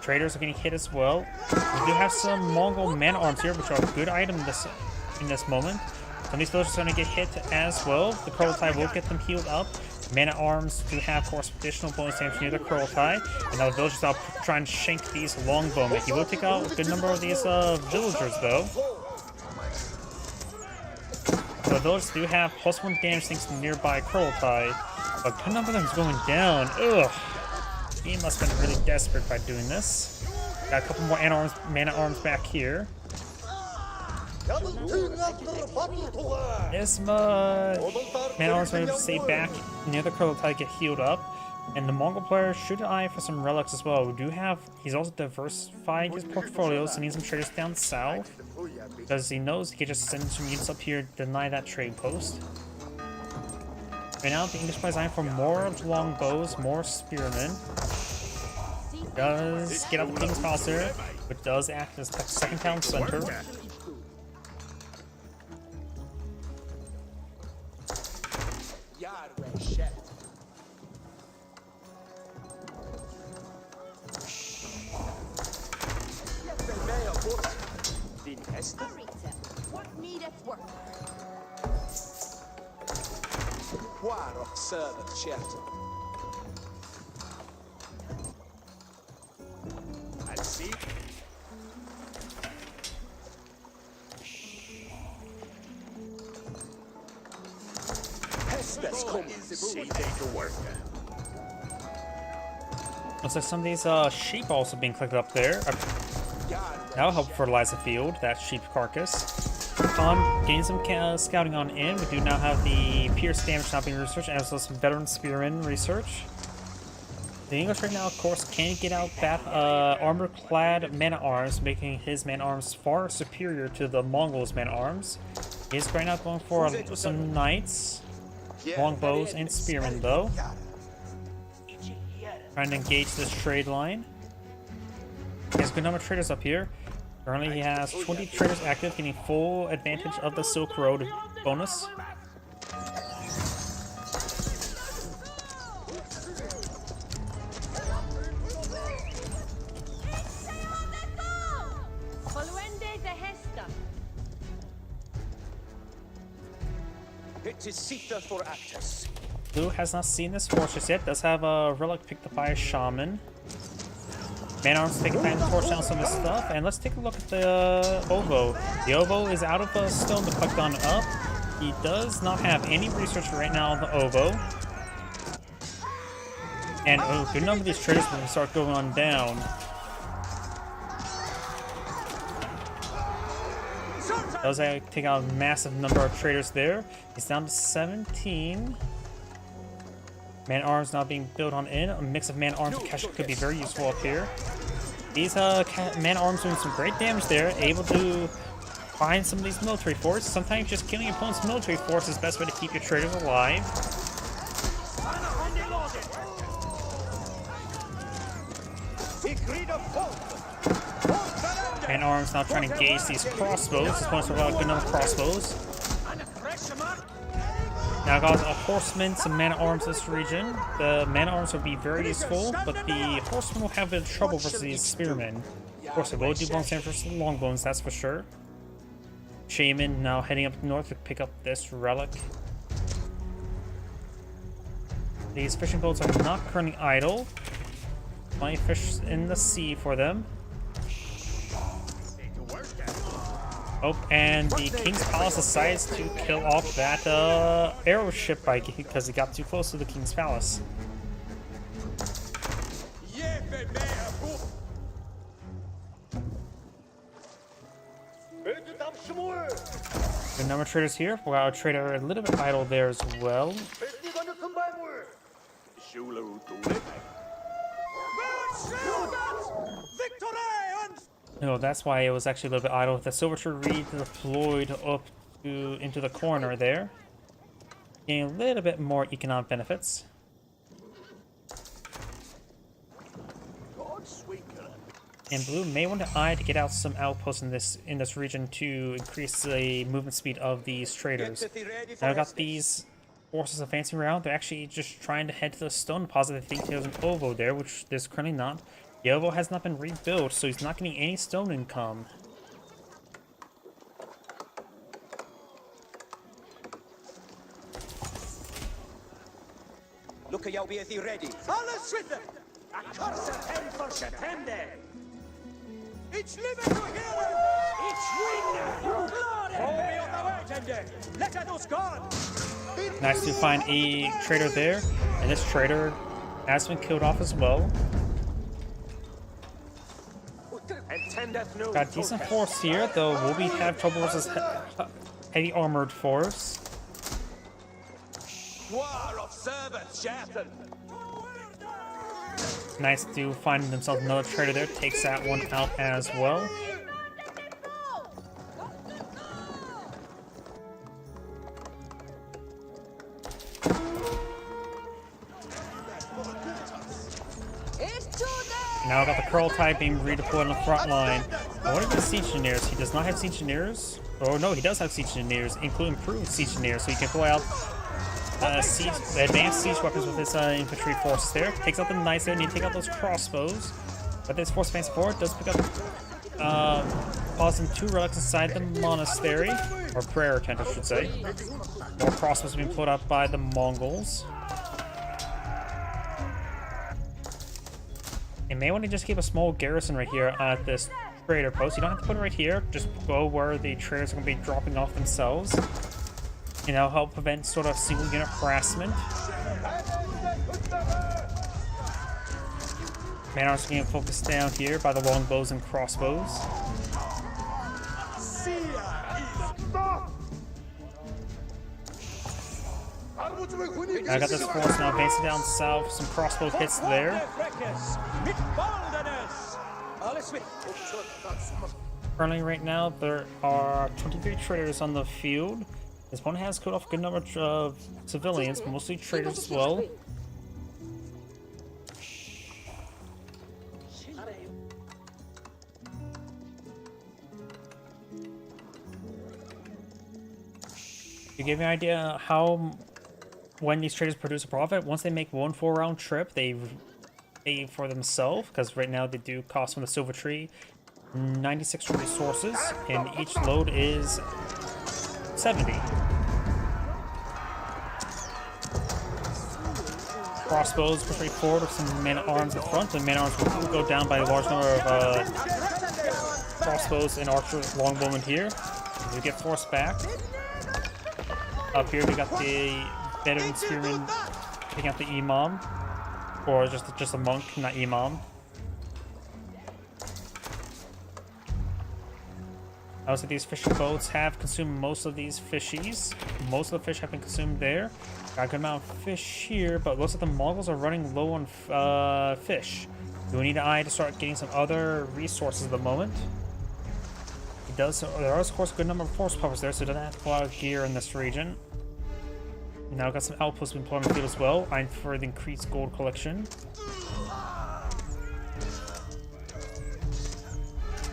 Traders are getting hit as well. We do have some Mongol man-arms here, which are a good item in this moment. Some of these villagers are going to get hit as well. The Kurultai will get them healed up. Man-at-arms do have, of course, additional bonus damage near the Kurultai. And now the villagers are trying to shank these longbowmen. He will take out a good number of these villagers, though. So the villagers do have +1 damage thanks to the nearby Kurultai. But a good number of them is going down. Ugh. He must have been really desperate by doing this. Got a couple more man-at-arms back here. Isma man-at-arms may stay back near the Kurultai, get healed up. And the Mongol player should eye for some relics as well. We do have, he's also diversified his portfolio, sending some traders down south. Because he knows he can just send some units up here to deny that trade post. Right now, the English player is eyeing for more longbows, more spearmen. Does get out the King's Palace there, which does act as the second town center. What needeth work? And see. Let's come see they work. Looks like some of these sheep also being collected up there. That'll help fertilize the field, that sheep carcass. Getting some scouting on in. We do now have the pierce damage not being researched, and also some veteran spearmen research. The English right now, of course, can get out that armor-clad man-at-arms, making his man-at-arms far superior to the Mongols' man-at-arms. He's right now going for some knights, longbows, and spearmen, though. Trying to engage this trade line. He has a good number of traders up here. Currently, he has 20 traders active, getting full advantage of the Silk Road bonus. Blue has not seen this fortress yet. Does have a relic picked up by a shaman. Man-arms taking time to torch down some of his stuff, and let's take a look at the Ovo. The Ovo is out of the stone to collect on up. He does not have any research right now on the Ovo. And a good number of these traders will start going on down. Does take out a massive number of traders there. He's down to 17. Man-arms now being built on in. A mix of man-arms and cash could be very useful up here. These man-arms doing some great damage there, able to find some of these military forces. Sometimes just killing your opponent's military force is the best way to keep your traders alive. Man arms now trying to engage these crossbows. His opponents have got a good number of crossbows. Now got a horseman, some man-at-arms this region. The man-at-arms will be very useful, but the horsemen will have a bit of trouble versus these spearmen. Of course, it will do long stand versus longbones, that's for sure. Shaman now heading up north to pick up this relic. These fishing boats are not currently idle. Plenty of fish in the sea for them. Oh, and the King's Palace decides to kill off that arrow ship because he got too close to the King's Palace. Good number of traders here. We got a trader a little bit idle there as well. No, that's why it was actually a little bit idle. The Silver Tree redeployed up into the corner there, getting a little bit more economic benefits. And blue may want to eye to get out some outposts in this region to increase the movement speed of these traders. Now I've got these forces advancing around. They're actually just trying to head to the stone deposit. They think there's an ovoe there, which there's currently not. The ovoe has not been rebuilt, so he's not getting any stone income. Look at be ready. Alles with them! A corsa ten for September! Each liver to heal! Each win! Glory! On the way, Tende! Let us go! Nice to find a trader there, and this trader has been killed off as well. Got decent force here, though will we have trouble versus heavy armored force. Nice to find themselves another trader there, takes that one out as well. Now I got the Curl type being redeployed on the front line. I wonder if the Siege Engineers. He does not have Siege Engineers. Oh no, he does have Siege Engineers, including improved Siege Engineers, so he can deploy out advanced siege weapons with his infantry forces there. Takes out the knights there, need to take out those crossbows. But this force advancing forward does pick up, causing 2 relics inside the monastery, or prayer tent, I should say. More crossbows being pulled out by the Mongols. You may want to just keep a small garrison right here at this trader post. You don't have to put it right here. Just go where the traders are going to be dropping off themselves. You know, help prevent sort of single unit harassment. Man-arms getting focused down here by the longbows and crossbows. I got this force now advancing down south. Some crossbow hits there. Currently, right now, there are 23 traders on the field. This one has killed off a good number of civilians, mostly traders as well. To give you an idea how when these traders produce a profit, once they make one 4-round trip, they pay for themselves, because right now they do cost from the Silver Tree 96 resources, and each load is 70. Crossbows push right forward with some man-at-arms in front. The man-at-arms will go down by a large number of crossbows and archers, longbowmen here. We get forced back. Up here we got the veteran spearman taking out the imam, or just a monk, not imam. I would say these fishing boats have consumed most of these fishies. Most of the fish have been consumed there. Got a good amount of fish here, but looks like the Mongols are running low on fish. Do we need an eye to start getting some other resources at the moment? He There are, of course, a good number of force puppets there, so it doesn't have a lot of gear in this region. Now we've got some outposts being employed on the field as well, eyeing for the increased gold collection.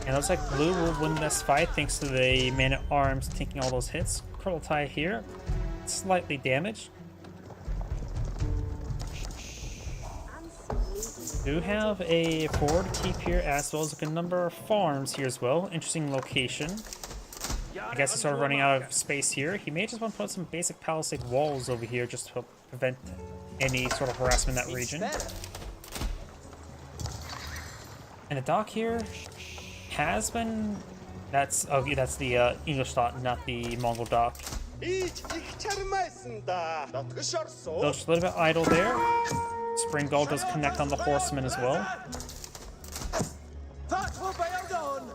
And it looks like blue will win this fight thanks to the man-at-arms taking all those hits. Kurultai here, slightly damaged. Do have a forward keep here as well as a good number of farms here as well. Interesting location. I guess he's sort of running out of space here. He may just want to put some basic palisade walls over here just to help prevent any sort of harassment in that region. And the dock here has been... That's the English dock, not the Mongol dock. So just a little bit idle there. Springald does connect on the horsemen as well. That will be done.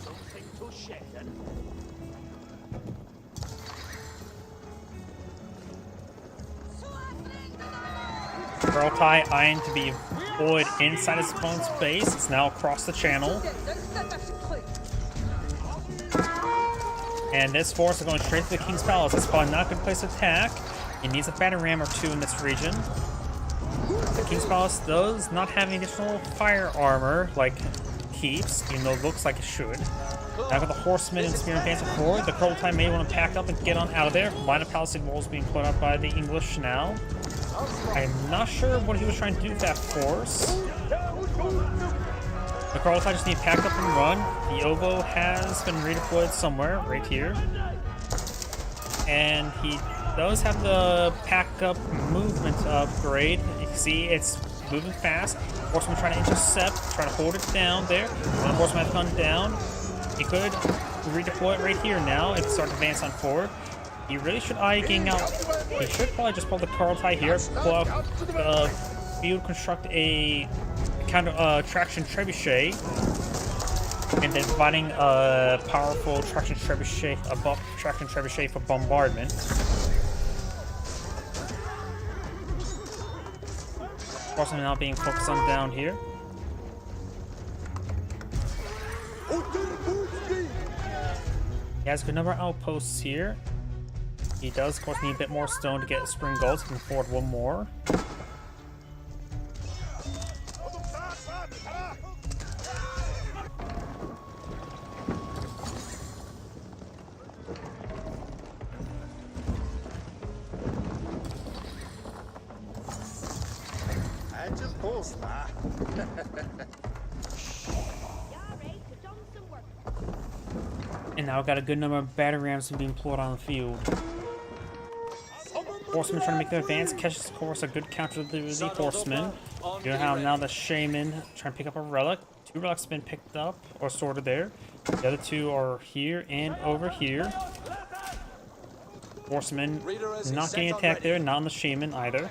Something to shed. Kurultai eyeing to be deployed inside his opponent's base. It's now across the channel. And this force is going straight to the King's Palace. That's probably not a good place to attack. He needs a battering ram or two in this region. The King's Palace does not have any additional fire armor like keeps, even though it looks like it should. Now with the horsemen and spearmen advancing forward, the Kurultai may want to pack up and get on out of there. Line of palisade walls being put up by the English now. I'm not sure what he was trying to do with that force. The Kurultai just need to pack up and run. The Ovo has been redeployed somewhere, right here. And he does have the pack up movement upgrade. You can see it's moving fast. Horseman trying to intercept, trying to hold it down there. One horseman has gone down. He could redeploy it right here now and start to advance on forward. He really should eye getting out. He should probably just pull the Kurultai here, pull out the field, construct a counter traction trebuchet, and then providing a powerful traction trebuchet, a buff traction trebuchet for bombardment. Horsemen now being focused on down here. He has a good number of outposts here. He does, of course, need a bit more stone to get spring gold, so he can afford one more. And now we've got a good number of battering rams being employed on the field. Horsemen trying to make their advance, catches, of course, a good counter to the horsemen. You know how now the shaman trying to pick up a relic. 2 relics have been picked up or sorted there. The other 2 are here and over here. Horsemen not getting attacked there, not on the shaman either.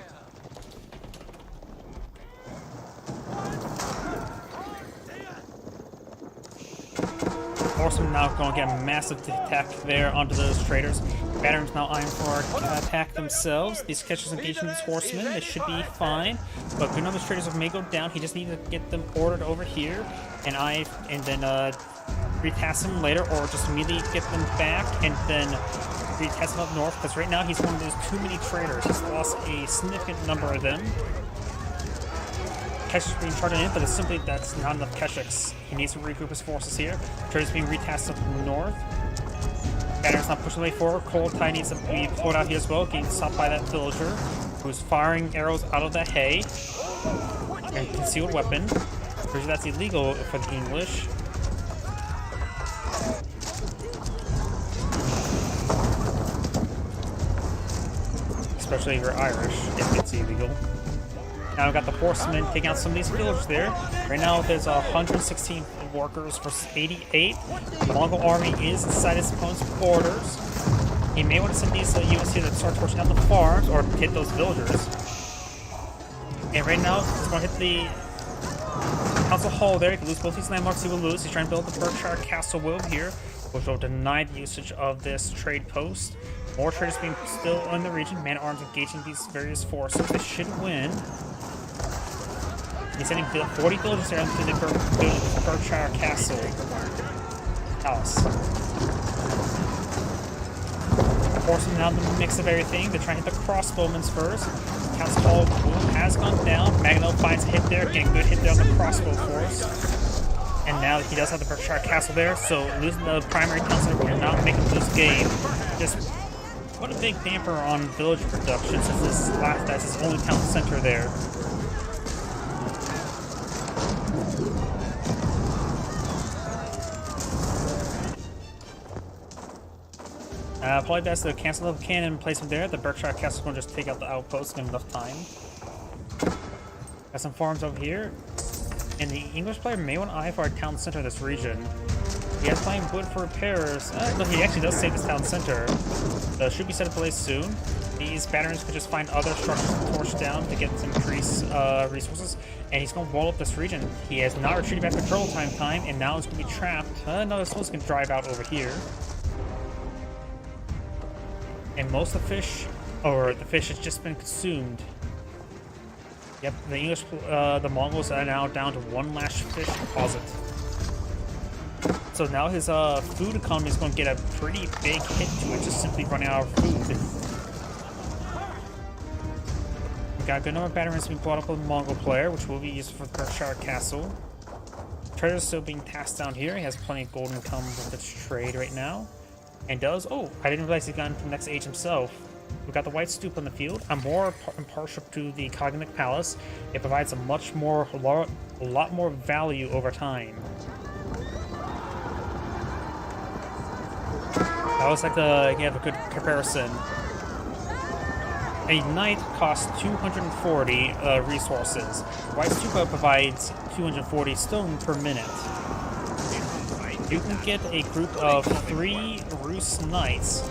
Horsemen now going to get a massive attack there onto those traders. Batterings now eyeing for an attack themselves. These catchers engaging these horsemen, they should be fine. But good number of traders may go down. He just needs to get them ordered over here and then retest them later, or just immediately get them back and then retest them up north. Because right now he's one of those too many traders. He's lost a significant number of them. Keshiks being charged in, but that's not enough Keshiks. He needs to regroup his forces here. Traders being retasked up north. Banner's not pushing the way forward. Kurultai needs to be pulled out here as well, getting stopped by that villager who's firing arrows out of the hay. And concealed weapon. Pretty sure that's illegal for the English. Especially if you're Irish, if it's illegal. Now we've got the horsemen taking out some of these villagers there. Right now there's 116 workers versus 88. The Mongol army is inside his opponent's borders. He may want to send these units here that start torching out the farms or hit those villagers. And right now he's going to hit the council hall there. He can lose both these landmarks. He will lose. He's trying to build the Berkshire Castle over here, which will deny the usage of this trade post. More traders being still in the region. Man-at-arms engaging these various forces. They should win. He's sending 40 villagers around to the Berkshire Castle Palace. Forcing out the mix of everything. They're trying to hit the crossbowmen first. Council Hall has gone down. Magno finds a hit there, getting a good hit there on the crossbow force. And now he does have the Berkshire Castle there, so losing the primary town center will not make him lose game. Just put a big damper on village production since that's his only town center there. Probably best to cancel the cannon and place him there. The Berkshire Castle's going to just take out the outpost in enough time. Got some farms over here. And the English player may want to eye for our town center in this region. He has plenty of wood for repairs. No, he actually does save his town center. Should be set in place soon. These batteries could just find other structures to torch down to get some increased resources. And he's going to wall up this region. He has not retreated back to patrol time, and now he's going to be trapped. No, this one's going to drive out over here. And most of the fish has just been consumed. Yep, the English, the Mongols are now down to one last fish deposit. So now his food economy is going to get a pretty big hit to it, just simply running out of food. We got a good number of batteries being brought up with the Mongol player, which will be used for the Berkshire Castle. Trader's still being tasked down here. He has plenty of gold income with its trade right now. And does, oh, I didn't realize he'd gotten from the next age himself. We've got the White Stoop on the field. I'm more impartial to the Cognic Palace. It provides a lot more value over time. That was like you have a good comparison. A knight costs 240 resources. White Stupa provides 240 stone per minute. You can get a group of 3 Rus Knights,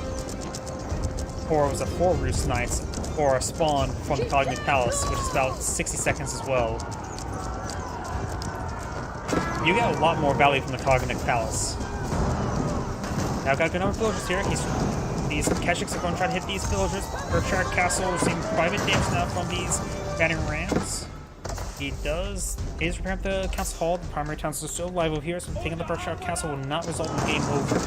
or was it 4 Rus Knights, or a spawn from the Cognic Palace, which is about 60 seconds as well. You get a lot more value from the Cognic Palace. Now I've got a good number of villagers here. These Keshiks are going to try to hit these villagers. Berkshire Castle receiving private damage now from these battering rams. He is preparing the Council Hall. The primary town is still alive over here, so taking the Berkshire Castle will not result in game over.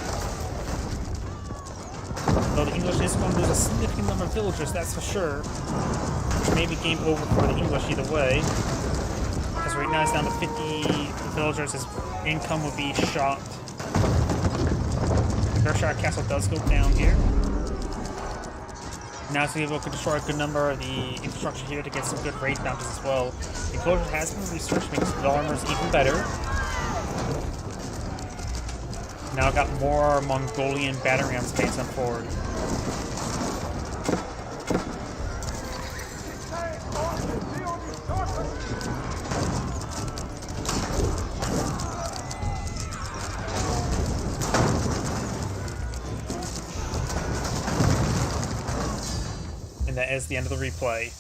Though the English is going to lose a significant number of villagers, that's for sure. Which may be game over for the English either way. Because right now it's down to 50 villagers, his income will be shot. The Berkshire Castle does go down here. Now it's able to destroy a good number of the infrastructure here to get some good raid bounties as well. The enclosure has been researched, makes the armors even better. Now I've got more Mongolian battering rams facing forward. And that is the end of the replay.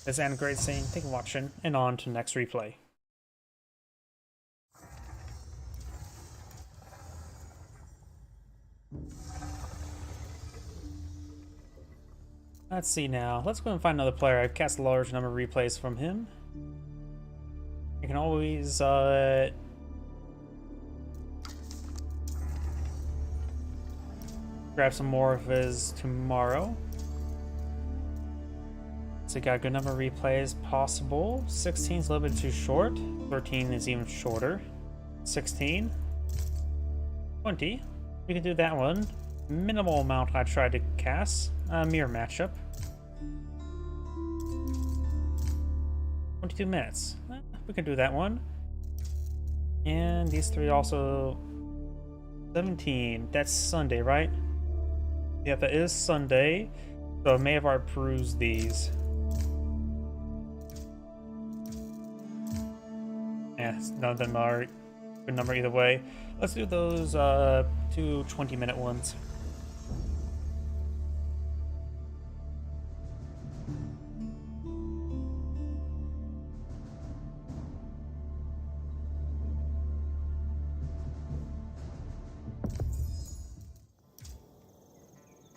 This is Angrade saying, thank you for watching, and on to the next replay. Let's see now. Let's go and find another player. I've cast a large number of replays from him. You can always grab some more of his tomorrow. So got a good number of replays possible. 16 is a little bit too short. 13 is even shorter. 16. 20. We can do that one. Minimal amount I tried to cast. Mirror matchup. 22 minutes. We can do that one. And these 3 also. 17. That's Sunday, right? Yeah, that is Sunday. So I may have already perused these. Yeah, none of them are a good number either way. Let's do those 2 20-minute ones.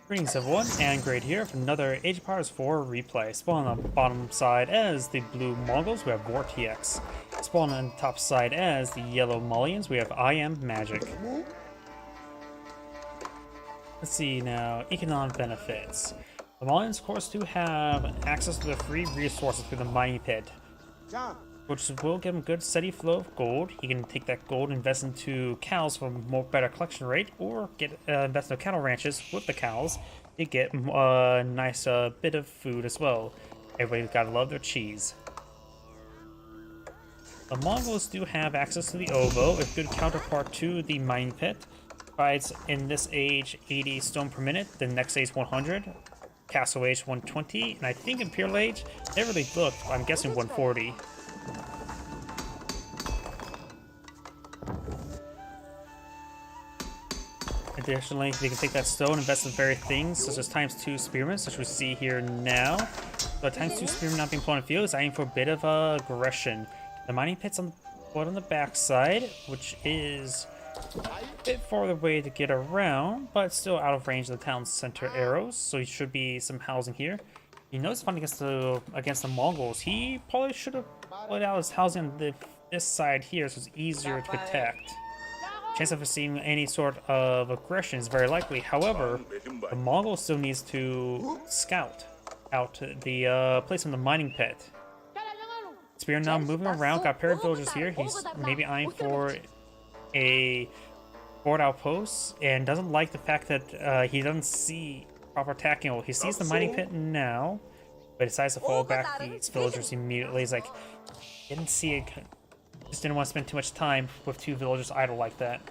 Greetings everyone, Angrade here for another Age of Empires 4 replay. Spawn on the bottom side as the blue Mongols, we have War TX. spawn on the top side as the yellow mullions, we have I Am Magic. Let's see now, economic benefits. The mullions, of course, do have access to the free resources through the mining pit, which will give him good steady flow of gold. He can take that gold and invest into cows for a more better collection rate, or get invest into cattle ranches with the cows to get a nice bit of food as well. Everybody's gotta love their cheese. The Mongols do have access to the Ovo, a good counterpart to the mining pit. Provides in this age 80 stone per minute, the next age 100, Castle Age 120, and I think Imperial Age, they really looked, I'm guessing 140. Additionally, they can take that stone and invest in various things, such as ×2 spearmen, such as we see here now. But ×2 spearmen not being put on the field is aiming for a bit of aggression. The mining pit's on the back side, which is a bit farther away to get around, but still out of range of the town center arrows, so he should be some housing here. You notice fighting against the Mongols, he probably should have put out his housing on this side here, so it's easier to protect. Chance of seeing any sort of aggression is very likely. However, the Mongol still needs to scout out the place in the mining pit. Spear now moving around, got a pair of villagers here. He's maybe eyeing for a board outpost and doesn't like the fact that he doesn't see proper attacking. He sees the mining pit now, but decides to fall back these villagers immediately. He's like, didn't see it. Just didn't want to spend too much time with two villagers idle like that.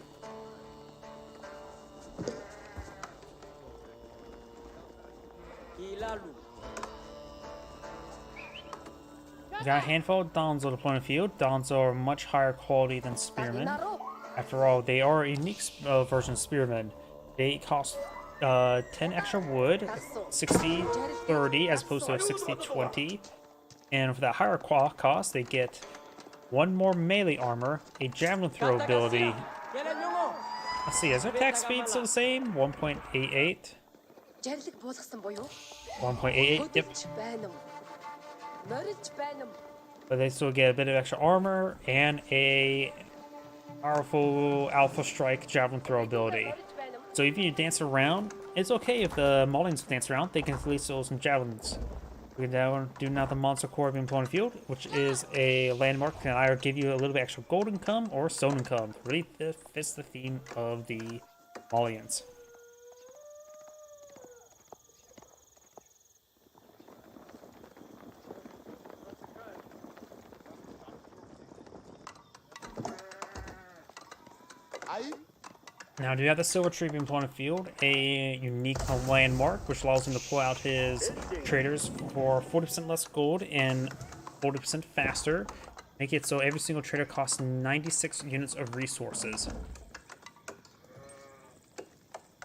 We got a handful of Donzo deploying the field. Donzo are much higher quality than Spearmen. After all, they are a unique version of Spearmen. They cost 10 extra wood, 60-30 as opposed to a 60-20. And for that higher cost, they get one more melee armor, a javelin throw ability. Let's see, is their attack speed still the same? 1.88? 1.88, yep. But they still get a bit of extra armor and a powerful Alpha Strike javelin throw ability. So if you dance around, it's okay if the Maulings dance around, they can at least throw some javelins. We can do now the Monster Core being put on the field, which is a landmark that can either give you a little bit extra gold income or stone income. Really fits the theme of the Maulians. Now, do you have the Silver Tree being put on the field? A unique landmark, which allows him to pull out his traders for 40% less gold and 40% faster. Make it so every single trader costs 96 units of resources.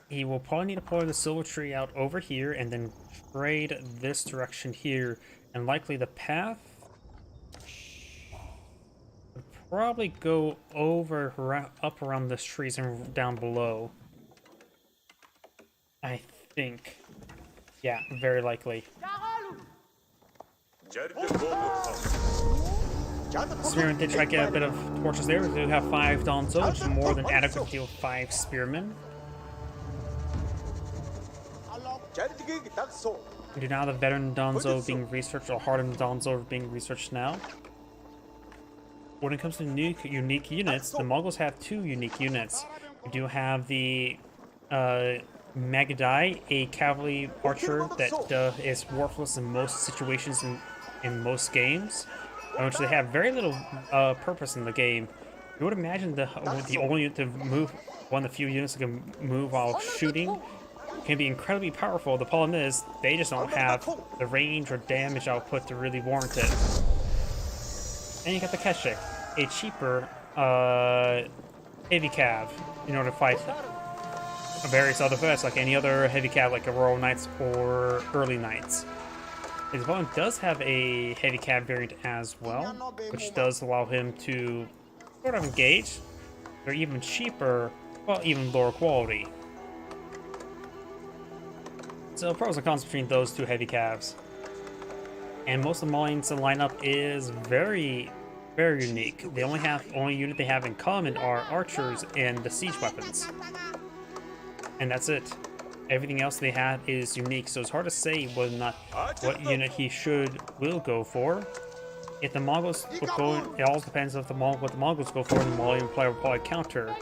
He will probably need to pull the Silver Tree out over here and then trade this direction here. And likely the path probably go over up around the trees and down below. I think. Yeah, very likely. Spearmen did try to get a bit of torches there. We do have 5 Donzo, which is more than adequate to deal with 5 Spearmen. We do now have the veteran Donzo being researched, or hardened Donzo being researched now. When it comes to unique units, the Mongols have 2 unique units. We do have the Magadai, a cavalry archer that is worthless in most situations in most games, which they have very little purpose in the game. You would imagine the only unit to move, one of the few units that can move while shooting, can be incredibly powerful. The problem is, they just don't have the range or damage output to really warrant it. And you got the Keshik, a cheaper heavy cav, in order to fight various other threats, like any other heavy cav, like a Royal Knights or Early Knights. His opponent does have a heavy cav variant as well, which does allow him to sort of engage. They're even cheaper, well, even lower quality. So pros and cons between those 2 heavy cavs. And most of the Maulians lineup is very Very unique. The only unit they have in common are archers and the siege weapons. And that's it. Everything else they have is unique, so it's hard to say whether or not what unit he will go for. If the Mongols will go, it all depends on what the Mongols go for, and the Mongolian player will probably counter.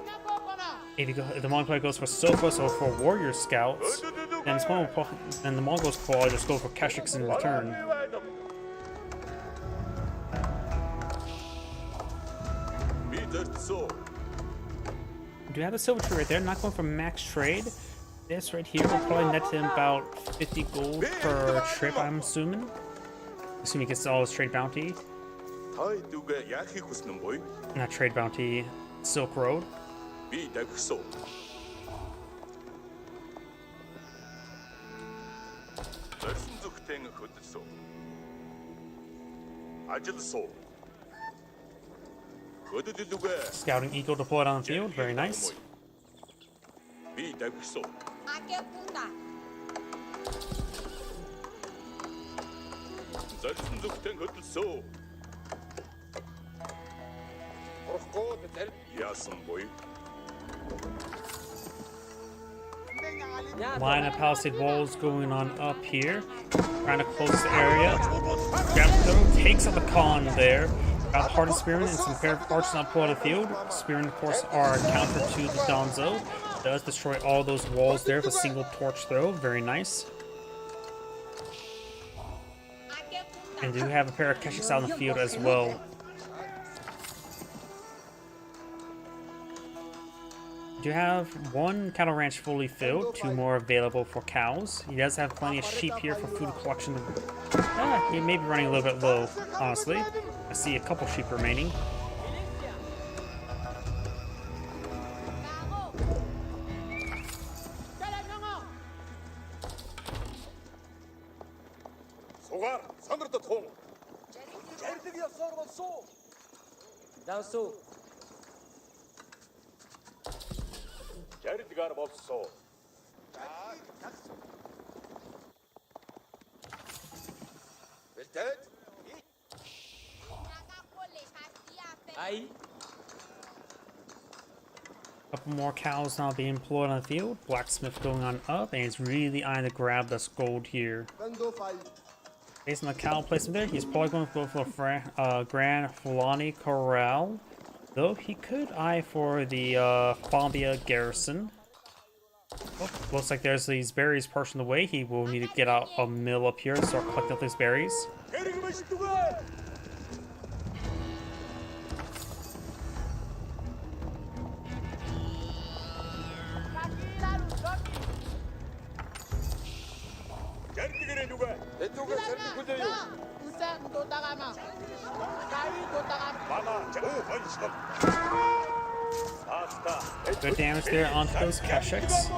If the Mongol player goes for Sofas or for warrior scouts, then the Mongols probably just go for Keshiks in return. Do you have the silver tree right there? Not going for max trade. This right here will probably net him about 50 gold per trip, I'm assuming. Assuming he gets all his trade bounty. Not trade bounty, Silk Road. Scouting Eagle deployed on the field, very nice. Line of palisade walls going on up here. Trying to close the area. Grab takes out the Khan there. Got the Hardened Spearman and some pair of archers on the field. Spearmen, of course, are counter to the Donzo. Does destroy all those walls there with a single torch throw. Very nice. And do have a pair of Keshiks out in the field as well. Do have one cattle ranch fully filled, 2 more available for cows. He does have plenty of sheep here for food collection. He may be running a little bit low, honestly. I see a couple sheep remaining. Couple more cows now being employed on the field. Blacksmith going on up, and he's really eyeing to grab this gold here. Based on the cow placement there, he's probably going to go for Grand Fulani Corral. Though he could eye for the Fombia Garrison. Oh, looks like there's these berries partially in the way. He will need to get out a mill up here and start collecting up these berries. Good damage there onto those Keshiks.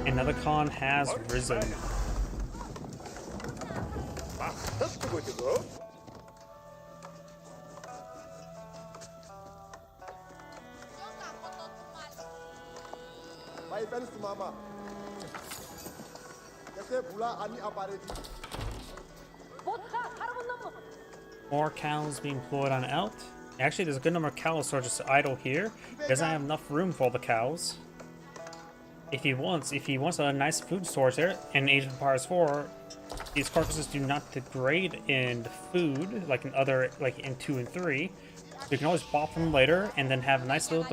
Another Khan has risen. More cows being employed on Elt. Actually, there's a good number of cows that are just idle here. He doesn't have enough room for all the cows. If he wants a nice food storage there, in Age of Empires 4, these carcasses do not degrade in food like in 2 and 3. You can always bop them later and then have a nice little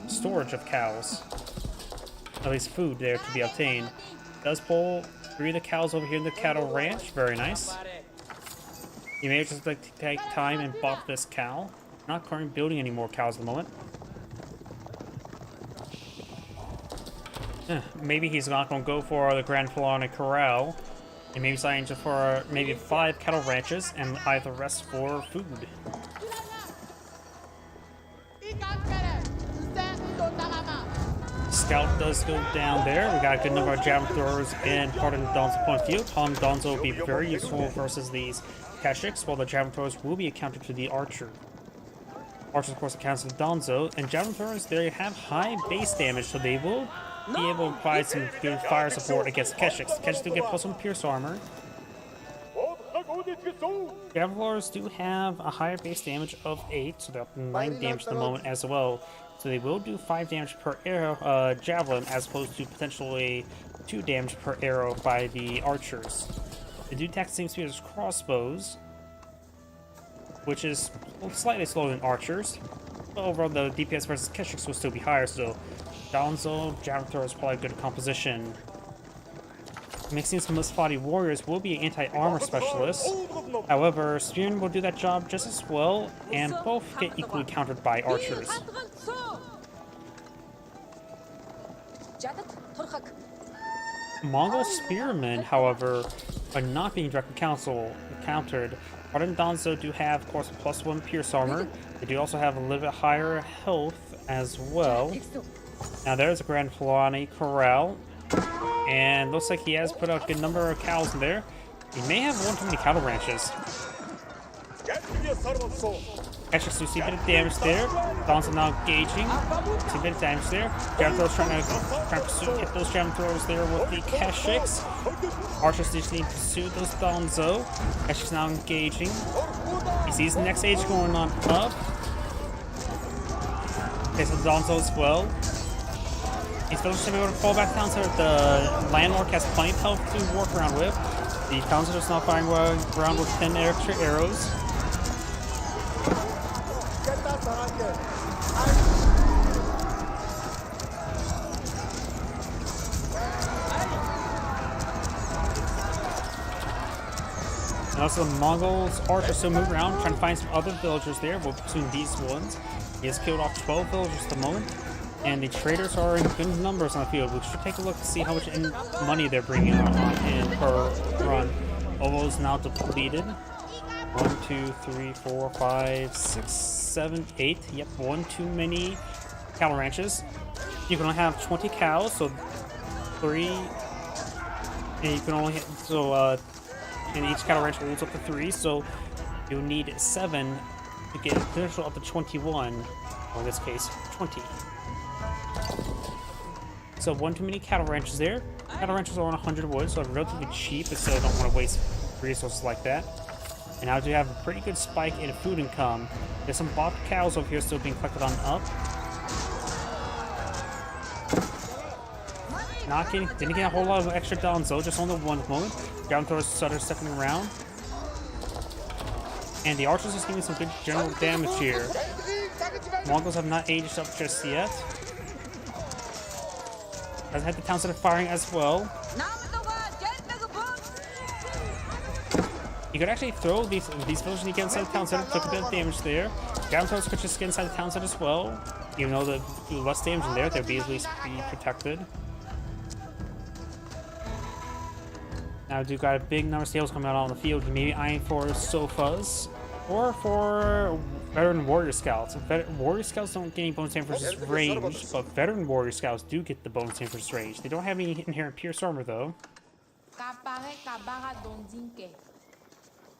storage of cows. At least food there to be obtained. Does pull 3 of the cows over here in the cattle ranch. Very nice. You may just like to take time and bop this cow. Not currently building any more cows at the moment. Maybe he's not going to go for the Grand Fulani Corral. And maybe sign just for maybe 5 cattle ranches and eye the rest for food. Scout does go down there. We got a good number of javelin throwers and hardened Donzo point field. Hardened Donzo will be very useful versus these Keshiks, while the javelin throwers will be a counter to the archer. Archers, of course, accounts to the Donzo, and javelin throwers, they have high base damage, so they will be able to provide some good fire support against Keshiks. Keshiks do get +1 pierce armor. Javelins do have a higher base damage of 8, so they're up to 9 damage at the moment as well. So they will do 5 damage per arrow, javelin, as opposed to potentially 2 damage per arrow by the archers. They do attack the same speed as crossbows, which is slightly slower than archers. But overall, the DPS versus Keshiks will still be higher, so Danzo, Javelin Thrower is probably a good composition. Mixing some Musfati warriors will be an anti-armor specialist. However, Spearman will do that job just as well, and both get equally countered by archers. Mongol Spearmen, however, are not being directly countered. Arden Danzo do have, of course, +1 pierce armor. They do also have a little bit higher health as well. Now there's a Grand Fulani Corral, and looks like he has put out a good number of cows in there. He may have one too many cattle ranches. Keshiks do see a bit of damage there. Danzo now engaging. See a bit of damage there. Javelin Throwers trying to hit those Javelin Throwers there with the Keshiks. Archers just need to pursue those Danzo. Keshiks now engaging. He sees the next age going on up. Okay, so Danzo as well. He's still should be able to fall back down so the Landlord has plenty of health to work around with. The Danzo is now firing around with 10 extra arrows. And also the Mongols archers still move around, trying to find some other villagers there. Well, between these ones, he has killed off 12 villagers at the moment, and the traders are in good numbers on the field. We should take a look to see how much money they're bringing in per run. Ovo is now depleted. 1, 2, 3, 4, 5, 6, 7, 8. Yep, one too many cattle ranches. You can only have 20 cows, so 3. And you can only hit, so and each cattle ranch holds up to 3, so you need 7 to get potential up to 21, or in this case, 20. So one too many cattle ranches there. Cattle ranches are on 100 wood, so they're relatively cheap, so I don't want to waste resources like that. And now do have a pretty good spike in food income. There's some bought cows over here still being collected on up. Didn't get a whole lot of extra Danzo, just on the one moment. Javelin Throwers started stepping around. And the archers is getting some good general damage here. Mongols have not aged up just yet. Doesn't have the town center firing as well. You could actually throw these villagers and you get inside the town center, took a bit of damage there. Javelin Throwers could just get inside the town center as well. Even though they do less damage in there, they'll be at least be protected. Now do got a big number of sails coming out on the field. He may be eyeing for sofas or for veteran warrior scouts. Warrior scouts don't get any bonus damage versus range, but veteran warrior scouts do get the bonus damage versus range. They don't have any inherent pierce armor though.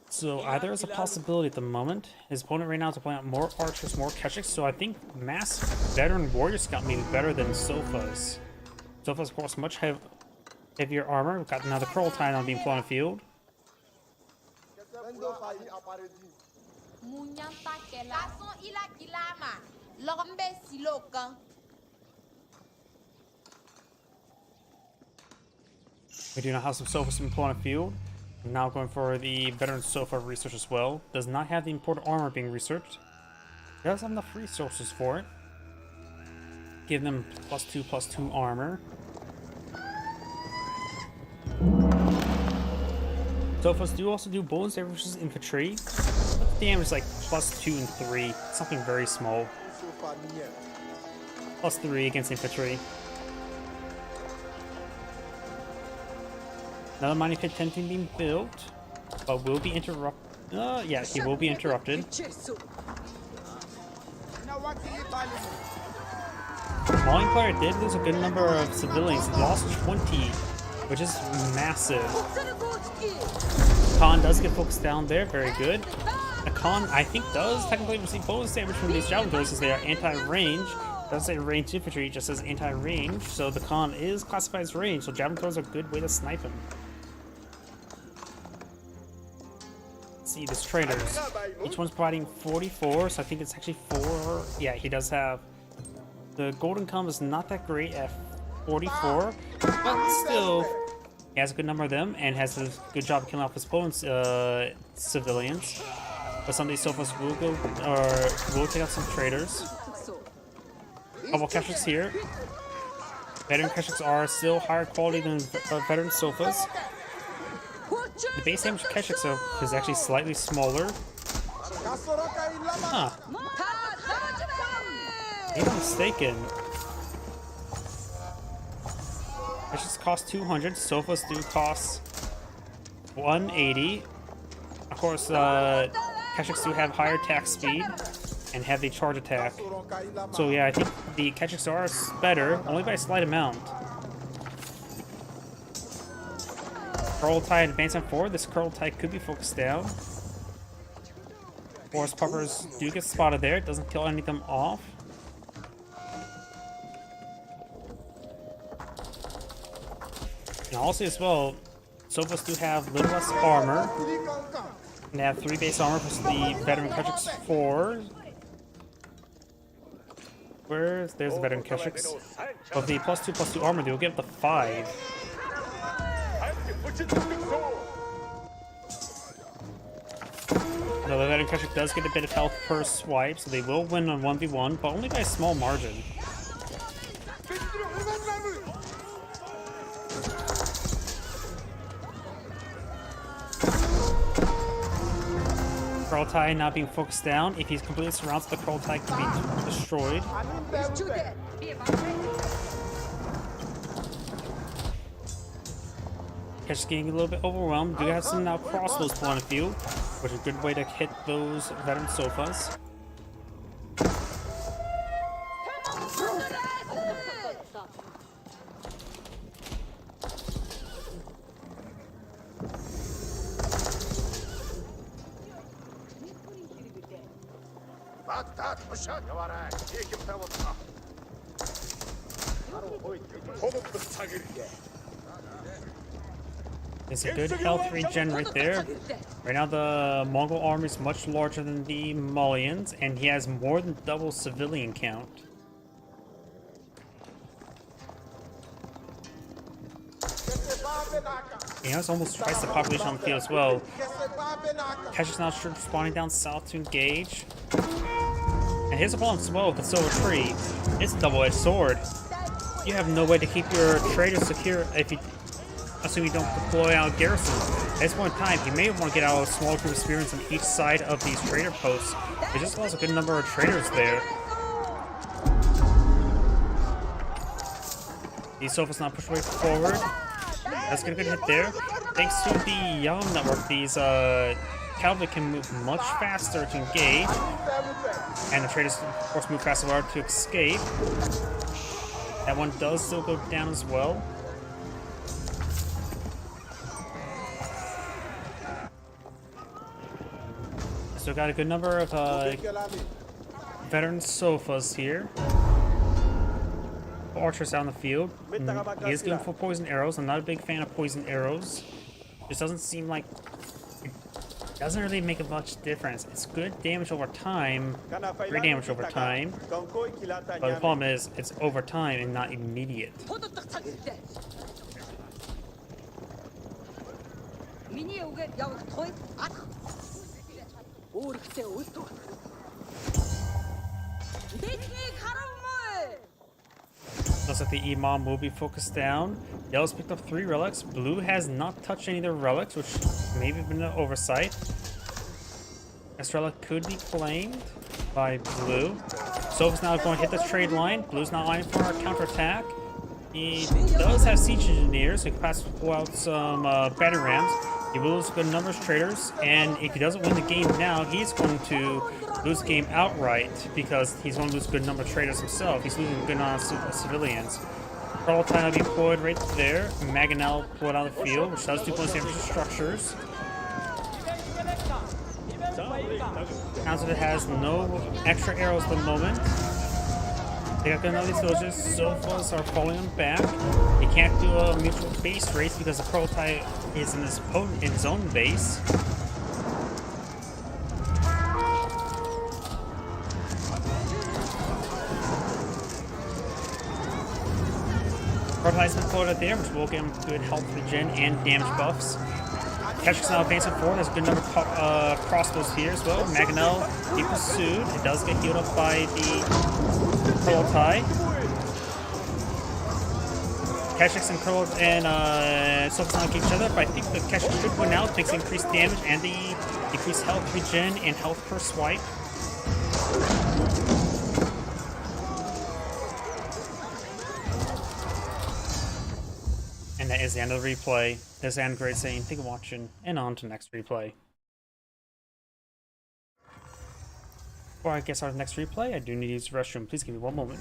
So either is a possibility at the moment. His opponent right now is deploying out more archers, more Keshiks, so I think mass veteran warrior scout may be better than sofas. Sofas of course much heavier armor. We've got another Curl Tide on being put on the field. We do now have some sofas being put on the field. Now going for the veteran sofa research as well. Does not have the imported armor being researched. Does have enough resources for it. Give them +2/+2 armor. Sofas do also do bonus damage versus infantry. But the damage is like +2 and 3. Something very small. +3 against infantry. Another mining pit tenting being built, but will be interrupted. Yeah, he will be interrupted. Mauling player did lose a good number of civilians. He lost 20, which is massive. Khan does get focused down there, very good. The Khan, I think, does technically receive bonus damage from these Javelin Throwers as they are anti-range. doesn't say ranged infantry, it just says anti-range, so the con is classified as range, so javelin throws are a good way to snipe him. Let's see, there's traders. Each one's providing 44, so I think it's actually 4. Yeah, he does have. The golden com is not that great at 44, but still, he has a good number of them and has a good job of killing off his opponent's civilians. But some of these sofas will go, or will take out some traders. Couple Keshiks here. Veteran Keshiks are still higher quality than veteran sofas. The base damage Keshiks is actually slightly smaller. Huh. If I'm mistaken, Keshiks cost 200, sofas do cost 180. Of course, Keshiks do have higher attack speed and have the charge attack. So yeah, I think the Keshiks are better, only by a slight amount. Kurultai advancing forward. This Kurultai could be focused down. Forest Puffers do get spotted there. It doesn't kill any of them off. And also as well, sofas do have a little less armor. And they have 3 base armor plus the veteran Keshiks 4. There's the veteran Keshiks. But the +2/+2 armor, they'll get up to 5. Now the veteran Keshik does get a bit of health per swipe, so they will win on 1v1, but only by a small margin. Kurultai not being focused down. If he's completely surrounded, the Kurultai can be destroyed. Keshik's getting a little bit overwhelmed. Do have some now crossbows point of view, which is a good way to hit those veteran sofas. It's a good health regen right there. Right now the Mongol army is much larger than the Malians, and he has more than double civilian count. He has almost twice the population on the field as well. Keshik's now spawning down south to engage. And his opponent as well with the Silver Tree. It's a double-edged sword. You have no way to keep your traders secure if you assuming you don't deploy out garrison. At this point in time, you may want to get out a small group of spearmen on each side of these trader posts. It just allows a good number of traders there. These sofas now push way forward. Let's get a good hit there. Thanks to the Yam network, these cavalry can move much faster to engage. And the traders, of course, move faster to escape. That one does still go down as well. So got a good number of veteran sofas here. Archers out in the field. He is going for poison arrows. I'm not a big fan of poison arrows. This doesn't seem like it doesn't really make a much difference. It's good damage over time, great damage over time. But the problem is it's over time and not immediate. Looks like the Imam will be focused down. Yellow's picked up 3 relics. Blue has not touched any of their relics, which may have been an oversight. This relic could be claimed by Blue. Sova's now going to hit this trade line. Blue's not lining for a counterattack. He does have siege engineers, so he can pass pull out some battering rams. He will lose a good number of traders, and if he doesn't win the game now, he's going to lose the game outright because he's going to lose a good number of traders himself. He's losing a good amount of civilians. Kurultai will be deployed right there. Mangonel deployed out of the field, which does 2 points damage to structures. Sounds like it has no extra arrows at the moment. They got another these villagers. Sofas are falling on back. He can't do a mutual base race because the prototype is in his own base. Prototype's been floated there, which will give him good health regen and damage buffs. Kestrik's now advancing forward. There's a good number of crossbows here as well. Mangonel being pursued. It does get healed up by the prototype. Kestrik's and Curl and Sofas not each other, but I think the Kestrik should win out. Takes increased damage and the increased health regen and health per swipe. And that is the end of the replay. This is Android saying thank you for watching, and on to the next replay. Before I get started with the next replay, I do need to use the restroom. Please give me one moment.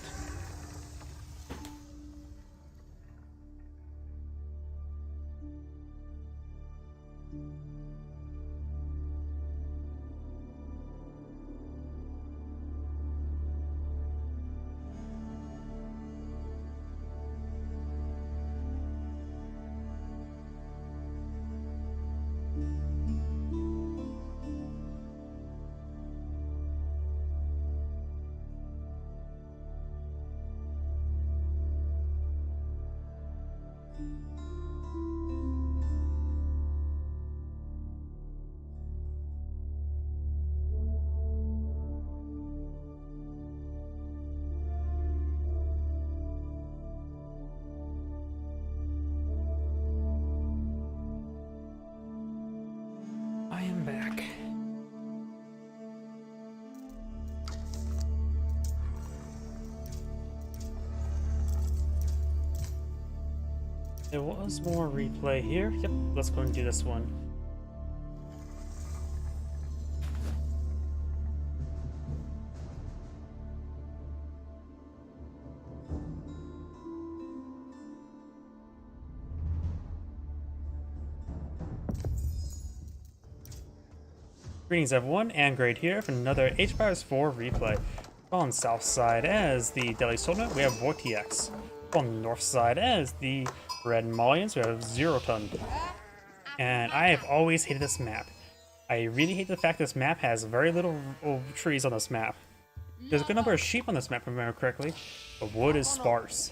I am back. There was more replay here. Yep, let's go and do this one. Greetings everyone, Angrade here for another H-Powers 4 replay. On the south side as the Delhi Sultanate, we have Vortex. On the north side as the Red Malians, we have Zero Ton. And I have always hated this map. I really hate the fact this map has very little trees on this map. There's a good number of sheep on this map if I remember correctly, but wood is sparse.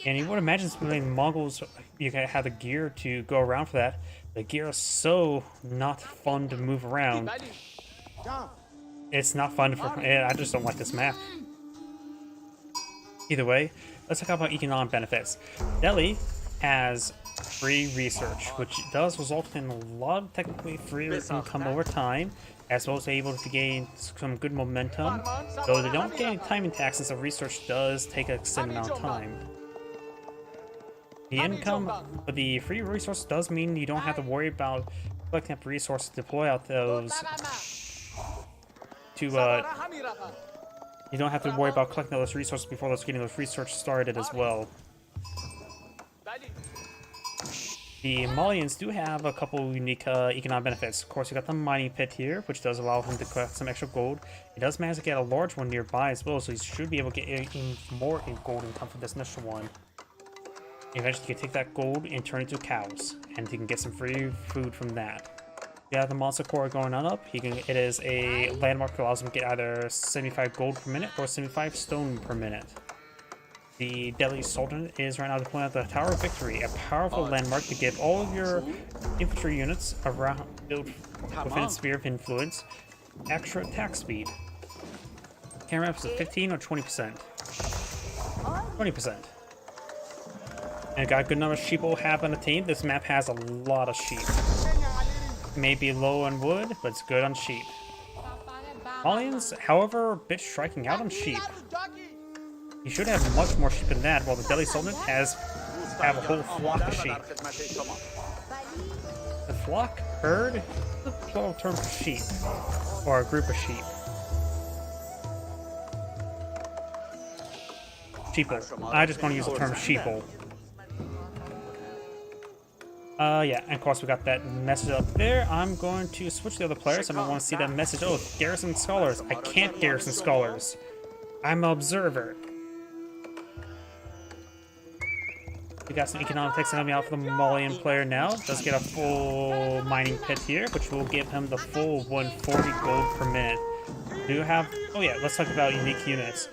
And you would imagine when the Mongols, you can have the gear to go around for that. The gear is so not fun to move around. It's not fun for. I just don't like this map. Either way, let's talk about economic benefits. Delhi has free research, which does result in a lot of technically free income over time, as well as able to gain some good momentum. Though they don't get any timing taxes, so research does take an extended amount of time. The income for the free resource does mean you don't have to worry about collecting up resources to deploy out those you don't have to worry about collecting those resources before those getting those research started as well. The Malians do have a couple unique economic benefits. Of course, you got the mining pit here, which does allow him to collect some extra gold. He does manage to get a large one nearby as well, so he should be able to get even more gold income from this initial one. Eventually, you can take that gold and turn it into cows, and you can get some free food from that. You have the monster core going on up. It is a landmark that allows him to get either 75 gold per minute or 75 stone per minute. The Delhi Sultan is right now deploying at the Tower of Victory, a powerful landmark to give all of your infantry units around within its sphere of influence extra attack speed. Can ramp to 15 or 20%. 20%. And got a good number of sheep will have on the team. This map has a lot of sheep. May be low on wood, but it's good on sheep. Malians, however, a bit striking out on sheep. You should have much more sheep than that, while the Delhi Sultanate have a whole flock of sheep. The flock, herd, is a plural term for sheep, or a group of sheep. Sheeple. I just want to use the term sheeple. Yeah, and of course we got that message up there. I'm going to switch to the other players. I don't want to see that message. Oh, Garrison Scholars. I can't Garrison Scholars. I'm an observer. We got some economics coming out for the Malian player now. Does get a full mining pit here, which will give him the full 140 gold per minute. Do you have... Oh yeah, let's talk about unique units.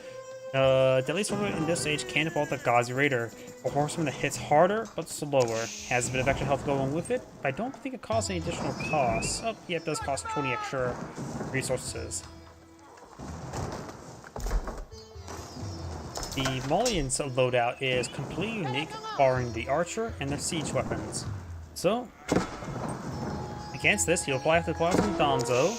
Deadly Sword in this age can evolve the Ghazi Raider, a horseman that hits harder but slower. Has a bit of extra health going with it, but I don't think it costs any additional costs. Oh, yeah, it does cost 20 extra resources. The Malian's loadout is completely unique, barring the archer and the siege weapons. So, against this, he'll apply the class from Danzo.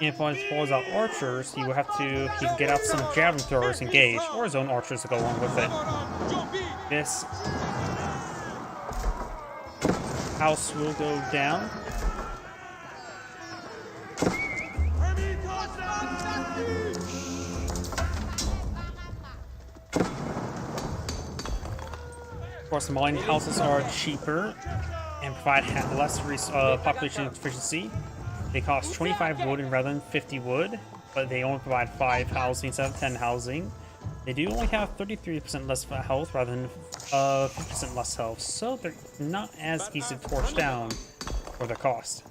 If he pulls out archers, he can get out some javelin throwers engaged, or his own archers to go along with it. This house will go down. Of course, the Malian houses are cheaper and provide less population efficiency. They cost 25 wood rather than 50 wood, but they only provide 5 housing instead of 10 housing. They do only have 33% less health rather than 50% less health, so they're not as easy to torch down for their cost.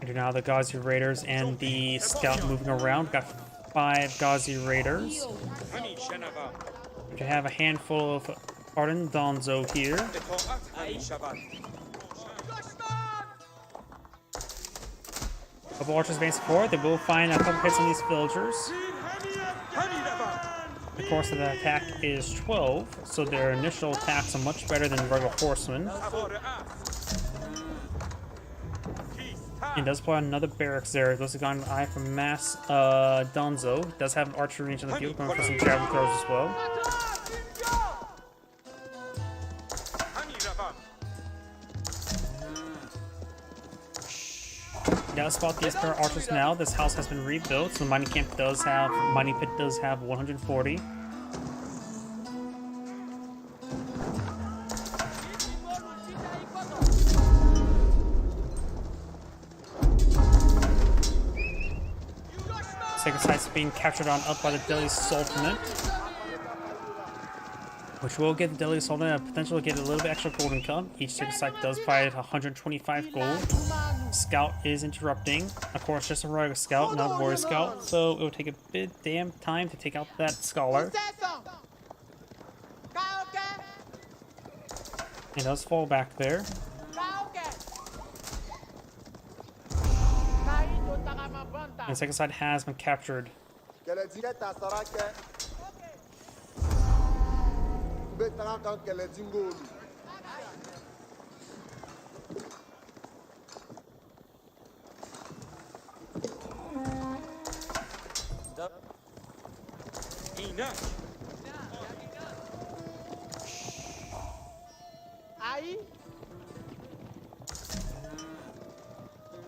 And now the Ghazi Raiders and the scout moving around. Got 5 Ghazi Raiders. You have a handful of Arden Danzo here. A couple archers advancing forward. They will find a couple hits on these villagers. The course of the attack is 12, so their initial attacks are much better than regular horsemen. And does play another barracks there. Those have got an eye from Mass Danzo. Does have an archer range on the field, going for some javelin throws as well. You gotta spot these pair of archers now. This house has been rebuilt, so the mining pit does have 140. Sacred Site's being captured on up by the Delhi Sultanate, which will get the Delhi Sultanate a potential to get a little bit extra gold income. Each Sacred Site does provide 125 gold. Scout is interrupting. Of course, just a regular scout, not a warrior scout, so it will take a bit damn time to take out that scholar. It does fall back there. And the second side has been captured.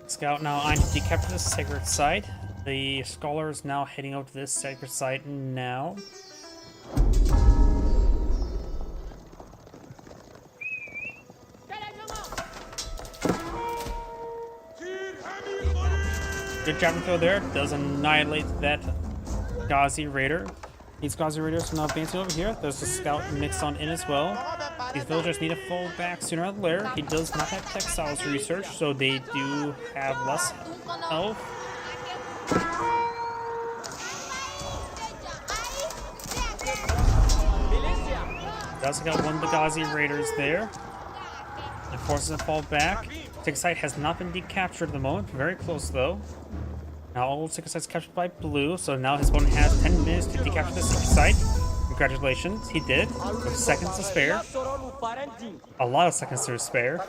Scout now eyeing to decapture the sacred site. The scholar is now heading over to this sacred site now. Good javelin throw there. Does annihilate that Ghazi Raider. These Ghazi Raiders are now advancing over here. There's a scout mixed on in as well. These villagers need to fall back sooner or later. He does not have textiles research, so they do have less health. Does got one of the Ghazi Raiders there. And forces him to fall back. Sacred Site has not been decaptured at the moment. Very close though. Now all Sacred Site's captured by Blue, so now his opponent has 10 minutes to decapture the Sacred Site. Congratulations, he did, with seconds to spare. A lot of seconds to spare.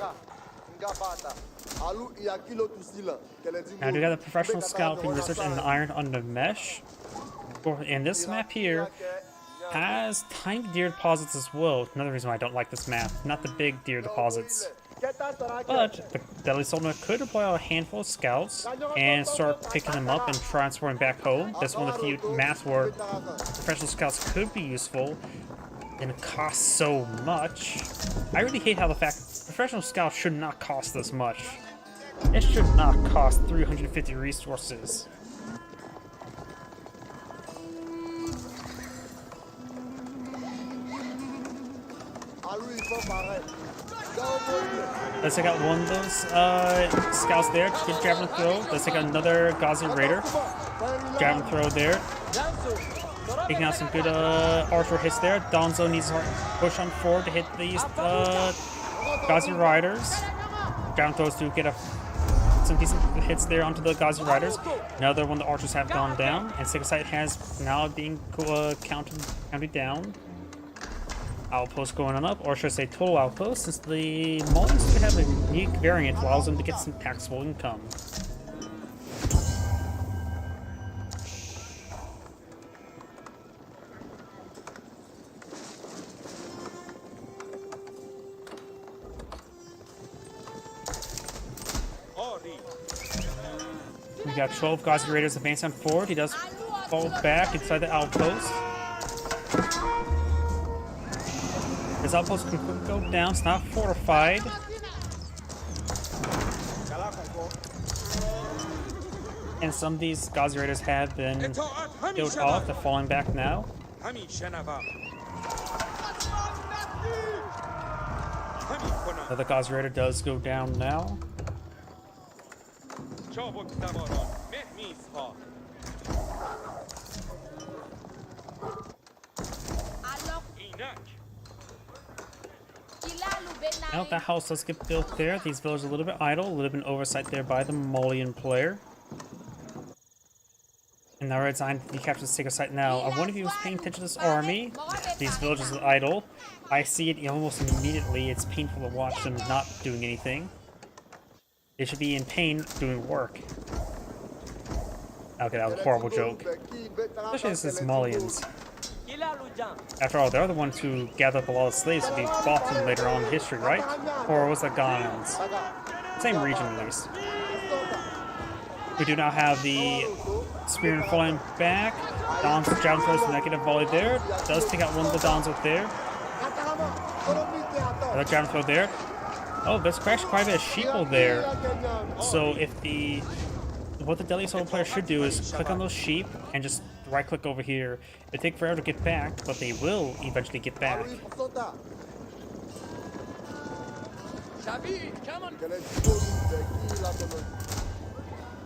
Now we got the professional scalping research and the iron on the mesh. And this map here has tiny deer deposits as well. Another reason why I don't like this map. Not the big deer deposits. But the Deadly Sultanate could deploy a handful of scouts and start picking them up and transporting back home. This is one of the few maps where professional scouts could be useful, and it costs so much. I really hate how the fact professional scout should not cost this much. It should not cost 350 resources. Let's take out one of those scouts there. Good javelin throw. Let's take out another Ghazi Raider. Javelin throw there. Taking out some good archer hits there. Donzo needs to push on forward to hit these Ghazi Riders. Javelin throws to get some decent hits there onto the Ghazi Riders. Another one of the archers have gone down, and Sacred Site has now being counted down. Outpost going on up, or should I say total outpost, since the Mauls have a unique variant that allows them to get some taxable income. We got 12 Ghazi Raiders advancing forward. He does fall back inside the outpost. This outpost can go down. It's not fortified. And some of these Ghazi Raiders have been killed off. They're falling back now. The Ghazi Raider does go down now. Now that house does get built there. These villages are a little bit idle, a little bit of oversight there by the Maulian player. And now Red Sign, he captures the Sacred Site now. I wonder if he was paying attention to this army. These villages are idle. I see it almost immediately. It's painful to watch them not doing anything. They should be in pain doing work. Okay, that was a horrible joke. Especially since it's Maulians. After all, they're the ones who gathered up a lot of slaves to be bought to them later on in history, right? Or was that Ghanaians? Same region, at least. We do now have the Spearman falling back. Don's javelin throws the negative volley there. Does take out one of the Dons up there. Another javelin throw there. Oh, there's actually quite a bit of sheeple there. So if what the Deadly Soul player should do is click on those sheep and just right click over here. It take forever to get back, but they will eventually get back.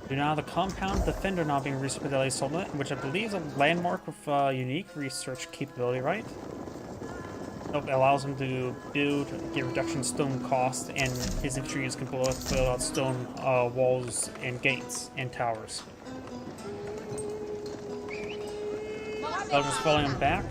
So now the Compound Defender now being researched by Deadly Soul, which I believe is a landmark with unique research capability, right? Nope, it allows him to get reduction in stone cost, and his infantry units can build out stone walls and gates and towers. I'll just follow him back.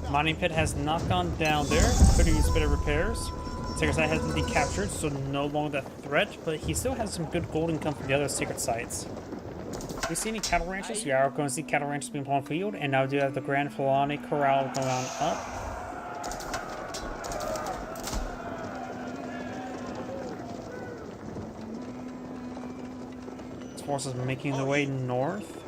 Mining pit has not gone down there. Could use a bit of repairs. Sacred Site has been decaptured, so no longer that threat, but he still has some good gold income from the other Sacred Sites. Do we see any cattle ranches? We are going to see cattle ranches being put on field, and now we do have the Grand Fulani Corral going on up. His forces are making their way north.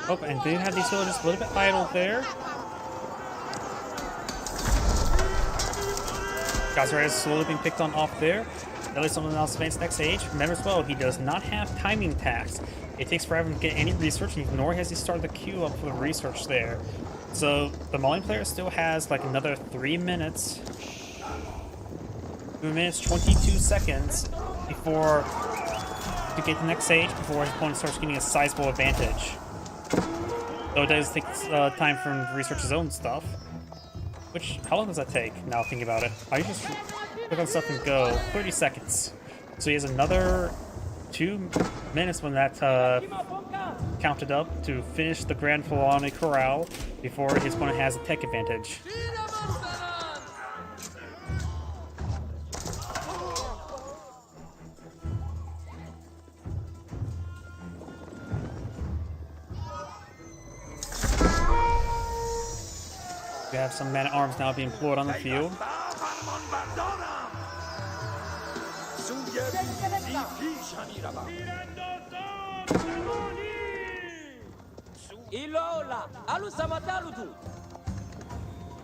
Oh, and they have these villages a little bit idle there. Ghazi Raiders slowly being picked on off there. At least someone else advanced next age. Remember as well, he does not have timing tax. It takes forever to get any research, nor has he started the queue up for the research there. So the Maulian player still has like another 3 minutes. 3 minutes, 22 seconds before to get the next stage before his opponent starts getting a sizable advantage. Though it does take time for him to research his own stuff. Which, how long does that take? Now thinking about it. I just click on stuff and go. 30 seconds. So he has another 2 minutes when that counted up to finish the Grand Fulani Corral before his opponent has a tech advantage. We have some men-at-arms now being employed on the field. Ilola, alu samatalu tu.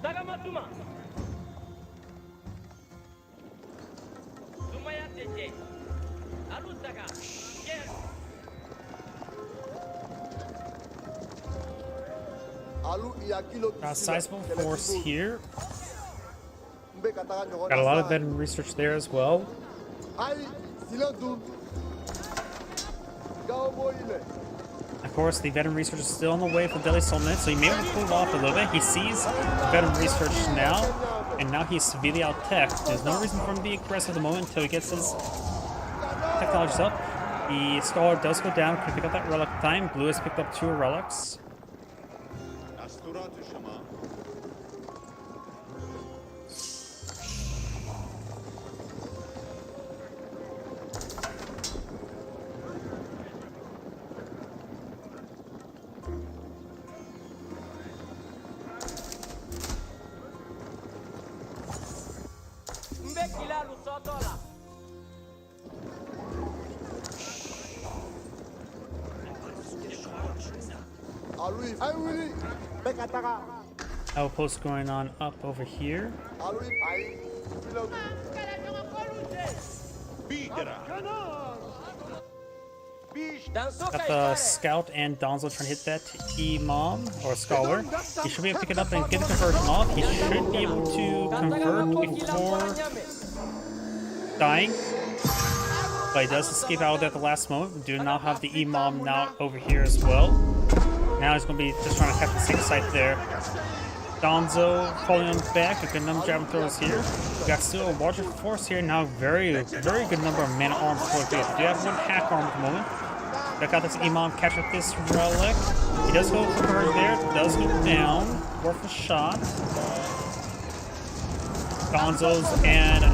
Tagamatuma. Sumaya tete. Alu taga. Yes. Got a sizable force here. Got a lot of veteran research there as well. Of course, the veteran research is still on the way for Delhi Sultanate, so he may want to pull it off a little bit. He sees veteran research now, and now he's severely out-teched. There's no reason for him to be aggressive at the moment until he gets his technologies up. The Scholar does go down, can pick up that relic time. Blue has picked up 2 relics. Mbekila lu sotola. Outpost going on up over here. Got the scout and Donzo trying to hit that Imam or Scholar. He should be able to pick it up and get the conversion off. He should be able to convert before dying. But he does escape out of there at the last moment. We do now have the Imam now over here as well. Now he's going to be just trying to catch the safe side there. Donzo falling on his back. A good number of javelin throwers here. We got still a larger force here now. Very good number of man-at-arms for the We do have 1 hack arm at the moment. Check out this Imam catch up this relic. He does go for her there. Does go down. Worth a shot. Donzo's and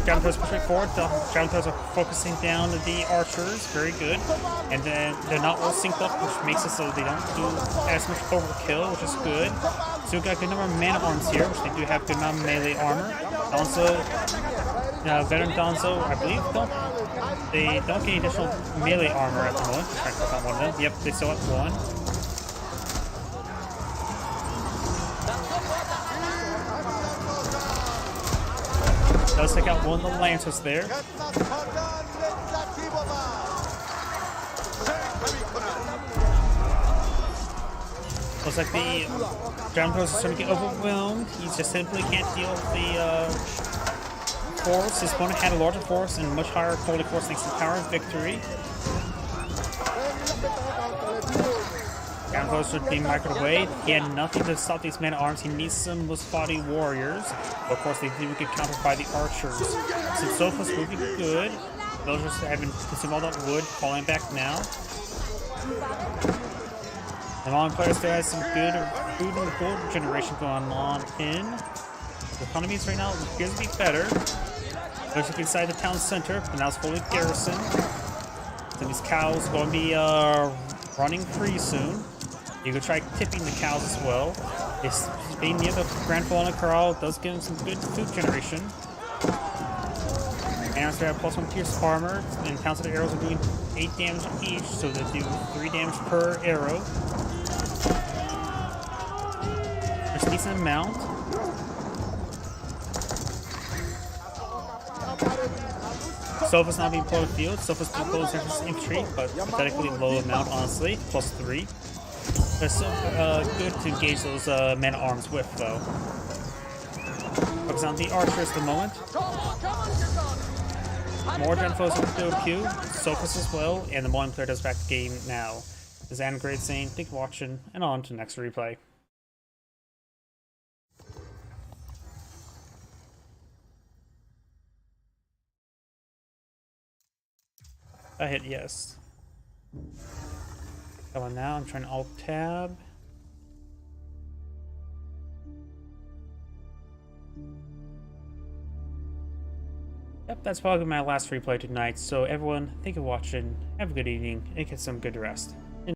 javelin throwers pushing forward. The javelin throwers are focusing down the archers. Very good. And then they're not all synced up, which makes it so they don't do as much overkill, which is good. So we've got a good number of man-at-arms here, which they do have good amount of melee armor. Donzo, veteran Donzo, I believe, they don't get any additional melee armor at the moment. Try to click on one of them. Yep, they still have 1. Does take out one of the lancers there. Looks like the ground force is starting to get overwhelmed. He just simply can't deal with the force. His opponent had a larger force and much higher quality force thanks to Power of Victory. Ground force should be microed away. He had nothing to stop these men-at-arms. He needs some Musfati warriors. But of course, they do get countered by the archers. Some Sofas will be good. Villagers have been consuming all that wood, falling back now. The Mon player still has some good food and gold generation going on in. The economies right now appears to be better. Looks like inside the town center, but now it's fully garrisoned. So these cows are going to be running free soon. You can try tipping the cows as well. It's being near the Grand Fallen Corral does give them some good food generation. And we have +1 pierce armor, and counts of the arrows are doing 8 damage each, so they do 3 damage per arrow. There's a decent amount. Sofa's not being pulled in the field. Sofa's being pulled in infantry, but pathetically low amount, honestly. +3. But still good to engage those men-at-arms with, though. Focus on the archers at the moment. More Genfos with the Q. Sophus as well, and the Moin player does back the game now. This is Angrade saying, thank you for watching, and on to the next replay. I hit yes. Come on now, I'm trying to Alt-Tab. Yep, that's probably my last replay tonight, so everyone, thank you for watching, have a good evening, and get some good rest.